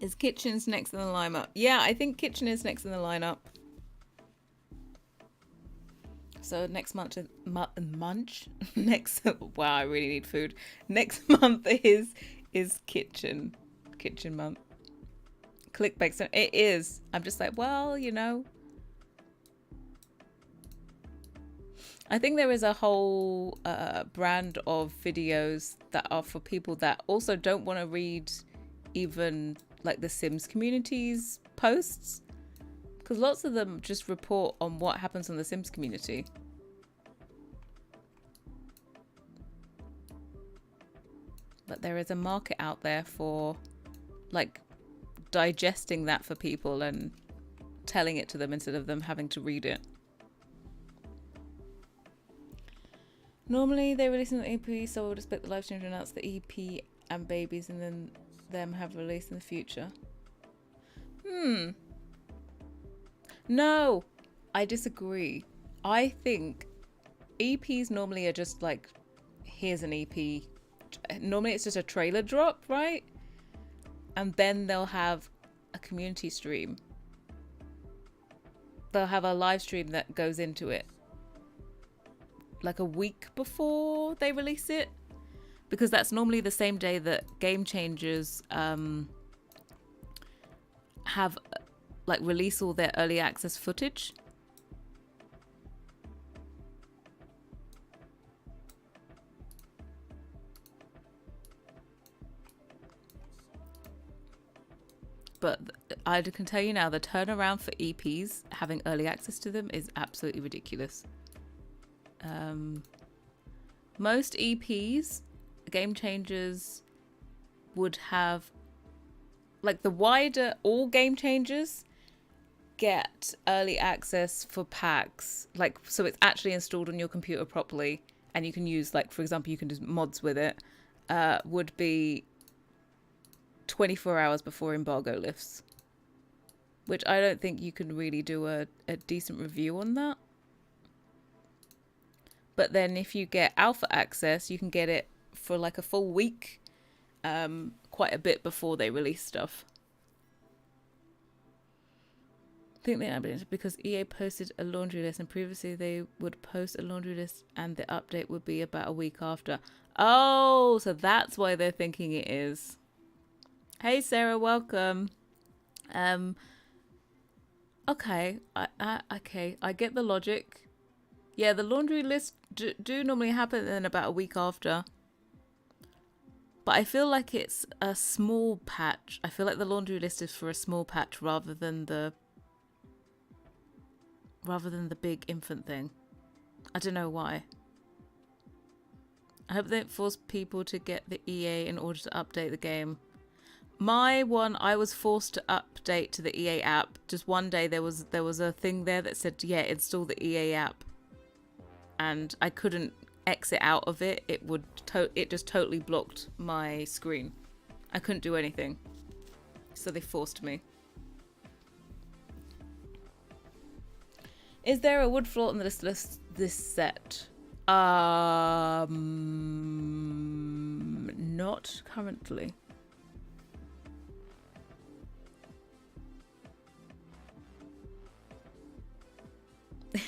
Is Kitchen's next in the lineup? Yeah, I think Kitchen is next in the lineup. So next month, next. Wow, I really need food. Next month is Kitchen month. Clickbait. So it is. I'm just like, well, you know. I think there is a whole brand of videos that are for people that also don't want to read even like the Sims community's posts, because lots of them just report on what happens on the Sims community. But there is a market out there for like digesting that for people and telling it to them instead of them having to read it. Normally they release an EP, so I would expect the live stream to announce the EP and babies and then them have released in the future. No, I disagree. I think EPs normally are just like, here's an EP. Normally it's just a trailer drop, right? And then they'll have a community stream. They'll have a live stream that goes into it like a week before they release it, because that's normally the same day that Game Changers have like release all their early access footage. But I can tell you now, the turnaround for EPs having early access to them is absolutely ridiculous. Most EPs, Game Changers would have, like the wider, all Game Changers get early access for packs, like so it's actually installed on your computer properly and you can use, like for example you can do mods with it, would be 24 hours before embargo lifts, which I don't think you can really do a decent review on that. But then if you get alpha access, you can get it for like a full week, quite a bit before they release stuff. I think they updated because EA posted a laundry list, and previously they would post a laundry list and the update would be about a week after. Oh, so that's why they're thinking it is. Hey Sarah, welcome. Okay, I get the logic. Yeah, the laundry list do normally happen in about a week after. But I feel like it's a small patch. I feel like the laundry list is for a small patch rather than the big infant thing. I don't know why. I hope they don't force people to get the EA in order to update the game. My one, I was forced to update to the EA app. Just one day there was a thing there that said, yeah, install the EA app. And I couldn't exit out of it. It just totally blocked my screen. I couldn't do anything. So they forced me. Is there a wood floor on this list this set? Not currently.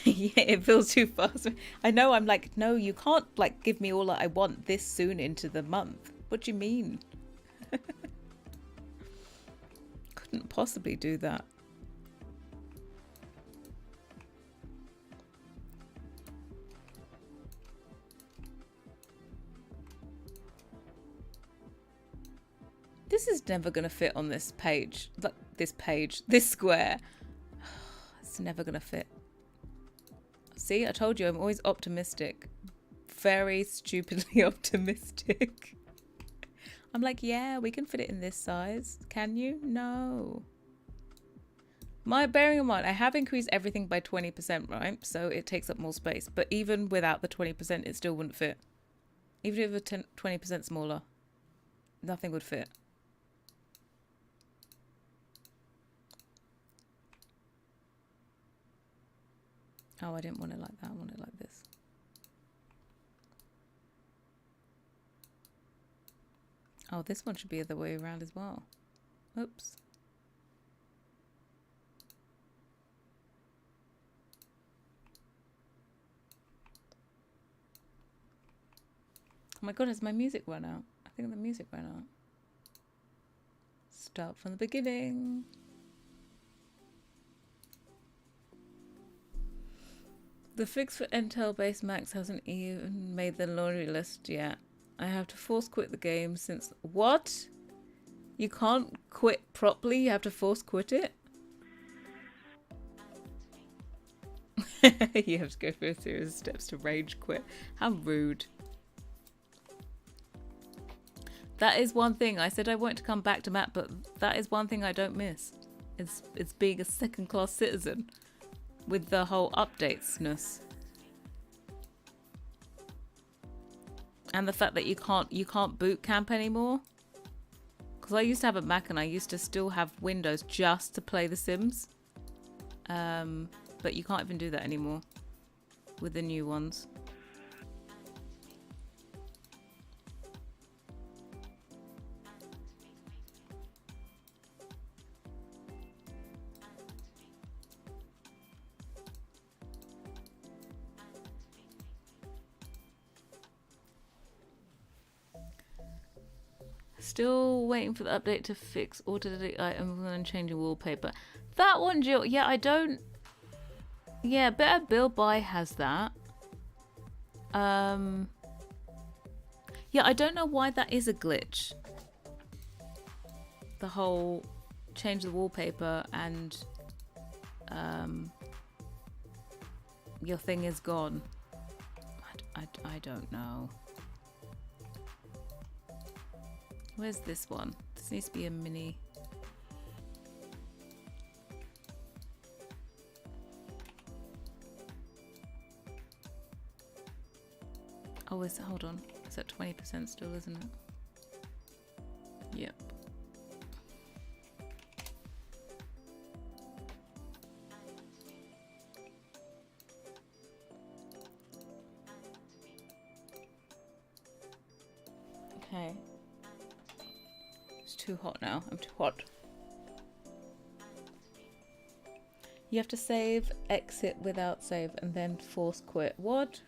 Yeah, it feels too fast. I know, I'm like, no, you can't like give me all that I want this soon into the month. What do you mean? Couldn't possibly do that. This is never going to fit on this page. Like this square. It's never going to fit. See, I told you, I'm always optimistic. Very stupidly optimistic. I'm like, yeah, we can fit it in this size. Can you? No. Bearing in mind, I have increased everything by 20%, right? So it takes up more space. But even without the 20%, it still wouldn't fit. Even if it were 20% smaller, nothing would fit. Oh, I didn't want it like that. I want it like this. Oh, this one should be the other way around as well. Oops. Oh my god, has my music run out? I think the music ran out. Start from the beginning. The fix for Intel-based Macs hasn't even made the laundry list yet. I have to force quit the game since... What? You can't quit properly? You have to force quit it? You have to go through a series of steps to rage quit. How rude. That is one thing. I said I want to come back to Matt, but that is one thing I don't miss. It's being a second-class citizen with the whole updatesness. And the fact that you can't boot camp anymore. Because I used to have a Mac and I used to still have Windows just to play The Sims. But you can't even do that anymore with the new ones. Still waiting for the update to fix auto-delete items and changing wallpaper. That one, Jill. Yeah, I don't... Yeah, Better Build Buy has that. Yeah, I don't know why that is a glitch. The whole change the wallpaper and your thing is gone. I don't know. Where's this one? This needs to be a mini. Oh, hold on. It's at 20% still, isn't it? Yep. Okay. It's too hot now. I'm too hot. You have to save, exit without save, and then force quit. What?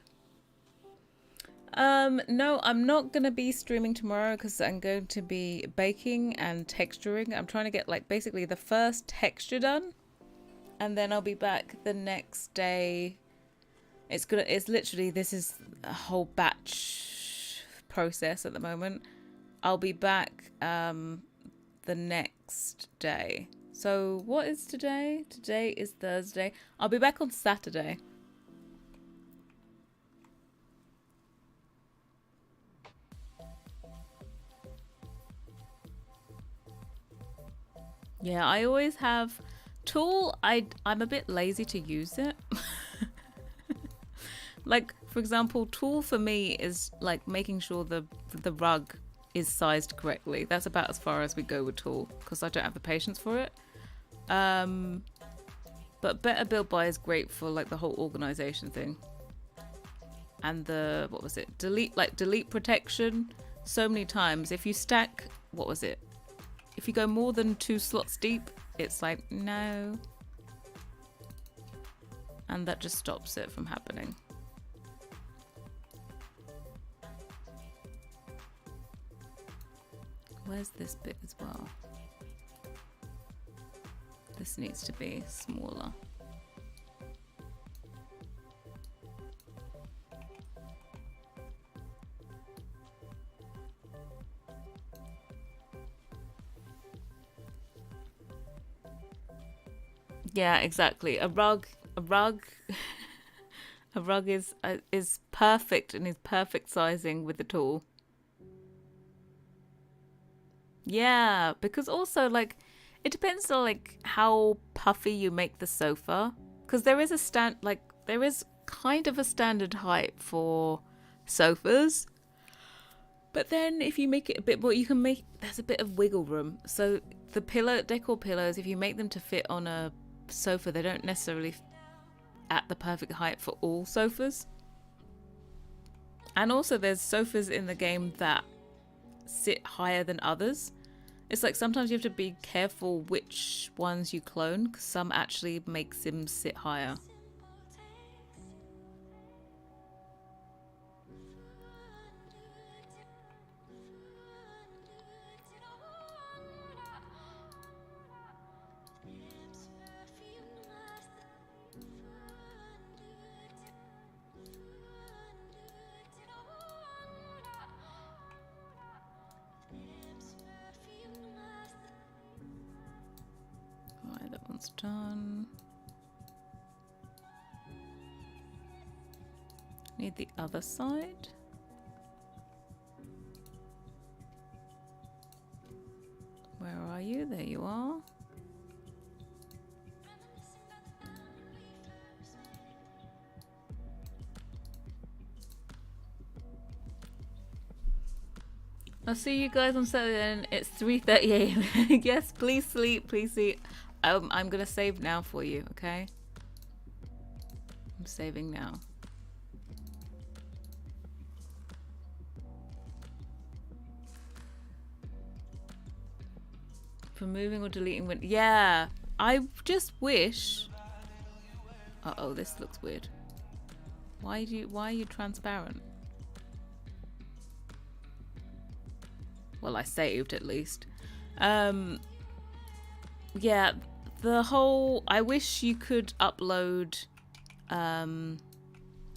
No, I'm not going to be streaming tomorrow because I'm going to be baking and texturing. I'm trying to get like basically the first texture done and then I'll be back the next day. It's literally, this is a whole batch process at the moment. I'll be back the next day. So what is today? Today is Thursday. I'll be back on Saturday. Yeah, I always have Tool. I'm a bit lazy to use it. Like, for example, Tool for me is like making sure the rug is sized correctly. That's about as far as we go with Tool because I don't have the patience for it. But Better Build Buy is great for like the whole organization thing. And the, what was it? Delete protection. So many times if you stack, what was it? If you go more than 2 slots deep, it's like, no. And that just stops it from happening. Where's this bit as well? This needs to be smaller. Yeah, exactly. A rug is perfect and is perfect sizing with the Tool. Yeah, because also like it depends on like how puffy you make the sofa, because there is there is kind of a standard height for sofas. But then if you make it a bit more, you can make, there's a bit of wiggle room. So the decor pillows, if you make them to fit on a sofa, they don't necessarily at the perfect height for all sofas. And also there's sofas in the game that sit higher than others. It's like sometimes you have to be careful which ones you clone, because some actually makes him sit higher. Right, that one's done. Need the other side. Where are you? There you are. I'll see you guys on Saturday then. It's 3:30 a.m. Yes, please sleep, please sleep. I'm gonna save now for you, okay? I'm saving now. For moving or deleting when yeah, I just wish. Uh-oh, this looks weird. Why are you transparent? Well, I saved at least. Yeah, the whole I wish you could upload an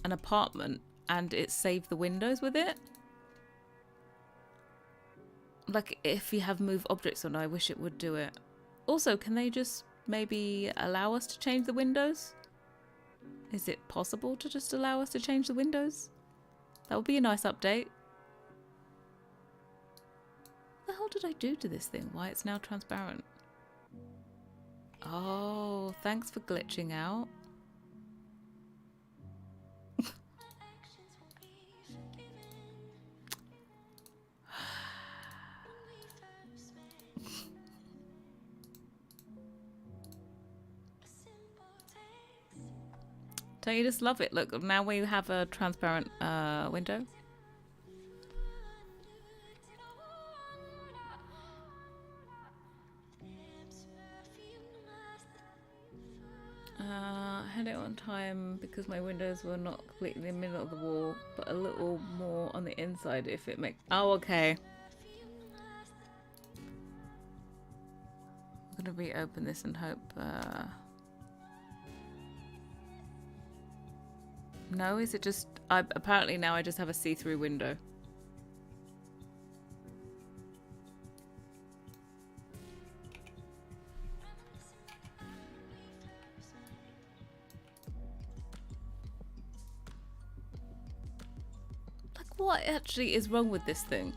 apartment and it saved the windows with it. Like if you have move objects on, I wish it would do it. Also, can they just maybe allow us to change the windows? Is it possible to just allow us to change the windows? That would be a nice update. What the hell did I do to this thing? Why it's now transparent? Oh, thanks for glitching out. Don't you just love it? Look, now we have a transparent window. I had it on time because my windows were not completely in the middle of the wall, but a little more on the inside if it makes... Oh, okay. I'm gonna reopen this and hope... No, is it just... apparently now I just have a see-through window. Like, what actually is wrong with this thing?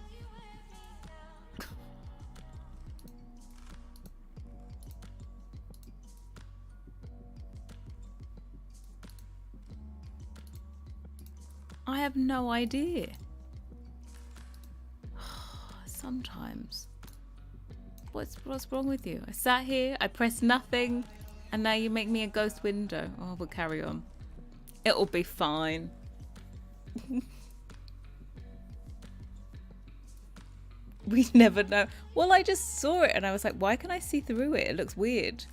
I have no idea. Sometimes. What's wrong with you? I sat here, I pressed nothing, and now you make me a ghost window. Oh, we'll carry on. It'll be fine. We never know. Well, I just saw it and I was like, why can I see through it? It looks weird.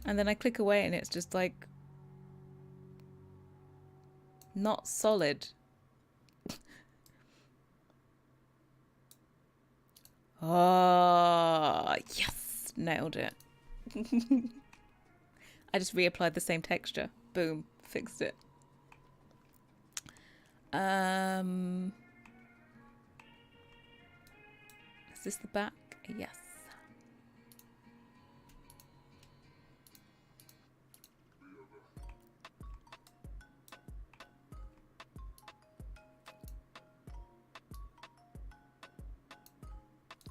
And then I click away and it's just like... not solid. Oh, yes, nailed it. I just reapplied the same texture. Boom, fixed it. Is this the back? Yes.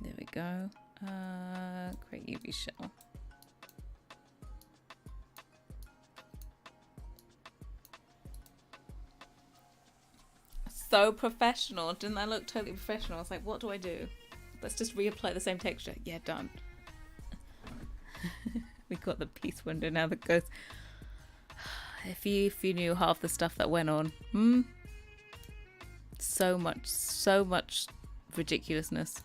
There we go. Create UV shell. So professional. Didn't I look totally professional? I was like, what do I do? Let's just reapply the same texture. Yeah, done. We got the piece window now that goes. If you knew half the stuff that went on. So much ridiculousness.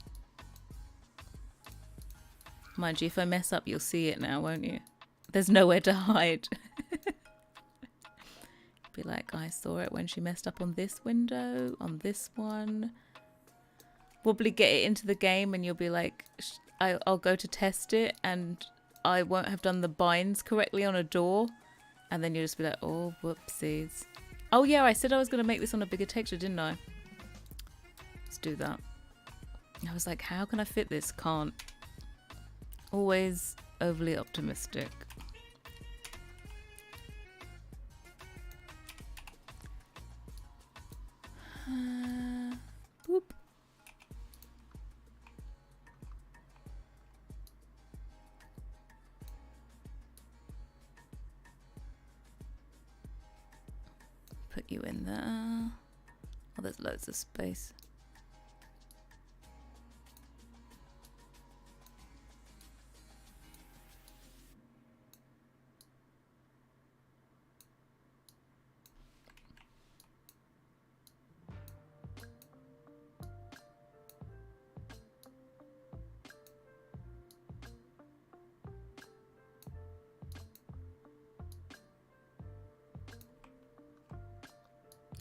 Mind you, if I mess up, you'll see it now, won't you? There's nowhere to hide. Be like, I saw it when she messed up on this window, on this one. Probably get it into the game and you'll be like, I'll go to test it and I won't have done the binds correctly on a door. And then you'll just be like, oh, whoopsies. Oh yeah, I said I was going to make this on a bigger texture, didn't I? Let's do that. I was like, how can I fit this? Can't. Always overly optimistic. Boop. Put you in there. Oh, there's loads of space.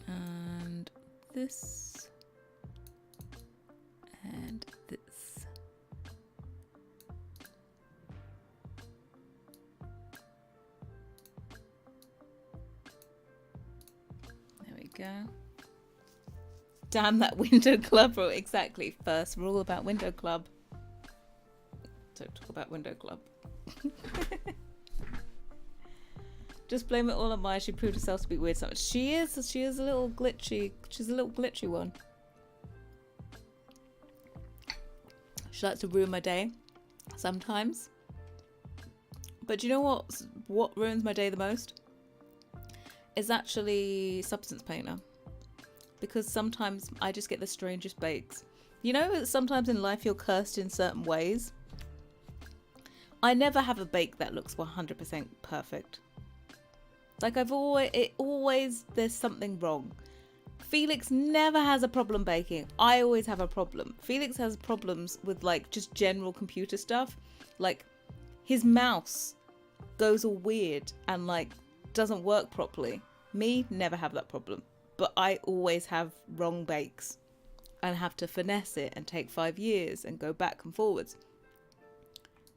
And this and this. There we go. Damn that window club rule. Exactly. First rule about window club. Don't talk about window club. Just blame it all on Maya. She proved herself to be weird sometimes. She is a little glitchy. She's a little glitchy one. She likes to ruin my day sometimes. But do you know what ruins my day the most? Is actually Substance Painter. Because sometimes I just get the strangest bakes. You know, sometimes in life you're cursed in certain ways. I never have a bake that looks 100% perfect. Like always there's something wrong. Felix never has a problem baking. I always have a problem. Felix has problems with like just general computer stuff. Like his mouse goes all weird and like doesn't work properly. Me, never have that problem. But I always have wrong bakes and have to finesse it and take 5 years and go back and forwards.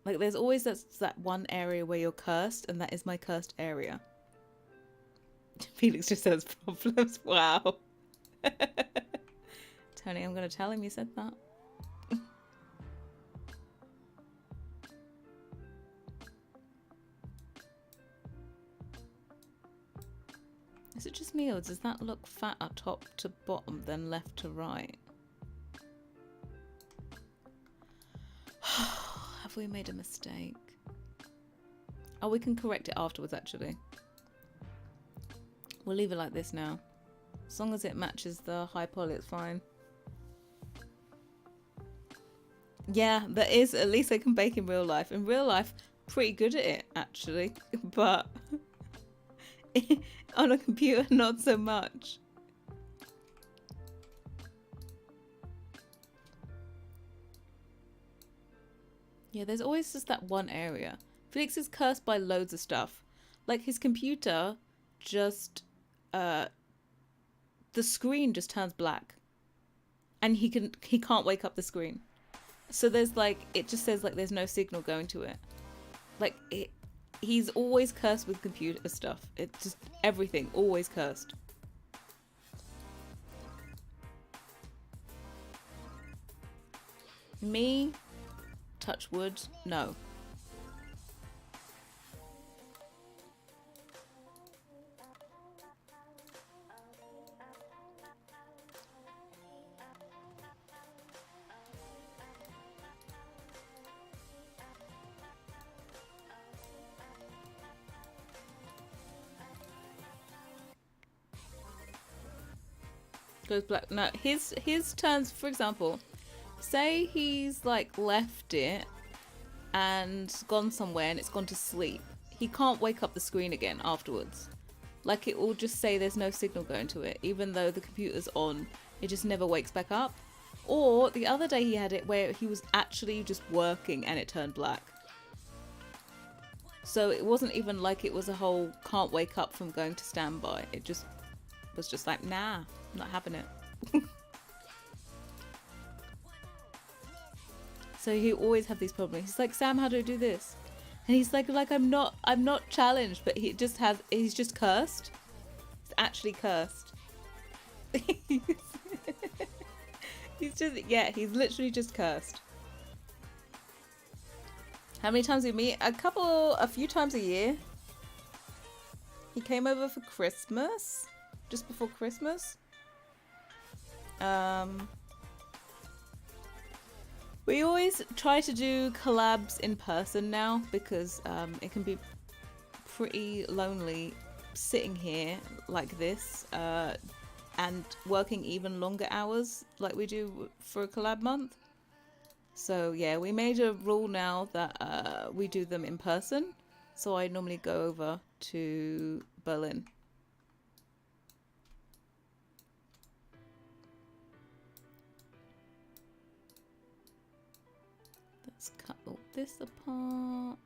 Like there's always that one area where you're cursed, and that is my cursed area. Felix just says problems. Wow. Tony, I'm going to tell him you said that. Is it just me, or does that look fat at top to bottom then left to right? Have we made a mistake? Oh, we can correct it afterwards actually. We'll leave it like this now. As long as it matches the high poly, it's fine. Yeah, that is, at least I can bake in real life. In real life, pretty good at it, actually. But on a computer, not so much. Yeah, there's always just that one area. Felix is cursed by loads of stuff. Like his computer just... the screen just turns black. And he can't wake up the screen. So there's like, it just says like there's no signal going to it. Like he's always cursed with computer stuff. It's just everything, always cursed. Me, touch wood, no. Goes black. No, his turns, for example, say he's like left it and gone somewhere and it's gone to sleep. He can't wake up the screen again afterwards. Like it will just say there's no signal going to it, even though the computer's on. It just never wakes back up. Or the other day he had it where he was actually just working and it turned black. So it wasn't even like it was a whole can't wake up from going to standby. It just was just like, nah, I'm not having it. So he always had these problems. He's like, Sam, how do I do this? And he's like I'm not challenged, but he's just cursed. He's actually cursed. He's literally just cursed. How many times we meet? A few times a year. He came over for Christmas, just before Christmas. We always try to do collabs in person now because it can be pretty lonely sitting here like this and working even longer hours like we do for a collab month. So yeah, we made a rule now that we do them in person. So I normally go over to Berlin. Let's cut all this apart.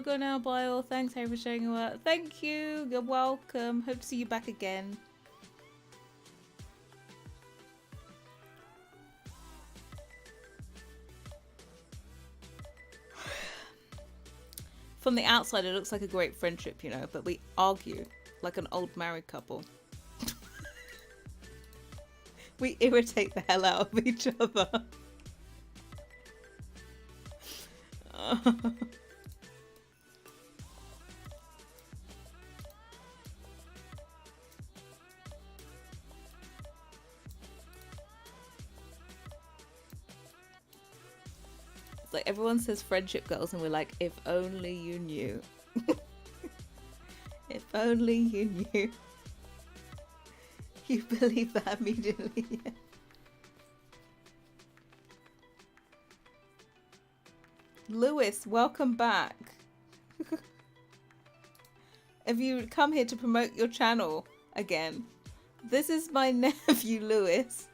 Go now, Bile. Thanks, Harry, for sharing your work. Thank you. You're welcome. Hope to see you back again. From the outside, it looks like a great friendship, you know, but we argue like an old married couple. We irritate the hell out of each other. Like everyone says friendship goals and we're like, if only you knew. If only you knew. You believe that immediately. Lewis, welcome back. Have you come here to promote your channel again? This is my nephew Lewis,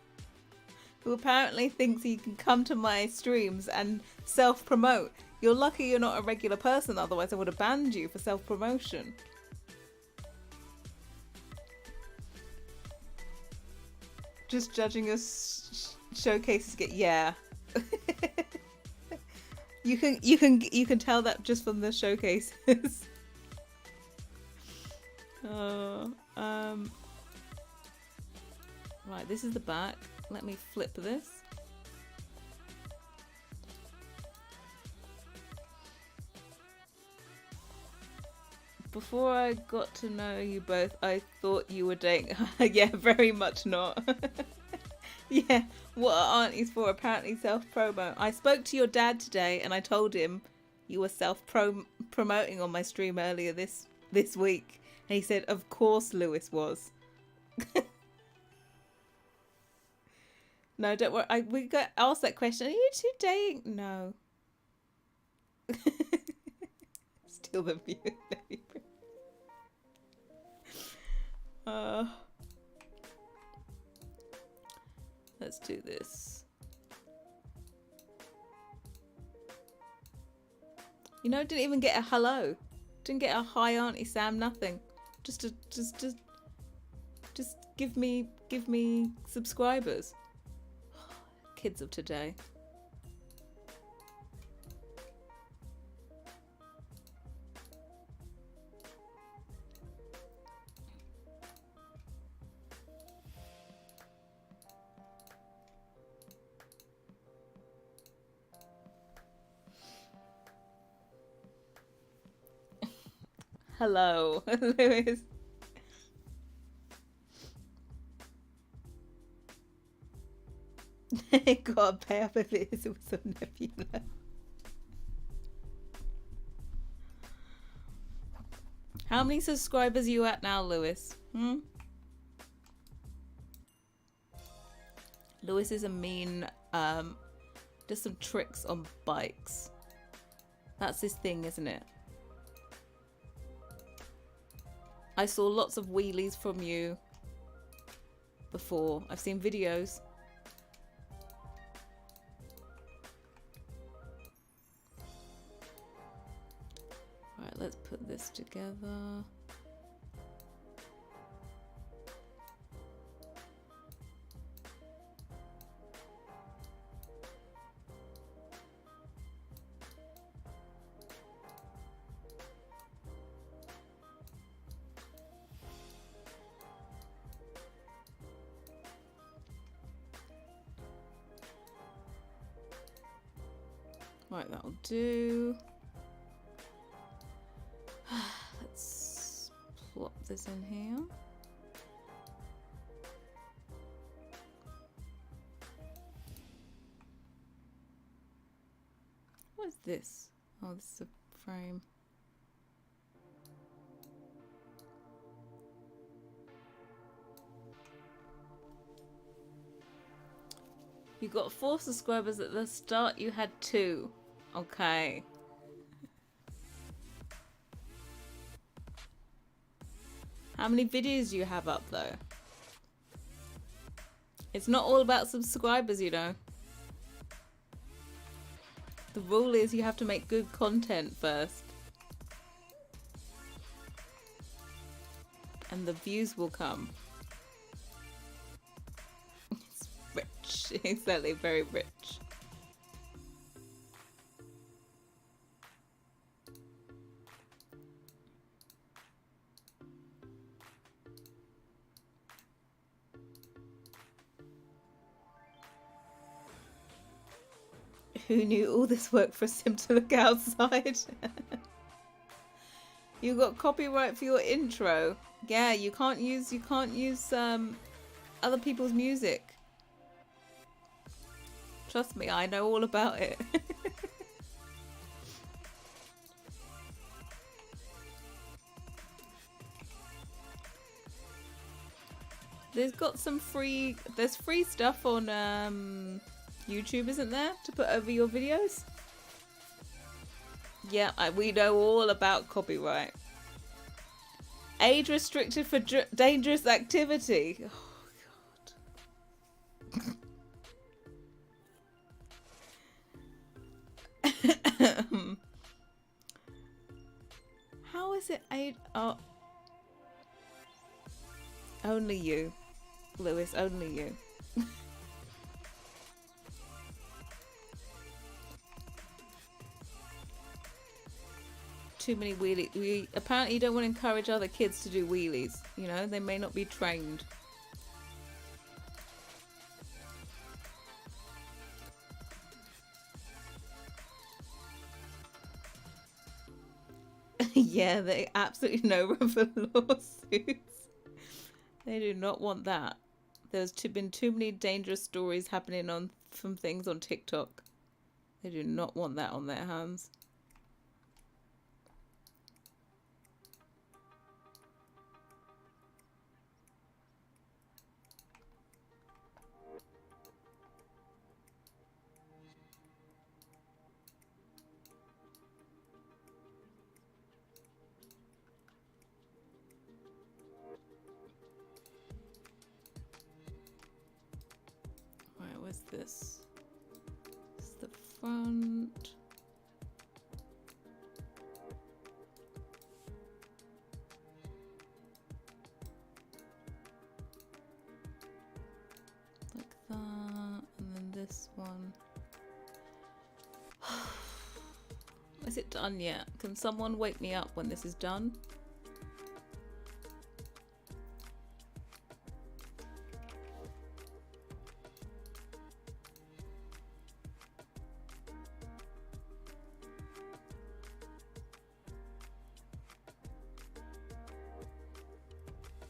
who apparently thinks he can come to my streams and self-promote. You're lucky you're not a regular person, otherwise I would have banned you for self-promotion. Just judging your showcases get you can tell that just from the showcases. Right, this is the back. Let me flip this. Before I got to know you both, I thought you were dating. Yeah, very much not. Yeah, what are aunties for? Apparently self-promo. I spoke to your dad today and I told him you were self-promoting on my stream earlier this week. And he said, of course Lewis was. No, don't worry. We got asked that question. Are you two dating? No. Steal the view. Let's do this. You know, didn't even get a hello. Didn't get a hi, Auntie Sam. Nothing. Just give me subscribers. Kids of today. Hello, Lewis. Gotta pay up if it is also nebula. How many subscribers are you at now, Lewis? Lewis is a mean Just some tricks on bikes. That's his thing, isn't it? I saw lots of wheelies from you before. I've seen videos. Right, let's put this together. Right, that'll do. Let's plop this in here. What is this? Oh, this is a frame. You got 4 subscribers at the start, you had 2. Okay. How many videos do you have up though? It's not all about subscribers, you know. The rule is you have to make good content first. And the views will come. It's rich. Exactly, very rich. Who knew all this work for a sim to look outside? You got copyright for your intro. Yeah, you can't use other people's music. Trust me, I know all about it. There's free stuff on YouTube, isn't there, to put over your videos? Yeah, we know all about copyright. Age restricted for dangerous activity. Oh, God. How is it age? Oh. Only you, Lewis, only you. Too many wheelies. We apparently don't want to encourage other kids to do wheelies. You know, they may not be trained. Yeah, they absolutely no room for lawsuits. They do not want that. There's been too many dangerous stories happening from things on TikTok. They do not want that on their hands. Where's this? It's the front. Like that, and then this one. Is it done yet? Can someone wake me up when this is done?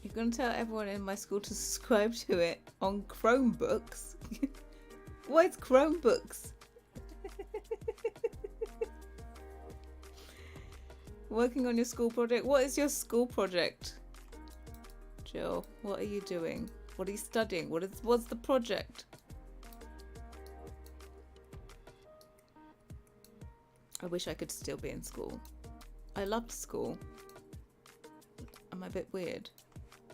You're going to tell everyone in my school to subscribe to it on Chromebooks? Why is Chromebooks? Working on your school project? What is your school project? Jill, what are you doing? What are you studying? What's the project? I wish I could still be in school. I loved school. Am I a bit weird?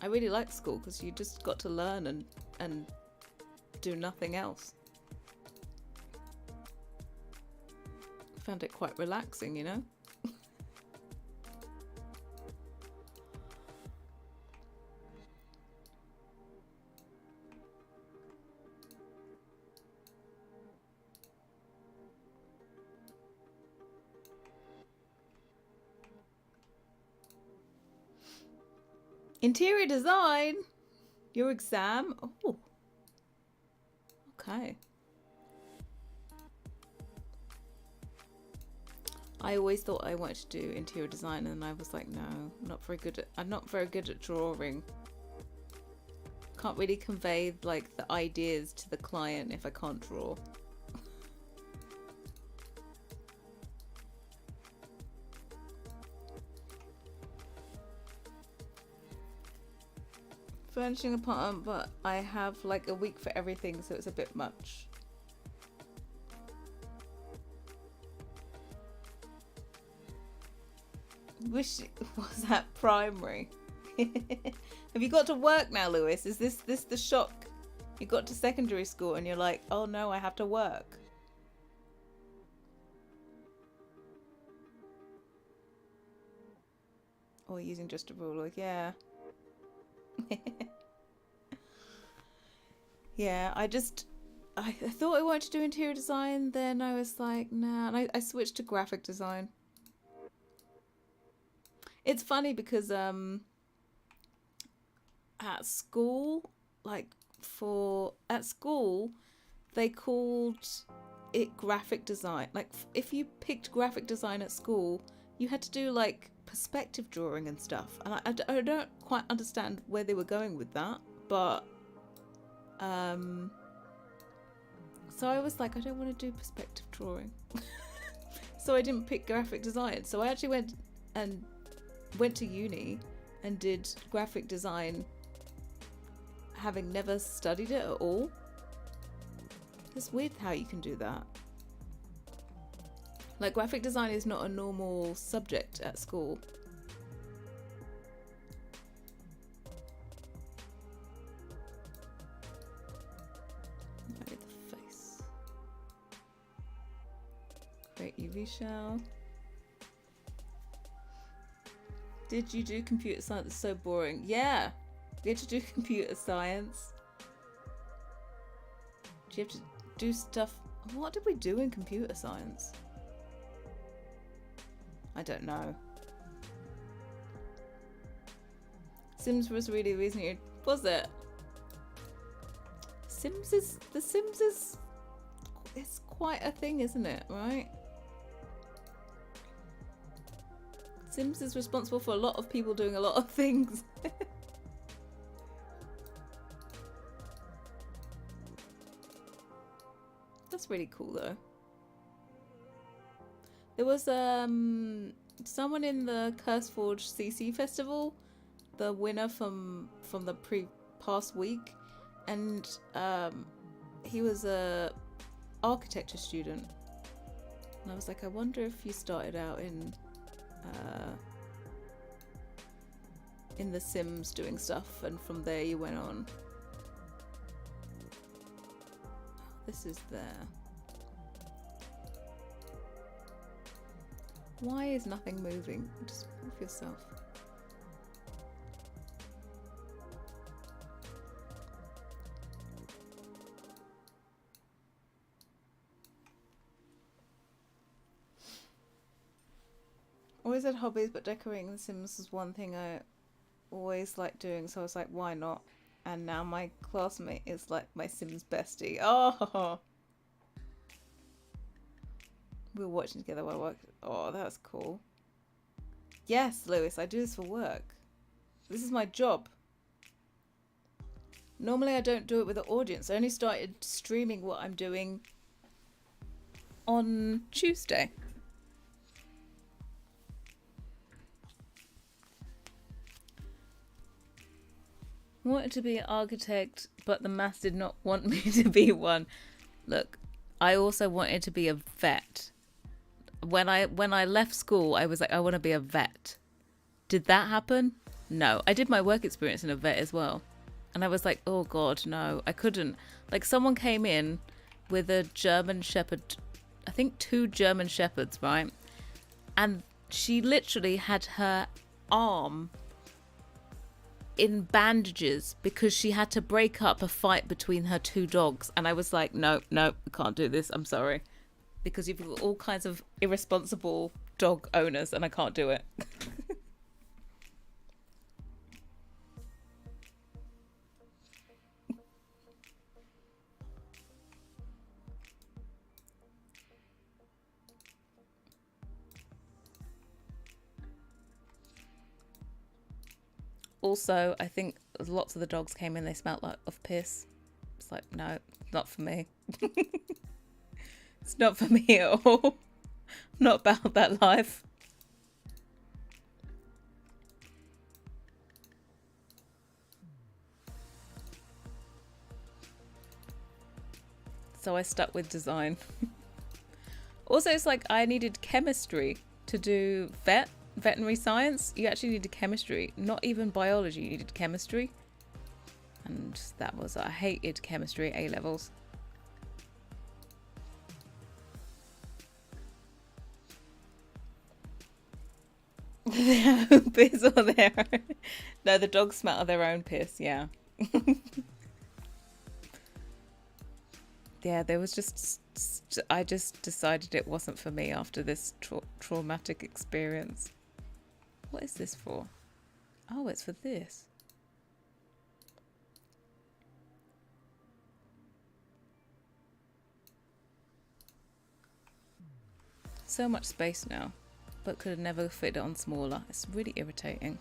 I really liked school because you just got to learn and do nothing else. Found it quite relaxing, you know? Interior design? Your exam? Oh. Okay. I always thought I wanted to do interior design, and I was like, no, I'm not very good at drawing. Can't really convey like the ideas to the client if I can't draw. Furnishing apartment, but I have like a week for everything, so it's a bit much. Wish it was at primary. Have you got to work now, Lewis? Is this the shock? You got to secondary school and you're like, oh no, I have to work. Or using just a ruler, yeah. Yeah, I thought I wanted to do interior design, then I was like, nah, and I switched to graphic design. It's funny because at school, they called it graphic design. Like if you picked graphic design at school, you had to do like perspective drawing and stuff, and I don't quite understand where they were going with that, but so I was like, I don't want to do perspective drawing. So I didn't pick graphic design, so I actually went to uni and did graphic design, having never studied it at all. It's weird how you can do that. Like, graphic design is not a normal subject at school. Maybe the face. Create UV shell. Did you do computer science? It's so boring. Yeah, we had to do computer science. Do you have to do stuff? What did we do in computer science? I don't know. Sims was really the reason you... Was it? The Sims is... It's quite a thing, isn't it? Right? Sims is responsible for a lot of people doing a lot of things. That's really cool though. There was someone in the CurseForge CC festival, the winner from the past week, and he was a architecture student. And I was like, I wonder if you started out in The Sims doing stuff, and from there you went on. This is there. Why is nothing moving? Just move yourself. Always had hobbies, but decorating The Sims was one thing I always liked doing, so I was like, why not? And now my classmate is like my Sims bestie. Oh! We were watching together while I worked. Oh, that's cool. Yes, Lewis, I do this for work. This is my job. Normally I don't do it with an audience. I only started streaming what I'm doing on Tuesday. Wanted to be an architect, but the maths did not want me to be one. Look, I also wanted to be a vet, when I left school, I was like, I want to be a vet. Did that happen? No. I did my work experience in a vet as well. And I was like, oh God, no, I couldn't. Like someone came in with a German Shepherd, I think 2 German Shepherds, right? And she literally had her arm in bandages because she had to break up a fight between her 2 dogs. And I was like, no, I can't do this. I'm sorry. Because you've got all kinds of irresponsible dog owners and I can't do it. Also, I think lots of the dogs came in, they smelled like of piss. It's like, no, not for me. It's not for me at all. Not about that life. So I stuck with design. Also, it's like I needed chemistry to do veterinary science. You actually needed chemistry, not even biology. You needed chemistry, and that was, I hated chemistry at A levels. Their own piss or their own. No, the dogs smell their own piss. Yeah. Yeah, there was just, I just decided it wasn't for me after this traumatic experience. What is this for? Oh, it's for this. So much space now, but could have never fit it on smaller. It's really irritating.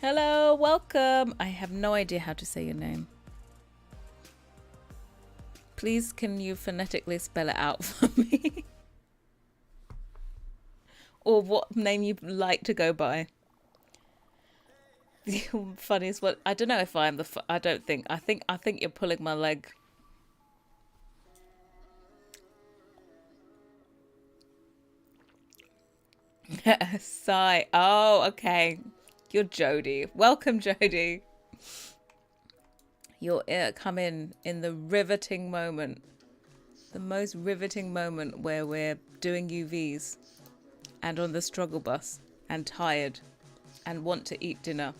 Hello, welcome. I have no idea how to say your name. Please, can you phonetically spell it out for me? Or what name you'd like to go by. The funniest one. I don't know if I am the. I don't think. I think you're pulling my leg. Sigh. Oh, okay. You're Jody. Welcome, Jody. You'll come in the riveting moment. The most riveting moment where we're doing UVs and on the struggle bus and tired and want to eat dinner.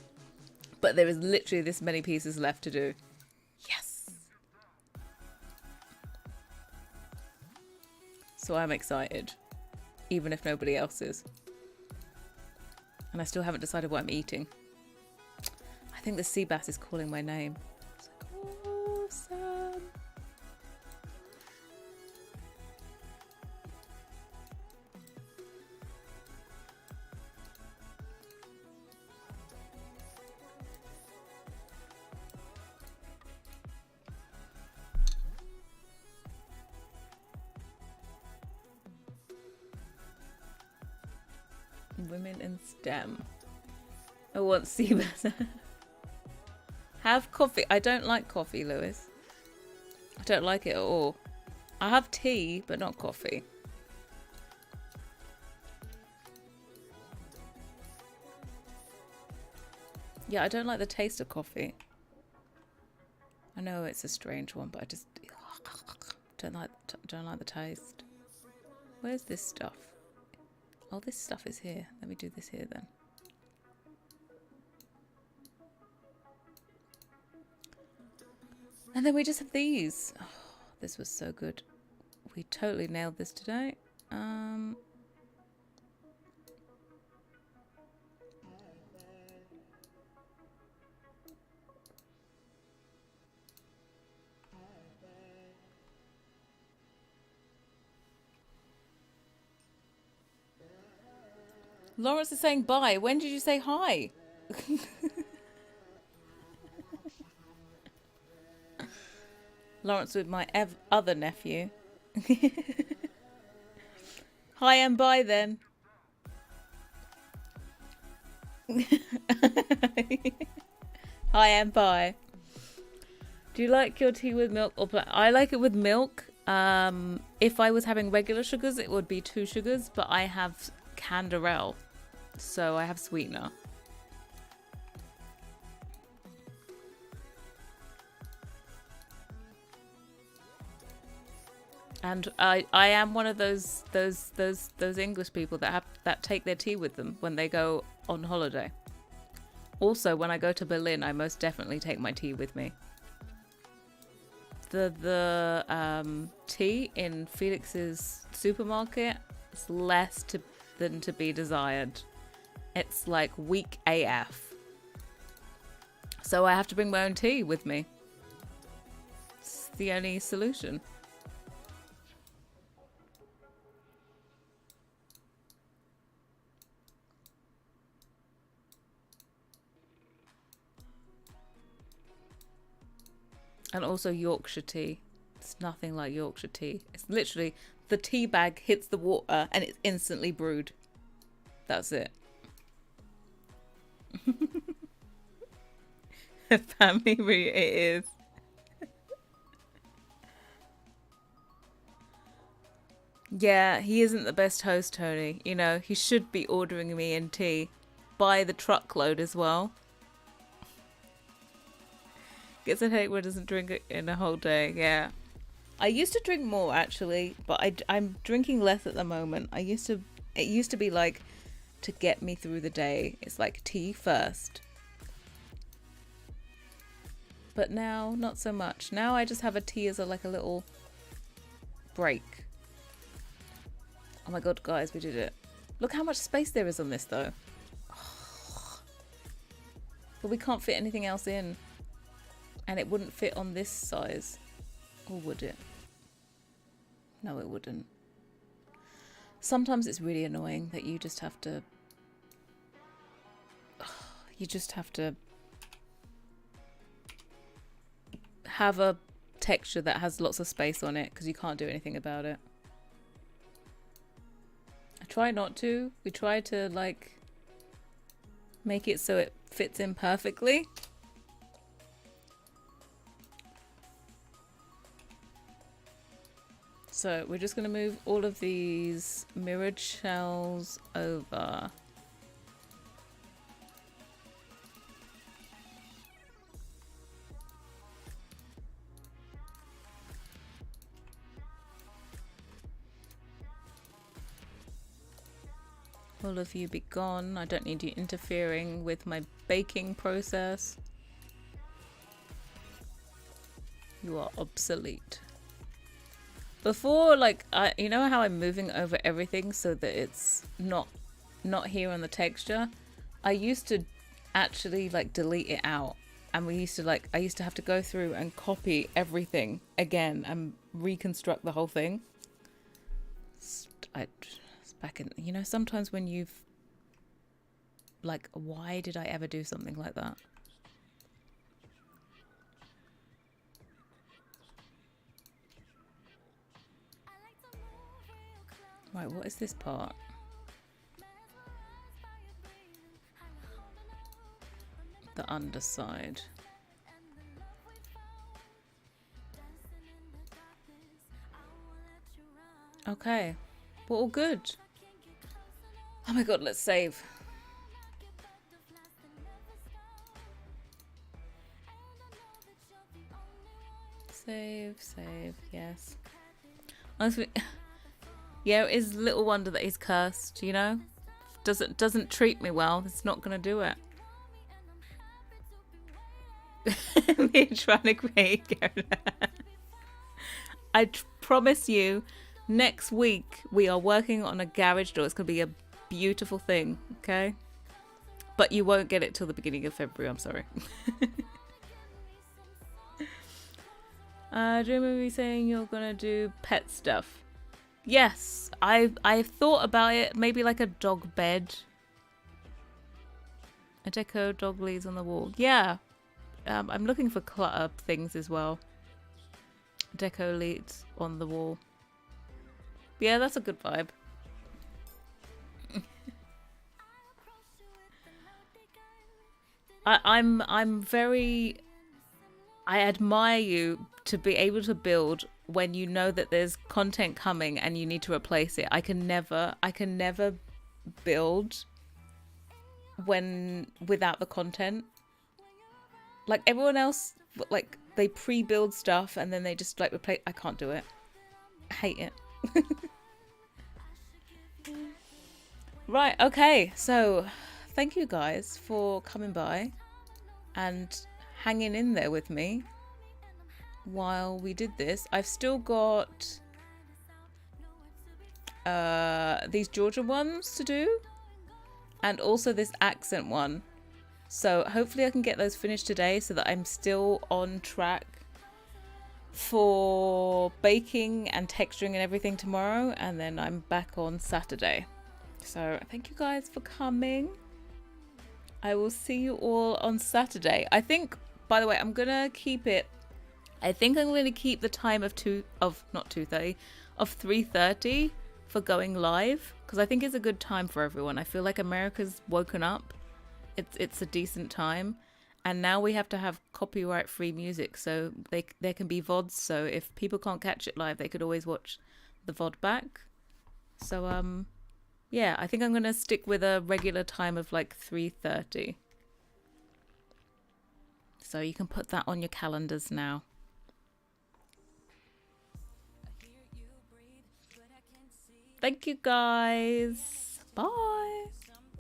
But there is literally this many pieces left to do. Yes. So I'm excited, even if nobody else is. And I still haven't decided what I'm eating. I think the sea bass is calling my name. It's like, awesome. Women in STEM. I want sea bass. Have coffee. I don't like coffee, Lewis. I don't like it at all. I have tea, but not coffee. Yeah, I don't like the taste of coffee. I know it's a strange one, but I just don't like the taste. Where's this stuff? Oh, this stuff is here. Let me do this here then. And then we just have these. Oh, this was so good. We totally nailed this today. Lawrence is saying bye. When did you say hi? Lawrence with my other nephew. Hi and bye then. Hi and bye. Do you like your tea with milk or black? I like it with milk. If I was having regular sugars, it would be 2 sugars, but I have Canderel, so I have sweetener. And I am one of those English people that take their tea with them when they go on holiday. Also, when I go to Berlin, I most definitely take my tea with me. The tea in Felix's supermarket is less than to be desired. It's like weak AF. So I have to bring my own tea with me. It's the only solution. And also Yorkshire tea. It's nothing like Yorkshire tea. It's literally the tea bag hits the water and it's instantly brewed. That's it. A family reunion it is. Yeah, he isn't the best host, Tony. You know, he should be ordering me in tea by the truckload as well. Gets a headache when doesn't drink it in a whole day. Yeah, I used to drink more actually, but I'm drinking less at the moment. It used to be like to get me through the day. It's like tea first. But now, not so much. Now I just have a tea as a little break. Oh my god, guys, we did it. Look how much space there is on this though. But we can't fit anything else in. And it wouldn't fit on this size. Or would it? No, it wouldn't. Sometimes it's really annoying that you just have to... You just have to have a texture that has lots of space on it because you can't do anything about it. I try not to. We try to like make it so it fits in perfectly. So we're just going to move all of these mirrored shells over. All of you be gone. I don't need you interfering with my baking process. You are obsolete. Before, like, you know how I'm moving over everything so that it's not here on the texture? I used to actually, like, delete it out. And we used to, like, I used to have to go through and copy everything again and reconstruct the whole thing. It's back in, you know, sometimes when you've, like, why did I ever do something like that? Right, what is this part? The underside. Okay, we're all good. Oh my god, let's save. Save, yes. Honestly, yeah, it is little wonder that he's cursed, you know? Doesn't treat me well, it's not gonna do it. Me trying to create I promise you, next week we are working on a garage door. It's gonna be a beautiful thing, okay? But you won't get it till the beginning of February, I'm sorry. Do you remember me saying you're gonna do pet stuff? Yes, I've thought about it. Maybe like a dog bed. A deco dog leaves on the wall. Yeah. I'm looking for clutter things as well. Deco leads on the wall. Yeah, that's a good vibe. I'm very I admire you to be able to build when you know that there's content coming and you need to replace it. I can never build when without the content. Like everyone else, like they pre-build stuff and then they just like replace. I can't do it. I hate it. Right, okay. So thank you guys for coming by and hanging in there with me while we did this. I've still got these Georgia ones to do and also this accent one. So hopefully I can get those finished today so that I'm still on track for baking and texturing and everything tomorrow, and then I'm back on Saturday. So thank you guys for coming. I will see you all on Saturday. I think, by the way, I'm gonna keep it. I think I'm going to keep the time of 3:30 for going live, because I think it's a good time for everyone. I feel like America's woken up. It's a decent time, and now we have to have copyright free music, so there can be VODs. So if people can't catch it live, they could always watch the VOD back. So yeah, I think I'm gonna stick with a regular time of like 3:30. So you can put that on your calendars now. Thank you guys. Bye.